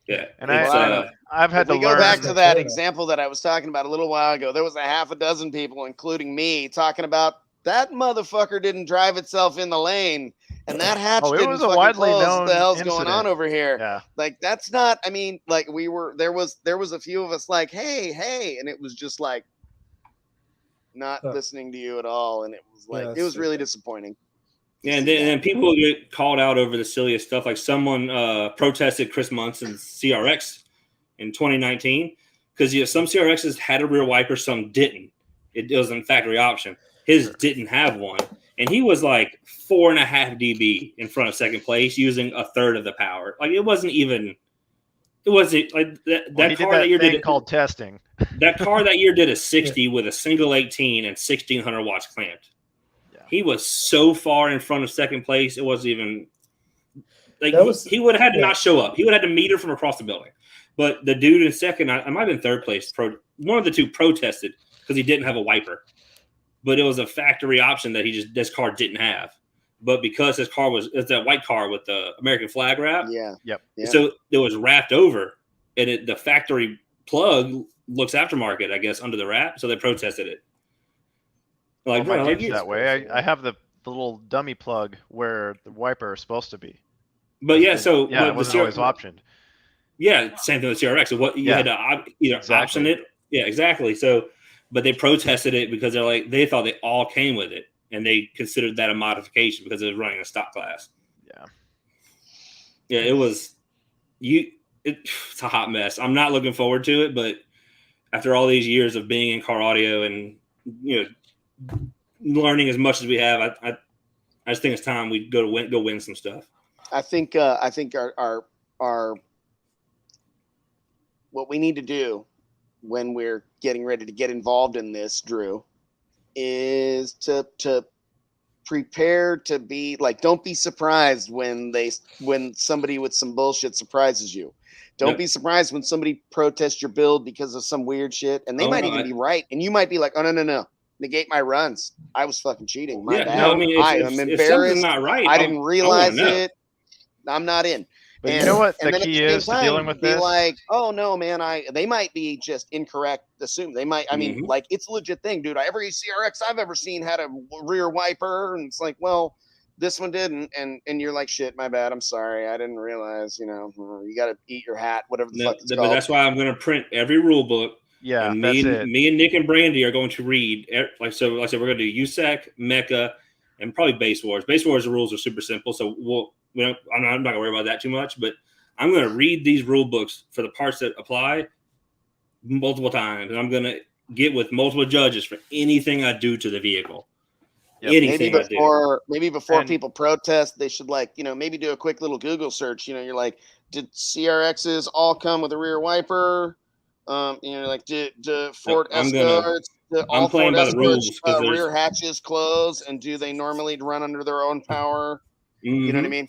Yeah, and I've had to learn. Go back to that example that I was talking about a little while ago. There was a half a dozen people, including me, talking about that motherfucker didn't drive itself in the lane, and that hatch didn't fucking close. What the hell's going on over here? Yeah. Like that's not. I mean, like there was a few of us like, hey, and it was just like not listening to you at all, and it was like it was really disappointing. Yeah, and then people get called out over the silliest stuff. Like someone protested Chris Munson's CRX in 2019 because some CRXs had a rear wiper, some didn't. It was a factory option. His didn't have one, and he was like 4.5 dB in front of second place, using a third of the power. Like it wasn't like that car that year did called testing. That car that year did a 60 with a single 18 and 1600 watts clamped. He was so far in front of second place, it wasn't even like he would have had to not show up. He would have had to meter from across the building. But the dude in second, I might have been third place. One of the two protested because he didn't have a wiper, but it was a factory option that this car didn't have. But because it's that white car with the American flag wrap, so it was wrapped over, and the factory plug looks aftermarket, I guess, under the wrap, so they protested it. Like, my Jeep's that way. I have the little dummy plug where the wiper is supposed to be. But it wasn't always optioned. Yeah, same thing with CRX. So you had to either option it. Yeah, exactly. So, but they protested it because they thought they all came with it, and they considered that a modification because it was running a stock class. Yeah. Yeah, it was. It's a hot mess. I'm not looking forward to it, but after all these years of being in car audio and learning as much as we have, I just think it's time we go win some stuff. I think our what we need to do when we're getting ready to get involved in this, Drew, is to prepare to be like, don't be surprised when somebody with some bullshit surprises you. Don't be surprised when somebody protests your build because of some weird shit, and they might even be right, and you might be like, oh no. Negate my runs. I was fucking cheating. My bad. No, I mean, I'm embarrassed. Not right, I didn't realize it. I'm not in. But you know what the key is to dealing with this? Like, oh no, man, they might be just incorrect. Assume they might. I mean, like it's a legit thing, dude. Every CRX I've ever seen had a rear wiper, and it's like, well, this one didn't, and you're like, shit, my bad. I'm sorry, I didn't realize. You got to eat your hat, whatever the fuck it's called. But that's why I'm going to print every rule book. Yeah, and me and Nick and Brandy are going to read. Like I said, we're going to do USAC, Mecca, and probably Base Wars. Base Wars, the rules are super simple, so I'm not going to worry about that too much. But I'm going to read these rule books for the parts that apply multiple times, and I'm going to get with multiple judges for anything I do to the vehicle. Yep. Maybe before people protest, they should maybe do a quick little Google search. You're like, did CRXs all come with a rear wiper? Do Ford Escorts, all Ford Escorts rear hatches close, and do they normally run under their own power? You know what I mean?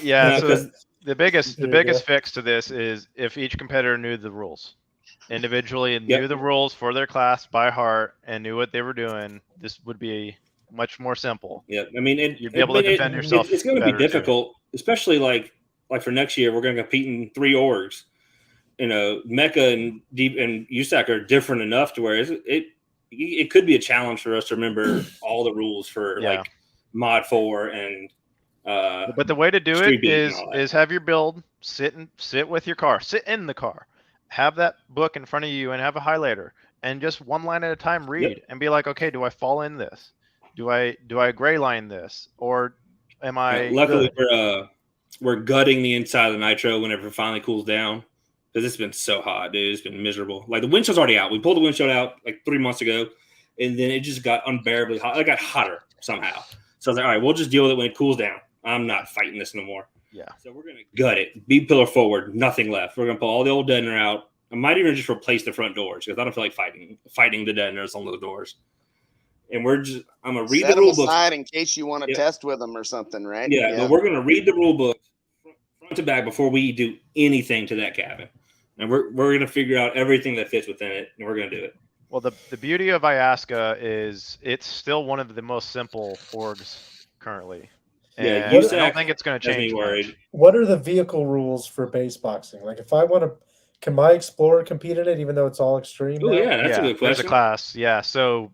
Yeah. So the biggest fix to this is if each competitor knew the rules individually and knew the rules for their class by heart and knew what they were doing, this would be much more simple. Yeah, I mean, you'd be able to defend yourself. It's going to be difficult, especially like for next year. We're going to compete in 3 orgs. Mecca and USAC are different enough to where it could be a challenge for us to remember all the rules for like Mod 4 and. But the way to do it is have your build sit with your car, sit in the car, have that book in front of you, and have a highlighter, and just one line at a time read and be like, okay, do I fall in this? Do I gray line this, or am I? Luckily, we're gutting the inside of the nitro whenever it finally cools down. because it's been so hot, dude. It's been miserable. Like the windshield's already out. We pulled the windshield out like 3 months ago, and then it just got unbearably hot. It got hotter somehow. So I was like, all right, we'll just deal with it when it cools down. I'm not fighting this no more. Yeah. So we're gonna gut it. B-pillar forward, nothing left. We're gonna pull all the old deadener out. I might even just replace the front doors because I don't feel like fighting the deadeners on those doors. And I'm gonna read Set the rule them book aside in case you want to test with them or something, right? Yeah, but we're gonna read the rule book front to back before we do anything to that cabin, and we're gonna figure out everything that fits within it, and we're gonna do it. Well, the beauty of IASCA is it's still one of the most simple orgs currently. Yeah, And I don't think it's going to has me change worried. much. What are the vehicle rules for base boxing? Like, if I want to, can my Explorer compete in it, even though it's all extreme? Oh now? yeah, that's a good There's a question. class. Yeah, so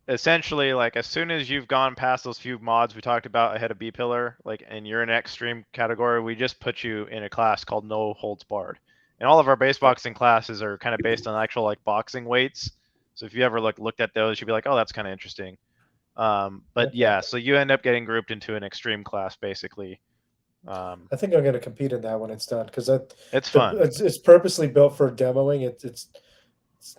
essentially, like as soon as you've gone past those few mods we talked about ahead of B pillar, like, and you're in an extreme category, we just put you in a class called No Holds Barred. And all of our base boxing classes are kind of based on actual like boxing weights. So if you ever looked at those, you'd be like, oh, that's kind of interesting. But yeah, so you end up getting grouped into an extreme class basically. I think I'm going to compete in that when it's done because It's fun. It's purposely built for demoing. It's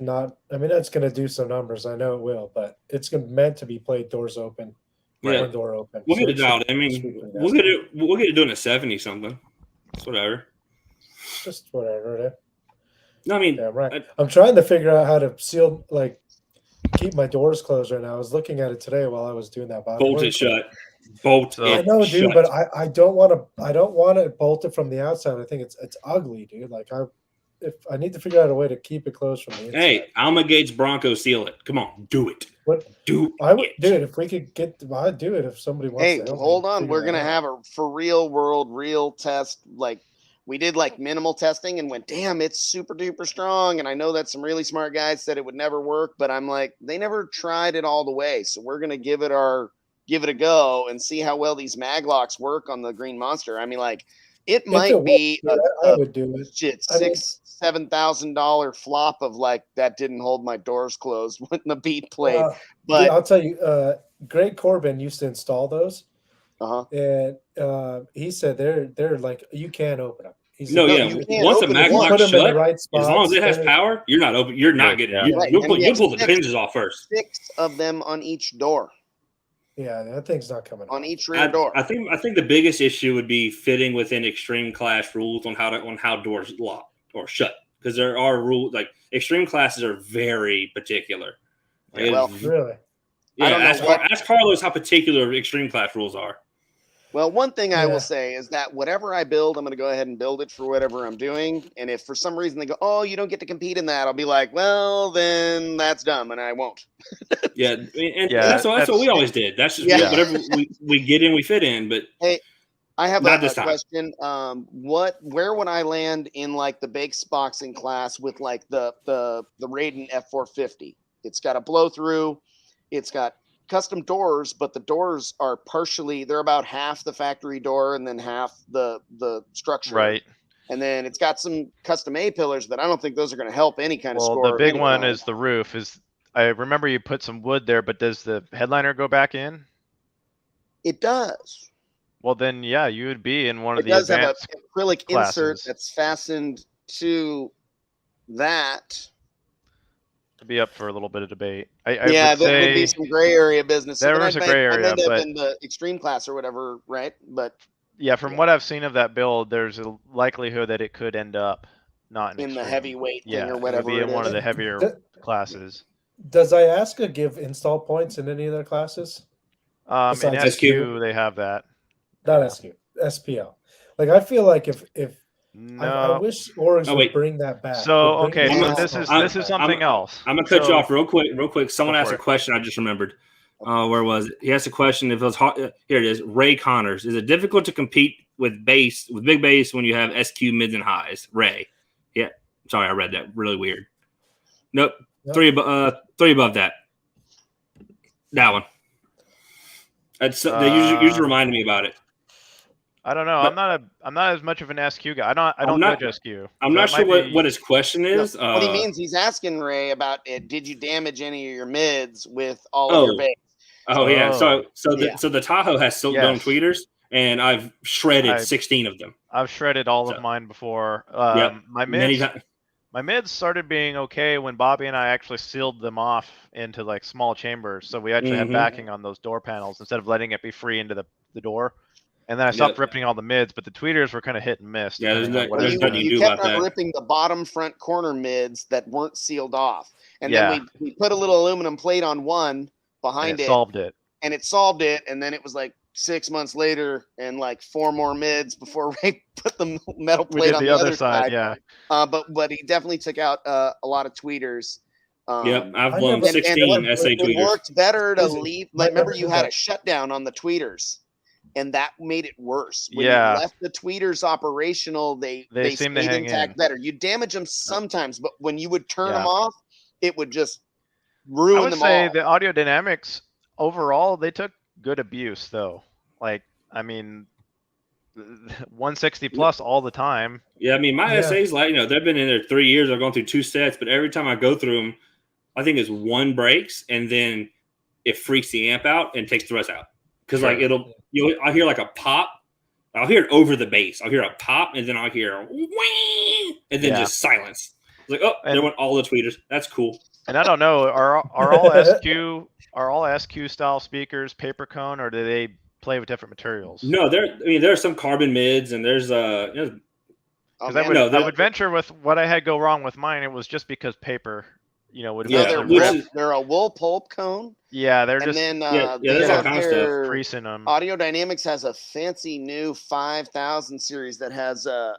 not. I mean, that's going to do some numbers. I know it will, but it's meant to be played doors open, Yeah. one door open. We'll So get it out. I mean, we'll get it doing a 70 something. It's whatever. Just whatever. Right? No, I mean, Yeah, right. I'm trying to figure out how to seal, like, keep my doors closed right now. I was looking at it today while I was doing that. Bolt it shut. Bolt I it know, shut. dude, but I don't want to bolt it from the outside. I think it's ugly, dude. Like if I need to figure out a way to keep it closed from the inside. Hey, Alma Gates Bronco seal it. Come on, do it. What? Do I would it. do it if we could get. I'd do it if somebody wants. Hey, to help hold me on. figure We're that gonna out. have a for real world real test. Like we did like minimal testing and went, damn, it's super duper strong. And I know that some really smart guys said it would never work, but I'm like, they never tried it all the way. So we're gonna give it a go and see how well these mag locks work on the Green Monster. I mean, like it might be I would do it. shit I mean- $6,000-$7,000 flop of like that didn't hold my doors closed when the beat played. But yeah, I'll tell you, Greg Corbin used to install those, uh-huh. and he said they're like you can't open them. He's No, like, yeah. you can't Once a open mag one. lock put them in the shut, right as long as spots, it has then power, you're not open. You're not getting it. Right, You'll and pull, we you'll have pull the six- hinges off first. 6 of them on each door, yeah, that thing's not coming on out. each rear door. I think the biggest issue would be fitting within extreme class rules on how doors lock or shut, because there are rules like extreme classes are very particular. Like, Well, Really? I don't know ask Carlos how particular extreme class rules are. Well, one thing I Yeah. will say is that whatever I build, I'm going to go ahead and build it for whatever I'm doing. And if for some reason they go, oh, you don't get to compete in that, I'll be like, well, then that's dumb, and I won't. Yeah, and Yeah, that's what that's- we always did. That's just Yeah. whatever we get in, we fit in. But I have Not a this time. question. Where would I land in like the base boxing class with like the Raiden F450? It's got a blow through. It's got custom doors, but the doors are they're about half the factory door and then half the structure. Right. And then it's got some custom A pillars, but I don't think those are going to help any kind of Well, score. the big anyway. one is the roof. I remember you put some wood there, but does the headliner go back in? It does. Well, then yeah, you would be in one of It the does have an advanced. acrylic insert classes. that's fastened to that. To be up for a little bit of debate. I Yeah, would there would be say some gray area business. there then is a I'd gray area, end up but- in the extreme class or whatever, right? But yeah, from what I've seen of that build, there's a likelihood that it could end up not in the extreme. heavyweight Yeah, thing or it would whatever be in it one is. of the heavier Th- classes. Does IASCA give install points in any of their classes? In Besides SQ, they have that. Not SQ, SPL. Like I feel like if I No. wish orgs Oh, would wait. bring that back. So Would bring okay, the so install this is back. something else. I'm gonna cut you So- off real quick. Someone Go asked for a it. question. I just remembered. Where was it? He asked a question. If it was hard, here it is. Ray Connors. Is it difficult to compete with big bass when you have SQ mids and highs? Ray. Yeah. Sorry, I read that really weird. Nope. Yep. Three above that. That one. They usually remind me about it. I don't know. But- I'm not as much of an SQ guy. I don't not- judge SQ. I'm So not it sure might be- what his question is. What he means, he's asking Ray about it. Did you damage any of your mids with all of your Oh. base? Oh yeah. So Yeah. the Tahoe has silk Yes. dome tweeters. and I've shredded I- 16 of them. I've shredded all So- of mine before. Yep. My mids started being okay when Bobby and I actually sealed them off into like small chambers, so we actually had Mhm. backing on those door panels instead of letting it be free into the door. And then I stopped ripping all the mids, but the tweeters were kind of hit and miss. Yeah, there's depending on no- what there's I was nothing doing. you you do kept about on that. ripping the bottom front corner mids that weren't sealed off. And Yeah. then we put a little aluminum plate on one And behind it it, solved it. and it solved it. And then it was like 6 months later and like 4 more mids before Ray put the metal We plate did on the other side, yeah. But he definitely took out a lot of tweeters. Yep, I've I blown never- 16 SA It tweeters. worked better to Is it- leave. I Like, remember, never you did had that. a shutdown on the tweeters, and that made it worse. When Yeah. you left the tweeters operational, they seem to stayed hang intact in. better. You damage them sometimes, but when you would turn Yeah. them off, it would just I ruin would them say all. the audio dynamics overall, they took good abuse though. Like, I mean, 160 plus all the time. Yeah, I mean, my Yeah. SAs, like, they've been in there 3 years. I've gone through 2 sets, but every time I go through them, I think it's one breaks, and then it freaks the amp out and takes the rest out. Because like I'll hear like a pop. I'll hear it over the bass. I'll hear a pop, and then I'll hear a whee, and then Yeah. just silence. It's like, oh, And- there went all the tweeters. That's cool. And I don't know, are all SQ style speakers paper cone, or do they play with different materials? No, there are some carbon mids, and there's Oh, Because man, no, I would venture with what I had go wrong with mine. It was just because paper, would have Yeah, they're, been which wool, is- they're a wool pulp cone, yeah, they're and just then yeah, they there's all have kind of stuff. their creasing them. Audio Dynamics has a fancy new 5000 series that has a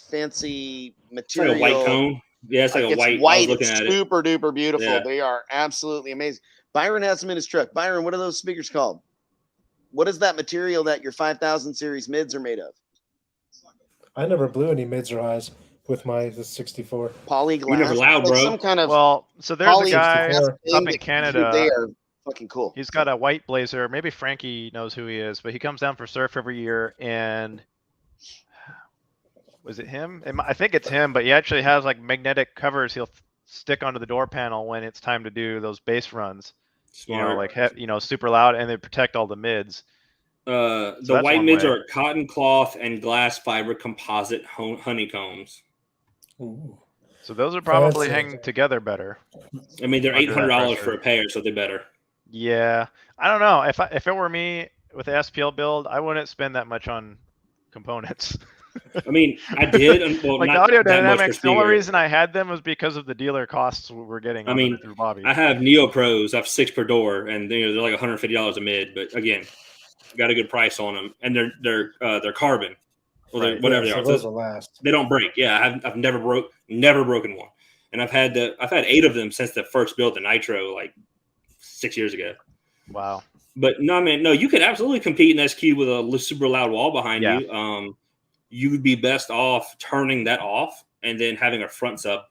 fancy It's like material. a white cone. Yeah, it's like a It's white. I was white. looking It's at it. super duper beautiful. Yeah. They are absolutely amazing. Byron has them in his truck. Byron, what are those speakers called? What is that material that your 5000 series mids are made of? I never blew any mids or highs with the 64. Polyglass. You're never loud, Like bro. some kind of Well, so there's a poly guy glass up thing up in that- Canada. They are fucking cool. He's got a white blazer. Maybe Frankie knows who he is, but he comes down for surf every year. And was it him? I think it's him, but he actually has like magnetic covers he'll stick onto the door panel when it's time to do those bass runs. Smart. Super loud, and they protect all the mids. The that's white one mids way. are cotton cloth and glass fiber composite honeycombs. Ooh. So those are probably Fancy. hang together better. I mean, they're Under that $800 pressure. for a pair, so they're better. Yeah, I don't know. If it were me with the SPL build, I wouldn't spend that much on components. I mean, I did. Well, Like the not audio that much for dynamics, the only speaker. reason I had them was because of the dealer costs we were getting. I mean, through Bobby. I have Neo Pros. I have 6 per door, and they're like $150 a mid. But again, got a good price on them, and they're carbon, or Right. whatever Yeah, they so are. those So will last. they don't break. Yeah, I've never broken one, and I've had 8 of them since the first build, the Nitro, like 6 years ago. Wow. But no, man, no, you could absolutely compete in SQ with a super loud wall behind Yeah. you. You would be best off turning that off and then having a front sub.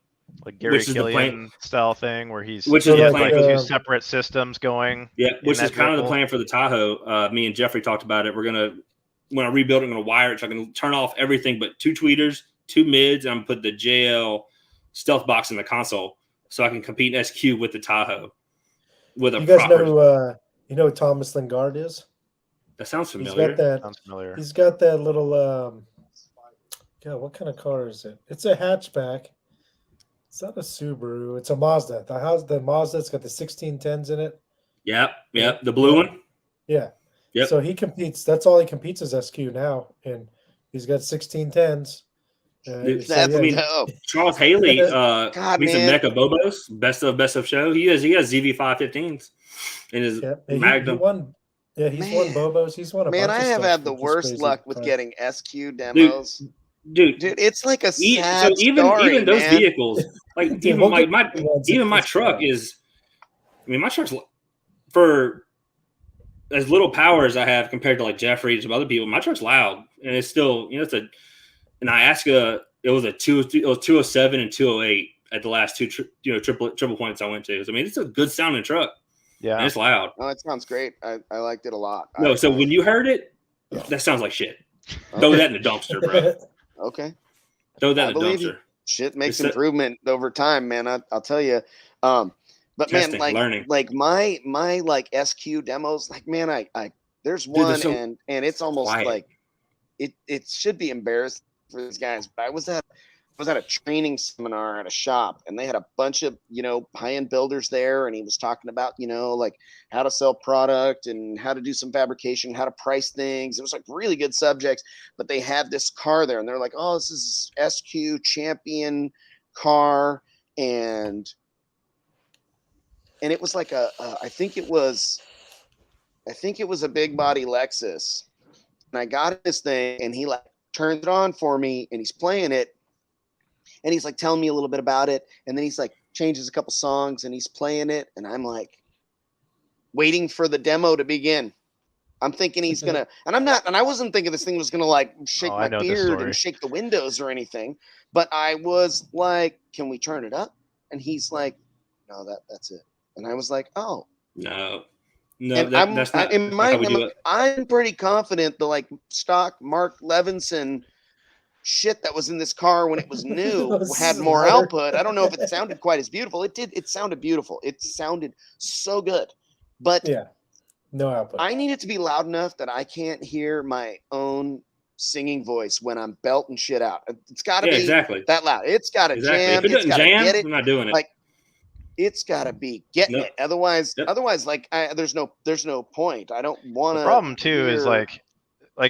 Like Gary Which is the Killian style thing where he's Which is the like plan. two separate systems going. Yeah, which that is kind of the vehicle. plan for the Tahoe. Me and Jeffrey talked about it. When I rebuild it, I'm gonna wire it so I can turn off everything but 2 tweeters, 2 mids, and I'm gonna put the JL stealth box in the console so I can compete in SQ with the Tahoe with a You guys proper. know who Thomas Lingard is? That sounds He's familiar. got that. Sounds familiar. He's got that little. God, what kind of car is it? It's a hatchback. It's not a Subaru. It's a Mazda. The Mazda's got the 1610s in it. Yep. The blue one. Yeah. Yep. So he competes. That's all he competes is SQ now, and he's got 1610s. Dude, That's I mean, dope. Charles Haley, God, he's man. a Mecha Bobos, best of show. He has ZV515s in his yeah, he Magnum. won. Yeah, he's won Man. Bobos. He's won a Man, bunch I of have stuff had the for just worst crazy luck with price. getting SQ demos. Dude, Dude, it's like a so sad even story, those man. vehicles, like Dude, even we'll like get my the ones even that my fit truck that. is. I mean, my truck's for as little power as I have compared to like Jeffrey and some other people. My truck's loud, and it's still it's an IASCA. It was 207 and 208 at the last 2 triple points I went to. So, I mean, it's a good sounding truck. And Yeah. it's loud. Oh, it sounds great. I liked it a lot. No, so when you heard it, that sounds like shit. Throw that in the dumpster, bro. Okay. Throw that I in the believe you. dumpster. Shit makes It's a- improvement over time, man. I'll tell you. But Testing, man, learning. like my like SQ demos, like man, I There's Dude, one, so and it's almost quiet. like it should be embarrassing for these guys. But I was at a training seminar at a shop, and they had a bunch of high-end builders there, and he was talking about like how to sell product and how to do some fabrication, how to price things. It was like really good subjects, but they had this car there, and they're like, oh, this is SQ champion car, and it was like I think it was a big body Lexus, and I got this thing, and he like turns it on for me, and he's playing it, and he's like telling me a little bit about it, and then he's like changes a couple songs, and he's playing it, and I'm like waiting for the demo to begin. I'm thinking he's gonna, and I wasn't thinking this thing was gonna like shake my beard and shake the windows or anything, but I was like, can we turn it up? And he's like, no, that's it. And I was like, oh. No, And that's not in my how we do mind, it. I'm pretty confident the like stock Mark Levinson shit that was in this car when it was new had more louder. output. I don't know if it sounded quite as beautiful. It did. It sounded beautiful. It sounded so good, but Yeah, no output. I need it to be loud enough that I can't hear my own singing voice when I'm belting shit out. It's got to be exactly that loud. It's got to jam. If it It's doesn't got to jam, get it. I'm not doing it. Like, it's got to be getting Nope. it. Otherwise, Yep. like there's no point. I don't want to. The problem too is like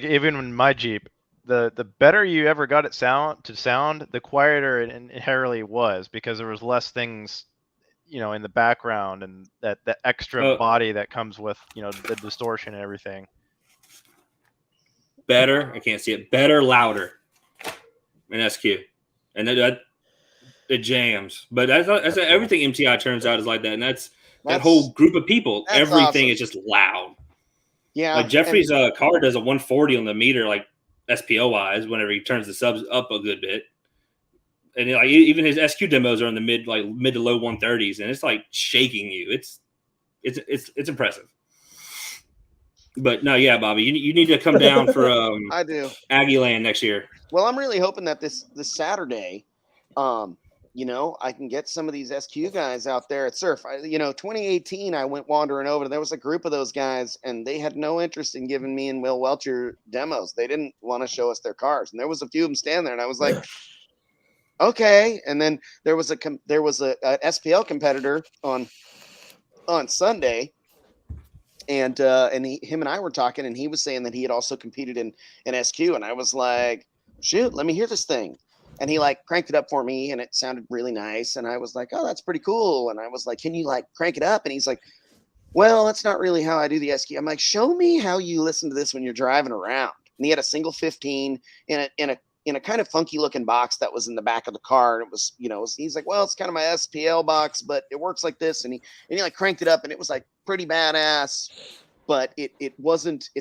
even in my Jeep, the better you ever got it sound, the quieter it inherently was, because there was less things, in the background, and that extra body that comes with, the distortion and everything. Better, I can't see it. Better, louder, in SQ, and that it jams. But that's everything MTI turns out is like that, and that's that whole group of people. Everything awesome. is just loud. Yeah, like Jeffrey's car does a 140 on the meter, like SPO wise, whenever he turns the subs up a good bit. And like even his SQ demos are in the mid to low 130s, and it's like shaking you. It's impressive. But no, yeah, Bobby, you need to come down for I do Aggie Land next year. Well, I'm really hoping that this Saturday, I can get some of these SQ guys out there at Surf. 2018, I went wandering over. There was a group of those guys, and they had no interest in giving me and Will Welcher demos. They didn't want to show us their cars, and there was a few of them standing there, and I was like, okay. And then there was a SPL competitor on Sunday, and him and I were talking, and he was saying that he had also competed in SQ, and I was like, shoot, let me hear this thing. And he like cranked it up for me, and it sounded really nice. And I was like, oh, that's pretty cool. And I was like, can you like crank it up? And he's like, well, that's not really how I do the SQ. I'm like, show me how you listen to this when you're driving around. And he had a single 15 in a kind of funky looking box that was in the back of the car. And it was, he's like, well, it's kind of my SPL box, but it works like this. And he like cranked it up, and it was like pretty badass, but it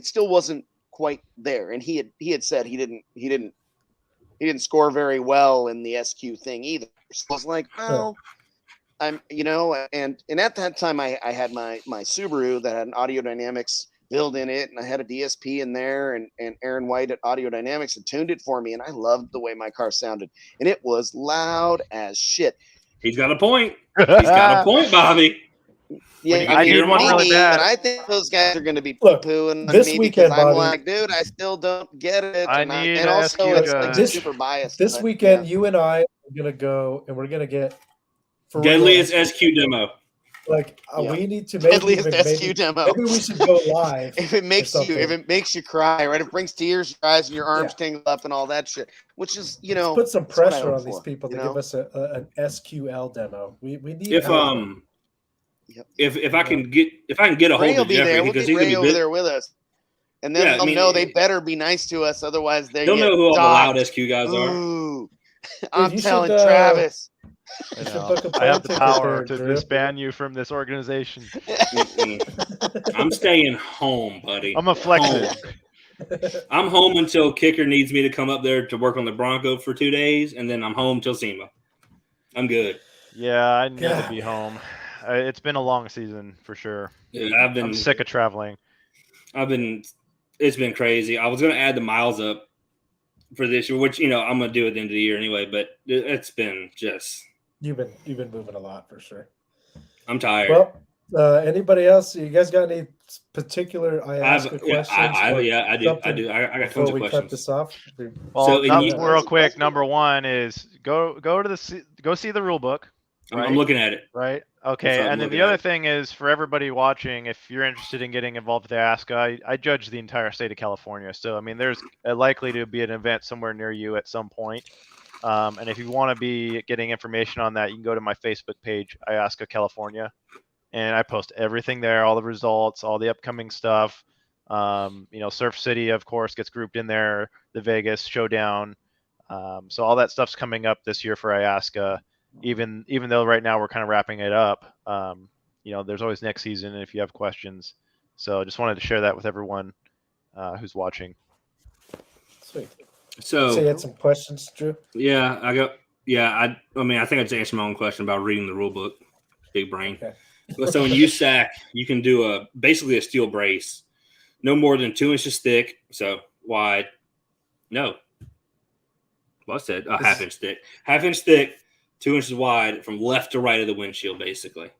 still wasn't quite there. And he had said he didn't score very well in the SQ thing either. So I was like, well, I'm, and at that time I had my Subaru that had an Audio Dynamics build in it, and I had a DSP in there, and Aaron White at Audio Dynamics had tuned it for me, and I loved the way my car sounded, and it was loud as shit. He's got a point. He's got a point, Bobby. Yeah, I need one really bad. And I think those guys are going to be Look, poo-pooing this me weekend, because I'm Bobby, like, dude, I still don't get it. I And need and a also SQ it's like Judge. super biased. This weekend, you and I are gonna go, and we're gonna get for Deadliest real, SQ demo. Like Yeah. we need to Deadliest SQ demo. Maybe we should go live. If it makes you cry, right? If it brings tears to your eyes and your arms tingle up and all that shit, which is, Let's put some pressure on these for, people to give us an SQL demo. We need if I can get a hold Ray will of be Jeffrey, there. We'll because get he's Ray gonna be over busy. there with us, and then they'll know they better be nice to us, otherwise They'll know who all the loud SQ guys are. Ooh, I'm you telling should, Travis. I have the power to disband you from this organization. I'm staying home, buddy. I'm a flex it. I'm home until Kicker needs me to come up there to work on the Bronco for 2 days, and then I'm home till SEMA. I'm good. Yeah, I need to be home. It's been a long season for sure. Yeah, I'm sick of traveling. It's been crazy. I was going to add the miles up for this year, which, I'm going to do at the end of the year anyway, but it's been just... You've been moving a lot for sure. I'm tired. Well, Anybody else? You guys got any particular IASCA questions? I do. something I got before tons of we cut questions. this off? Well, So, and real quick. Number one is go see the rule book. Right? I'm looking at it. Right. Okay. And then the other thing is for everybody watching, if you're interested in getting involved with the IASCA, I judge the entire state of California. So I mean, there's likely to be an event somewhere near you at some point. And if you want to be getting information on that, you can go to my Facebook page, IASCA California, and I post everything there, all the results, all the upcoming stuff. Surf City, of course, gets grouped in there, the Vegas Showdown. So all that stuff's coming up this year for IASCA. Even though right now we're kind of wrapping it up, there's always next season if you have questions. So I just wanted to share that with everyone who's watching. Sweet. So you had some questions, Drew? Yeah, I think I just answered my own question about reading the rule book. Big brain. Okay. So in USAC, you can do basically a steel brace, no more than 2 inches thick, so wide. No. Well, I said a half inch thick. 2 inches wide from left to right of the windshield, basically.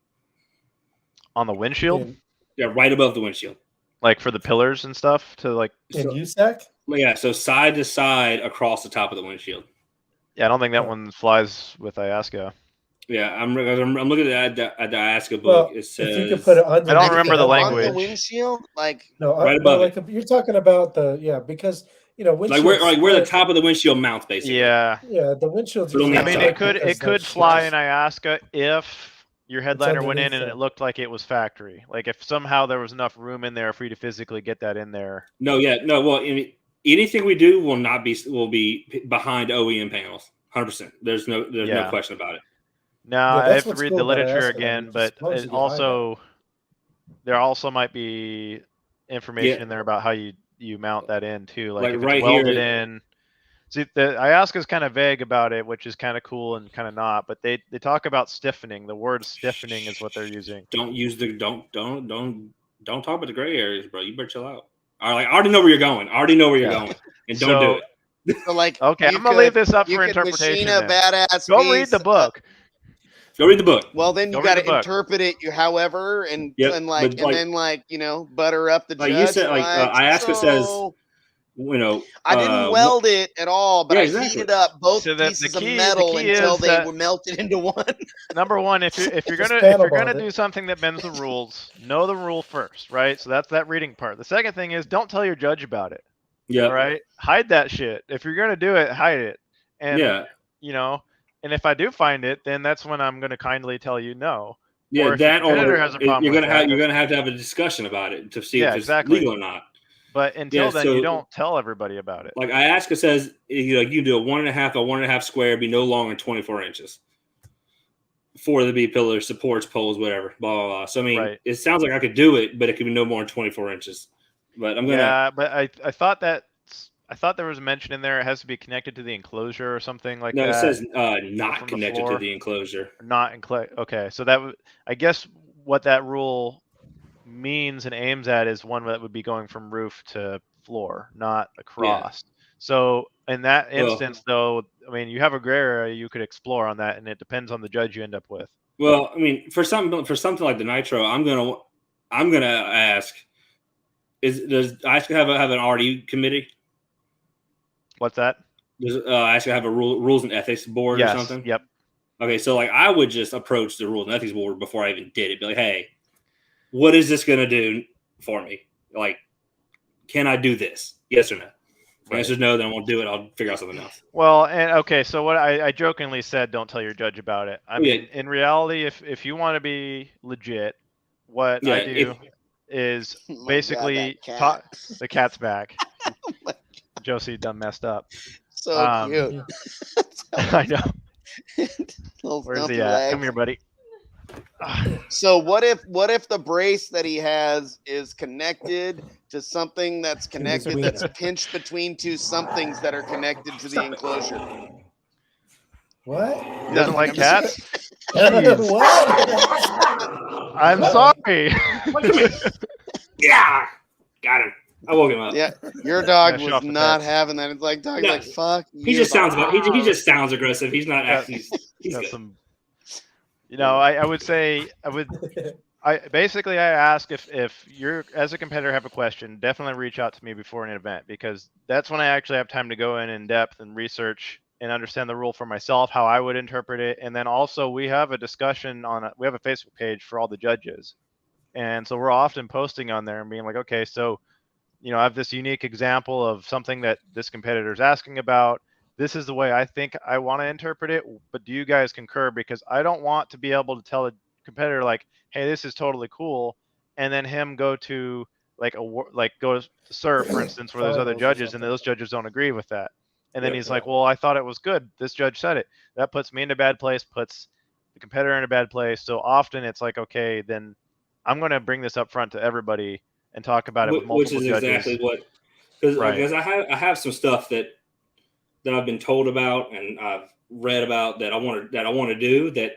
On the windshield? Yeah, right above the windshield. Like for the pillars and stuff to like in USAC? Yeah, so side to side across the top of the windshield. Yeah, I don't think that one flies with IASCA. Yeah, I'm looking at the IASCA book. Well, it says if you could put it under, I don't remember the language. On the windshield, right above it. You're talking about because windshield like where the top of the windshield mounts, basically. Yeah, the windshield. I mean, it could fly in IASCA if your headliner went in and it looked like it was factory. Like if somehow there was enough room in there for you to physically get that in there. No. Well, anything we do will be behind OEM panels, 100%. There's no question about it. Now I have to read the literature again, but it also there also might be information in there about how you mount that in too, like if right it's welded here, in. See, the IASCA is kind of vague about it, which is kind of cool and kind of not. But they talk about stiffening. The word stiffening is what they're using. Don't talk about the gray areas, bro. You better chill out. I already know where you're going. And don't do it. So okay, I'm gonna leave this up for interpretation. Go read the book. Go read the book. Well, then you got to interpret it, however, and then butter up the judge. You said, IASCA says, I didn't weld it at all, but I heated up both pieces of metal until they were melted into one. Number one, if you're gonna do something that bends the rules, know the rule first, right? So that's that reading part. The second thing is don't tell your judge about it. Yeah. Right. Hide that shit. If you're gonna do it, hide it. And and if I do find it, then that's when I'm gonna kindly tell you no. Yeah, or that or has a problem you're gonna have to have a discussion about it to see if it's legal or not. But until then, you don't tell everybody about it. Like IASCA says, you do a 1.5 square, be no longer than 24 inches. For the B pillars, supports, poles, whatever, blah blah blah. So I mean, It sounds like I could do it, but it could be no more than 24 inches. But I'm gonna. Yeah, but I thought there was a mention in there. It has to be connected to the enclosure or something like that. No, it says not connected to the enclosure. Okay, so I guess what that rule means and aims at is one that would be going from roof to floor, not across. Yeah. So in that instance, though, I mean, you have a gray area you could explore on that, and it depends on the judge you end up with. Well, I mean, for something like the nitro, I'm gonna ask: does IASCA have an RD committee? What's that? Does IASCA have a rules and ethics board or something? Yep. Okay, so I would just approach the rules and ethics board before I even did it. Be like, hey, what is this going to do for me? Like, can I do this? Yes or no? If the answer is no, then I won't do it. I'll figure out something else. Well, and okay, so what I jokingly said, don't tell your judge about it. I mean, in reality, if you want to be legit, what I do is basically the cat's back. Josie done messed up. So cute. I know. Where's he at? Come here, buddy. So what if the brace that he has is connected to something that's connected that's pinched between two somethings that are connected to the enclosure? What? He doesn't like cats? What? I'm sorry. Yeah, got him. I woke him up. Yeah, your dog was not having that. It's like dog's like fuck. He just sounds aggressive. He's not actually. He's got some. I would say I ask if you're as a competitor have a question, definitely reach out to me before an event, because that's when I actually have time to go in depth and research and understand the rule for myself, how I would interpret it. And then also we have a discussion we have a Facebook page for all the judges. And so we're often posting on there and being like, okay, so, I have this unique example of something that this competitor is asking about. This is the way I think I want to interpret it, but do you guys concur? Because I don't want to be able to tell a competitor like, hey, this is totally cool, and then him go to go to surf, for instance, where there's other Finals or judges and something. those judges don't agree with that. And then Yeah. he's like, well, I thought it was good. This judge said it. That puts me in a bad place, puts the competitor in a bad place. So often it's like, okay, then I'm going to bring this up front to everybody and talk about it with multiple Which is judges. exactly what, because Right. I have some stuff that I've been told about and I've read about that I want to do that.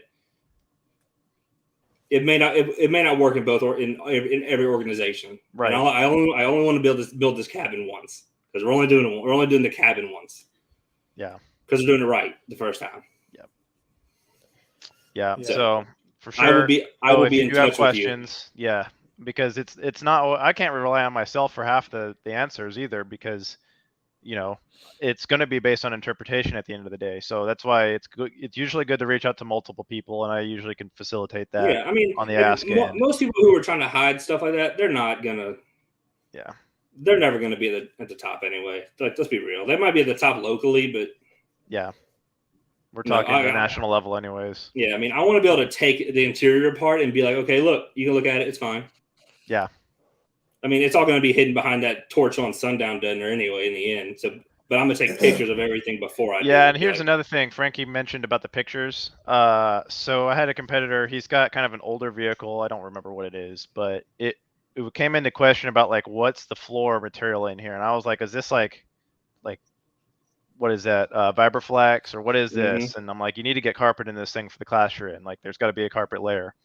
It may not work in both or in every organization. Right. And I only want to build this cabin once, because we're only doing the cabin once. Yeah. Because we're doing it right the first time. Yeah. Yeah. So for sure, I will be if you in do have touch with you. questions, yeah, because it's not. I can't rely on myself for half the answers either, because it's going to be based on interpretation at the end of the day. So that's why it's good. It's usually good to reach out to multiple people, and I usually can facilitate that. Yeah, I mean, on the ASCA end. most people who are trying to hide stuff like that, they're not gonna. Yeah. They're never gonna be at the top anyway. Like, let's be real. They might be at the top locally, but yeah, we're talking the national level, anyways. Yeah, I mean, I want to be able to take the interior apart and be like, okay, look, you can look at it. It's fine. Yeah. I mean, it's all going to be hidden behind that torch on sundown dinner anyway in the end. So, but I'm going to take pictures of everything before I do it. Yeah, and here's another thing Frankie mentioned about the pictures. So I had a competitor. He's got kind of an older vehicle. I don't remember what it is, but it came into question about like, what's the floor material in here? And I was like, is this like what is that, Vibraflex, or what is this? And I'm like, you need to get carpet in this thing for the class you're in. Like, there's got to be a carpet layer.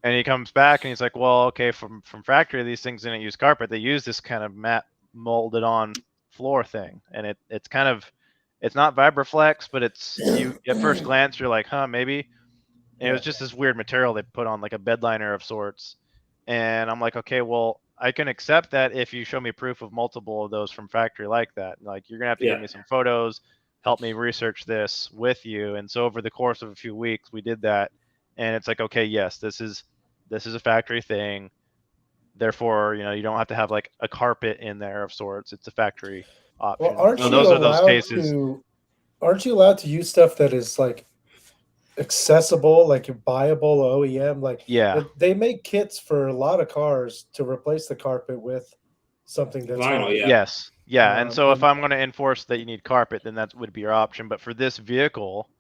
And he comes back and he's like, well, okay, from factory, these things didn't use carpet. They use this kind of matte molded on floor thing. And it's kind of, it's not Vibraflex, but it's, you at first glance, you're like, huh, maybe. And it was just this weird material they put on, like a bed liner of sorts. And I'm like, okay, well, I can accept that if you show me proof of multiple of those from factory like that. Like, you're gonna have to give me some photos, help me research this with you. And so over the course of a few weeks, we did that. And it's like, okay, yes, this is a factory thing. Therefore, you don't have to have like a carpet in there of sorts. It's a factory option. Well, aren't you allowed to use stuff that is like accessible, like buyable OEM? Like, yeah, they make kits for a lot of cars to replace the carpet with something that's vinyl. Yes. Yeah. And so if I'm going to enforce that you need carpet, then that would be your option. But for this vehicle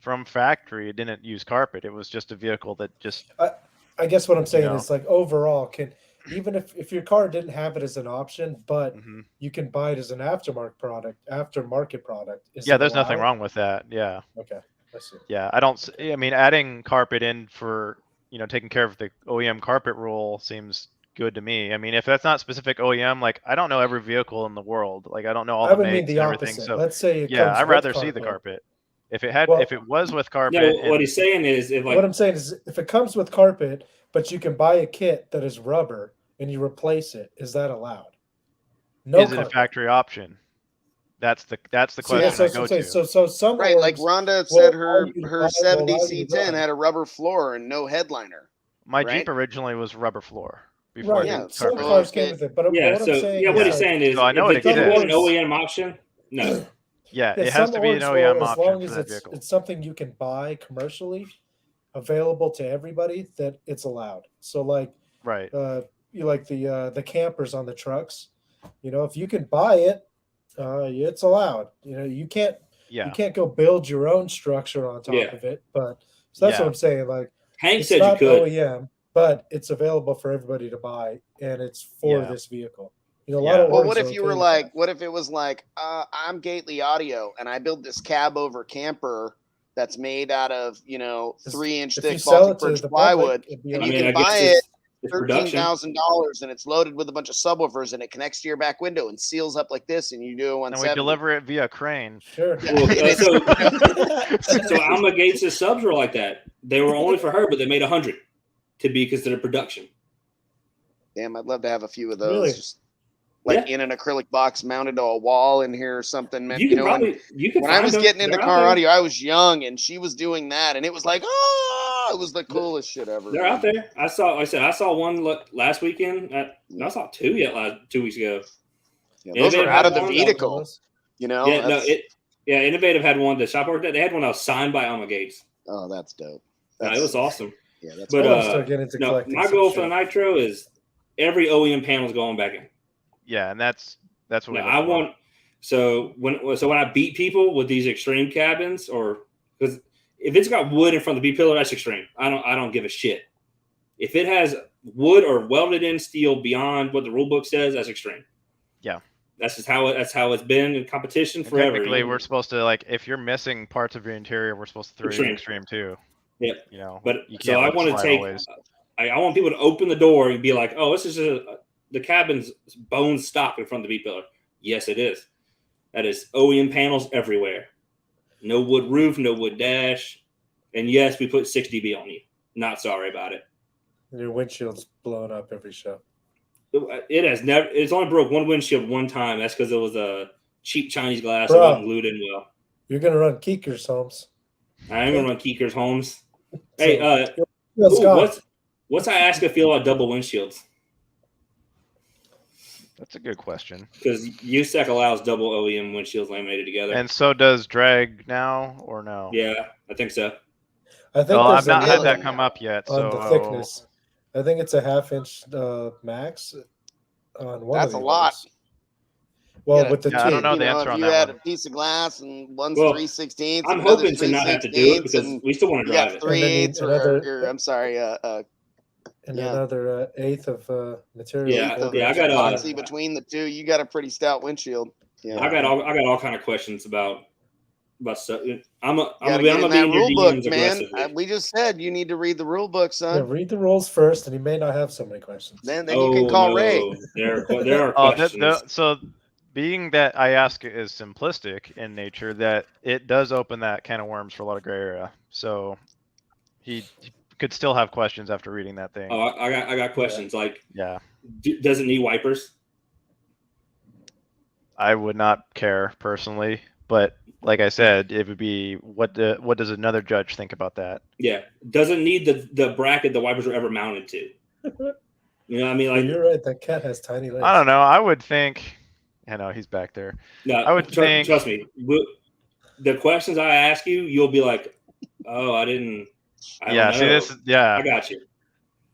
from factory, it didn't use carpet. It was just a vehicle that just, I guess what I'm saying is, like, overall, even if your car didn't have it as an option, but you can buy it as an aftermarket product. There's nothing wrong with that. Yeah. Okay. I see. Yeah. I mean, adding carpet in for, taking care of the OEM carpet rule seems good to me. I mean, if that's not specific OEM, like, I don't know every vehicle in the world. Like, I don't know all the makes and everything. So let's say I'd rather see the carpet. If it was with carpet. No, what he's saying is, what I'm saying is, if it comes with carpet, but you can buy a kit that is rubber and you replace it, is that allowed? No. Is it a factory option? That's the question I go to. So some right, like Rhonda said, her 70C10 had a rubber floor and no headliner. My Jeep originally was rubber floor. Before some cars came with it, but what I'm saying, what he's saying is, I know if it it's an OEM option, no. Yeah, it has to be an OEM option. As long as it's something you can buy commercially, available to everybody, that it's allowed. So, like, right, you like the campers on the trucks. If you can buy it, it's allowed. You can't go build your own structure on top of it. But so that's what I'm saying. Like, Hank it's said not you could. OEM, but it's available for everybody to buy, and it's for this vehicle. A lot of what if you were like, what if it was like, I'm Gately Audio and I build this cab over camper that's made out of 3-inch thick Baltic birch plywood, and you can buy it $13,000 and it's loaded with a bunch of subwoofers and it connects to your back window and seals up like this, and you do a 170. And we deliver it via crane. Sure. So Alma Gates' subs were like that. They were only for her, but they made 100. to be considered production. Damn, I'd love to have a few of those. Really? Just like in an acrylic box mounted to a wall in here or something. Man. You can probably when I was them. getting into They're car out audio, I was young and she was doing that, and it was like, oh, it was the coolest shit ever. They're out there. I saw one last weekend. I saw two 2 weeks ago. Yeah, those are out of the vehicle. You know? Yeah, Innovative had one. The shop worked at. They had one that was signed by Alma Gates. Oh, that's dope. It was awesome. Yeah, that's. But start getting into collecting my goal for the Nitro is every OEM panel is going back in. Yeah, and that's what I want. So when I beat people with these extreme cabins, or because if it's got wood in front of the B pillar, that's extreme. I don't give a shit. If it has wood or welded in steel beyond what the rule book says, that's extreme. Yeah. That's just how it's been in competition forever. Technically, we're supposed to, like, if you're missing parts of your interior, we're supposed to throw you extreme too. Yeah. You know, but you so I want to take. I want people to open the door and be like, "Oh, this is the cabin's bone stock in front of the B pillar." Yes, it is. That is OEM panels everywhere. No wood roof, no wood dash, and yes, we put 6 dB on you. Not sorry about it. Your windshield's blown up every show. It has never. It's only broke one windshield one time. That's because it was a cheap Chinese glass Bro, that wasn't glued in well. You're gonna run Keekers, Holmes. I am gonna run Keekers, Holmes. So, Hey, what's IASCA feel about double windshields? That's a good question. Because USAC allows double OEM windshields laminated together. And so does drag now, or no? Yeah, I think so. I think Well, there's I've not a had limit that come up yet. on So the thickness. I think it's a 1/2 inch max on one. That's of the a lot. ones. Well, with the I don't know you the know, answer if on you that had one. a piece of glass and one's 3/16. I'm hoping to not have to do it because we still want to drive it. 3/8 or I'm sorry, and another 1/8 of material. Yeah, I got epoxy between the two. You got a pretty stout windshield. Yeah, I got all kind of questions about stuff. I'm gonna be in your rule book, DMs man. aggressively. We just said you need to read the rule book, son. Yeah, read the rules first, and you may not have so many questions. Then you can call Ray. There are questions. So, being that IASCA is simplistic in nature, that it does open that can of worms for a lot of gray area. So he could still have questions after reading that thing. Oh, I got questions. Yeah. Does it need wipers? I would not care personally, but like I said, it would be what does another judge think about that? Yeah, doesn't need the bracket the wipers were ever mounted to. You know what I mean? Like, you're right. That cat has tiny legs. I don't know. I would think. I know he's back there. No, I would think. Trust me. The questions I ask you, you'll be like, "Oh, I don't know. See this. Yeah, I got you.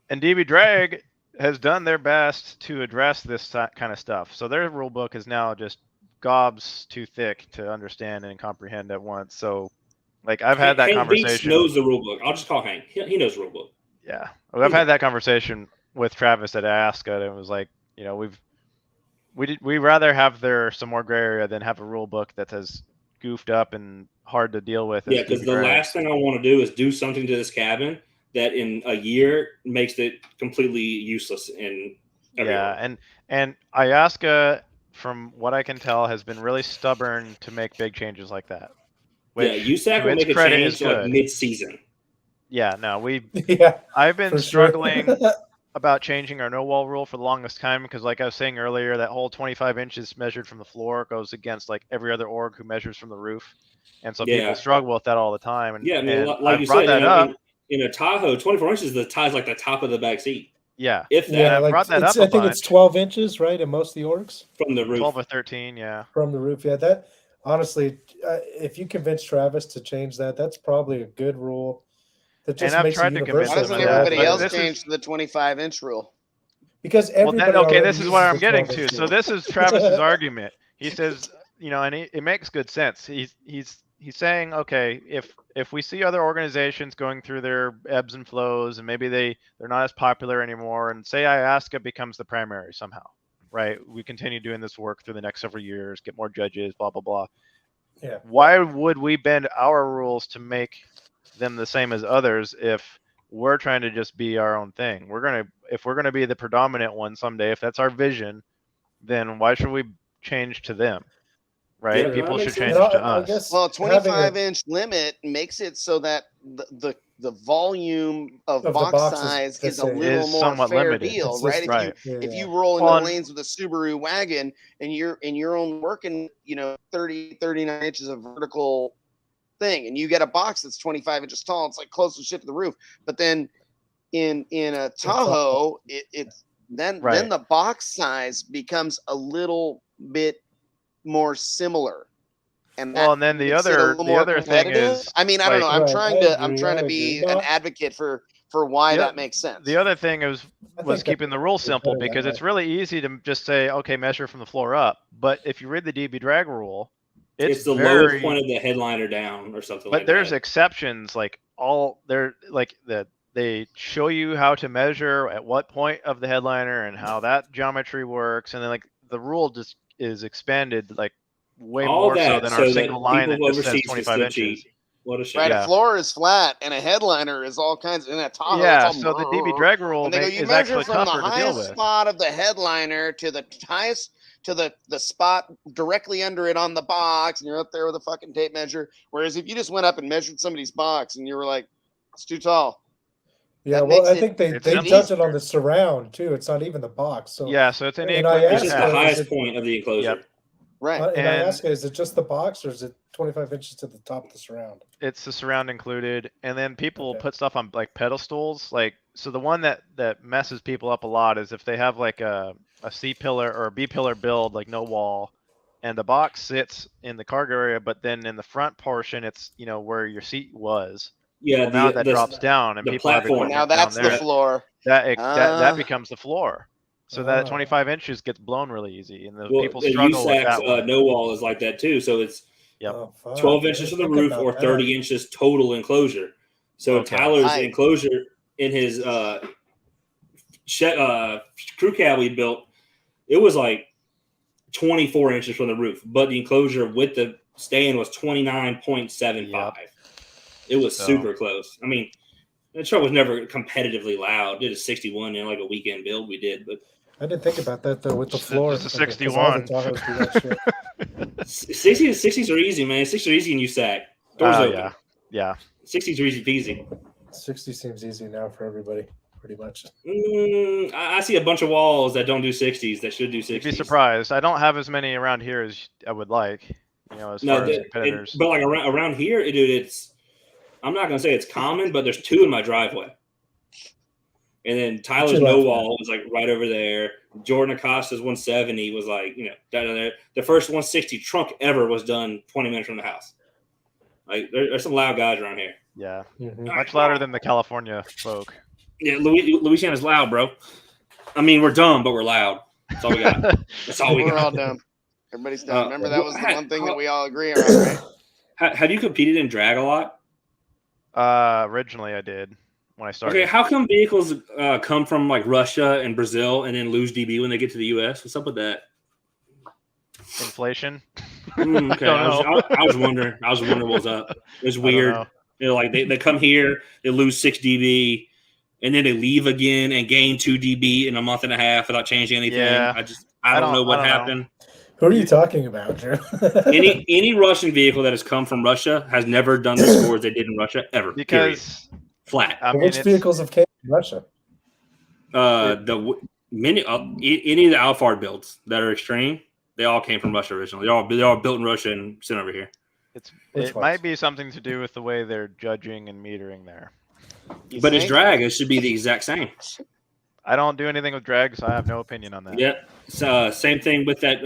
And DB Drag has done their best to address this kind of stuff. So their rule book is now just gobs too thick to understand and comprehend at once. So, like, I've had that Hank conversation. Beats knows the rule book. I'll just call Hank. He knows the rule book. Yeah, I've had that conversation with Travis at IASCA, and it was like, you know, we rather have there some more gray area than have a rule book that has goofed up and hard to deal with. Yeah, because the last thing I want to do is do something to this cabin that in a year makes it completely useless in every way. and IASCA, from what I can tell, has been really stubborn to make big changes like that. USAC will make a change like mid-season. Yeah, no, Yeah, I've been struggling about changing our no wall rule for the longest time because, like I was saying earlier, that whole 25 inches measured from the floor goes against like every other org who measures from the roof, and so people struggle with that all the time. And I mean, like you said, in a Tahoe, 24 inches, the tie's like the top of the back seat. Yeah, I brought that up. I think it's 12 inches, right, in most of the orgs from the roof. 12 or 13, yeah, from the roof. Yeah, that honestly, if you convince Travis to change that, that's probably a good rule. That just makes it universal. Why doesn't everybody else change to the 25-inch rule? Because everybody. Okay, this is what I'm getting to. So this is Travis's argument. He says, you know, and it makes good sense. He's saying, okay, if we see other organizations going through their ebbs and flows, and maybe they're not as popular anymore, and say IASCA becomes the primary somehow, right? We continue doing this work through the next several years, get more judges, blah blah blah. Yeah. Why would we bend our rules to make them the same as others if we're trying to just be our own thing? If we're gonna be the predominant one someday, if that's our vision, then why should we change to them? Right? Yeah, people should change to us. Well, 25-inch limit makes it so that the the volume of Of the box boxes size the is a same. little Is more somewhat fair limited. deal, It's right? just- If right. if Yeah. you roll into Well, the lanes with a Subaru wagon and you're only working, 30, 39 inches of vertical thing, and you get a box that's 25 inches tall, it's like close to shit to the roof. But then in a Tahoe, it's then Right. the box size becomes a little bit more similar. And Well, and then the makes it a other little more thing competitive. is, I mean, I don't know. I'm Right, trying I I'm agree, trying I to be agree. an No. advocate for why Yeah. that makes sense. the other thing was I was think that keeping the rule would be simple, better that because way. it's really easy to just say, okay, measure from the floor up. But if you read the DB drag rule, It's the very, lowest point of the headliner down or something but like there's that. exceptions, like that they show you how to measure at what point of the headliner and how that geometry works, and then like the rule just is expanded like way All more so that than so our that single line people that just says overseas can 25 still inches. cheat. What a shame. Right, Yeah. a floor is flat and a headliner is all kinds of in a Tahoe. Yeah, it's so all the DB drag rule and they go, you is measure actually from the tougher to deal highest with. spot of the headliner to the highest to the spot directly under it on the box, and you're up there with a fucking tape measure. Whereas if you just went up and measured somebody's box and you were like, it's too tall. Yeah, That well, makes I it- think they it's judge simple. it on the surround too. It's not even the box. So Yeah, so it's any And equipment. I It's asked just the her, highest is it- point of the enclosure. Yep. Right. and I And- asked, is it just the box or is it 25 inches to the top of the surround? It's the surround included, and then people will Okay. put stuff on like pedestals. Like, so the one that messes people up a lot is if they have like a C pillar or a B pillar build, like no wall, and the box sits in the cargo area, but then in the front portion, it's where your seat was. Yeah, Well, now that drops down, and the people have platform. equipment Now that's down the there. floor. That becomes the floor. So that Ah. 25 inches gets blown really easy, and the Well, people the struggle with USAC's that one. no wall is like that too. So it's Yep. Oh, fuck. 12 I inches to didn't the think roof about or that. 30 inches total enclosure. So Okay. Tyler's Right. enclosure in his crew cab we built, it was like 24 inches from the roof, but the enclosure with the stand was 29.75. It was So- super close. I mean, the truck was never competitively loud. Did a 61 in like a weekend build we did, but I didn't think about that though with the Just floor. a because 61. all the Tahoes do that shit. 60s are easy, man. 60s are easy in USAC. Doors open. Yeah. Yeah. 60s are easy peasy. 60 seems easy now for everybody, pretty much. I see a bunch of walls that don't do 60s that should do 60s. You'd be surprised. I don't have as many around here as I would like. As far as competitors. but like around here, dude, it's. I'm not gonna say it's common, but there's two in my driveway. And then Tyler's you no laughing wall was like right over there. Jordan Acosta's 170 was like down there. The first 160 trunk ever was done 20 minutes from the house. Like there's some loud guys around here. Yeah. Mhm. Much louder than the California folk. Yeah, Louisiana's loud, bro. I mean, we're dumb, but we're loud. That's all we got. That's all we We're got. all dumb. Everybody's dumb. Remember that was the well, one thing that we all agree on, right? Have you competed in drag a lot? Originally I did when I started. Okay, how come vehicles come from like Russia and Brazil and then lose DB when they get to the U.S.? What's up with that? Inflation. Okay, Don't I was wondering. I was wondering what was up. It was I don't weird. know. Like they come here, they lose 6 DB, and then they leave again and gain 2 DB in a month and a half without changing anything. Yeah. I don't know what I don't know. happened. Who are you talking about, Drew? Any Russian vehicle that has come from Russia has never done the scores they did in Russia ever. Period. Because Flat. I mean, Which it's- vehicles have came from Russia? Any of the Alphard builds that are extreme, they all came from Russia originally. They're all built in Russia and sent over here. Which it ones? might be something to do with the way they're judging and metering there. You But it's think? drag. It should be the exact same. I don't do anything with drag, so I have no opinion on that. Yep. So same thing with that.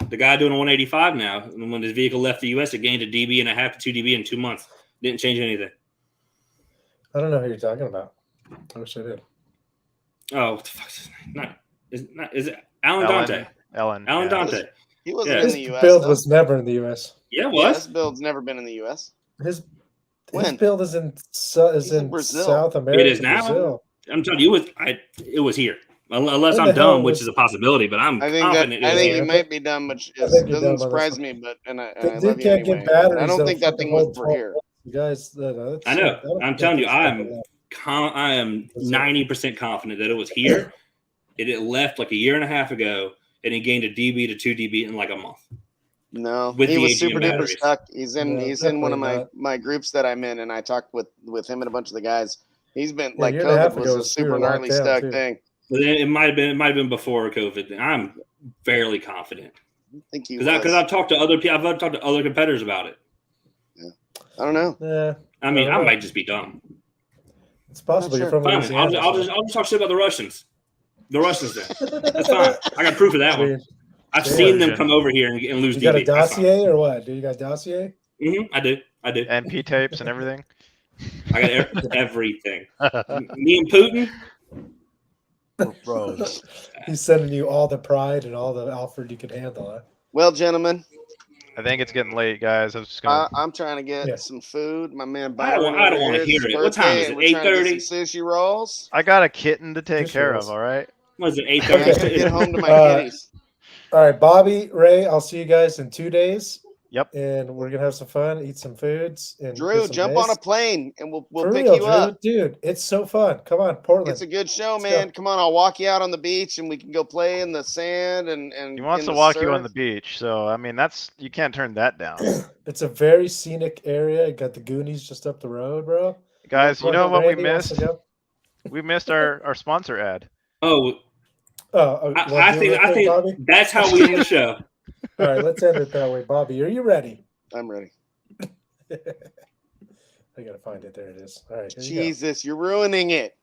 The guy doing a 185 now. When his vehicle left the U.S., it gained a DB and a half to 2 DB in 2 months. Didn't change anything. I don't know who you're talking about. I wish I did. Oh, what the fuck is his name? Is it Alan Dante? Ellen. Alan yeah. Dante. He wasn't Yeah. in His the U.S. build though. was never in the U.S. Yeah, it Yeah, was. this build's never been in the U.S. His When? build is in He's in Brazil. South America. It is now? Brazil. I'm telling you, it was here. Unless When I'm the hell dumb, which was- is a possibility, but I'm I think confident. I it was think here. he might be dumb, which I think you're doesn't dumb on surprise this me. But I The love dude you can't anyway. get batteries. I don't though, think for that the thing was whole for 12 here. months. You guys, that's I know. that'll I'm get telling you, this I'm stuff I am 90% confident that it was here. It left like a year and a half ago, and it gained a DB to 2 DB in like a month. No, With he the was AGM super duper batteries. stuck. He's in No, one of definitely my groups that I'm in, and I talked with him and a bunch of the guys. He's been Yeah, like a year and a half COVID ago was a was super super gnarly locked down, stuck too. thing. But it might have been before COVID. I'm fairly confident I think he because was. I've talked to other people. I've talked to other competitors about it. I don't know. Yeah, I mean, don't I know. might just be dumb. It's possible. Not You're sure. from Fine, Louisiana. I'll just talk shit about the Russians. The Russians then. That's fine. I got proof of that one. I've Damn. seen them come over here and lose You got a DB. That's fine. dossier or what? Do you got a dossier? I do. NP tapes and everything. I got everything. Me and Putin. We're bros. He's sending you all the pride and all the Alfred you could handle. Huh? Well, gentlemen, I think it's getting late, guys. I was just gonna. I'm trying to get Yeah. some food. My man I don't Byron wanna over here, hear it's his it. What time birthday, is it? and we're trying to get 8:30? some sushi rolls. I got a kitten to take Just care rolls. of. All right. What is it? Yeah, I gotta 8:30. get home to my kitties. All right, Bobby, Ray, I'll see you guys in 2 days. Yep. And we're gonna have some fun, eat some foods, and Drew, get some jump days. on a plane and we'll For pick real, you Drew, up. dude. It's so fun. Come on, Portland. It's a good show, Let's man. go. Come on, I'll walk you out on the beach and we can go play in the sand and He wants in to the walk you on surf. the beach, so I mean that's you can't turn that down, It's a very scenic area. You got the Goonies just up the road, bro. guys. You know what we Randy wants to missed? go? We missed our sponsor ad. Oh, Oh, I think Bobby? that's how we end the show. All right, let's end it that way. Bobby, are you ready? I'm ready. I gotta find it. There it is. All right, here you Jesus, you're ruining it.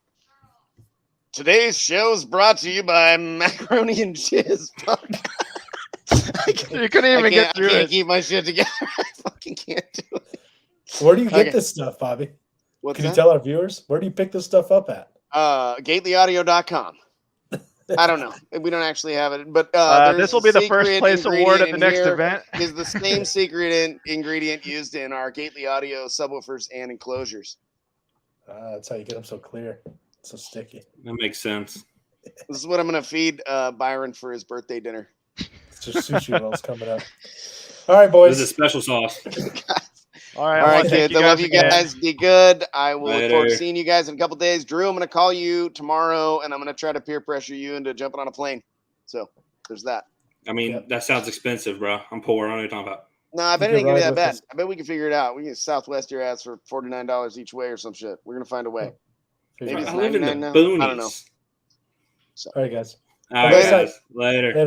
Today's show is brought to you by Macaroni and Cheese. You couldn't even get through I can't it. keep my shit together. I fucking can't do it. go. Where do you get Okay. this stuff, Bobby? What's Can you that? tell our viewers? Where do you pick this stuff up at? GatelyAudio.com. I don't know. We don't actually have it, but This will be the first place award at the next event. Is the same secret ingredient used in our Gately Audio subwoofers and enclosures. That's how you get them so clear, so sticky. That makes sense. This is what I'm going to feed Byron for his birthday dinner. It's just sushi rolls coming up. All right, This is a boys. special sauce. All right, All right, thank kids. I love you again. guys. Be good. I will look forward to Later. seeing you guys in a couple days. Drew, I'm going to call you tomorrow, and I'm going to try to peer pressure you into jumping on a plane. So there's that. I mean, Yep. that sounds expensive, bro. I'm poor. I don't know what you're talking about. No, I bet You it ain't can going to be ride that with bad. us. I bet we can figure it out. We can Southwest your ass for $49 each way or some shit. We're going to find a way. Maybe I it's live in the 99 now. boonies. I don't know. All right, guys. All right, Later. guys. Later.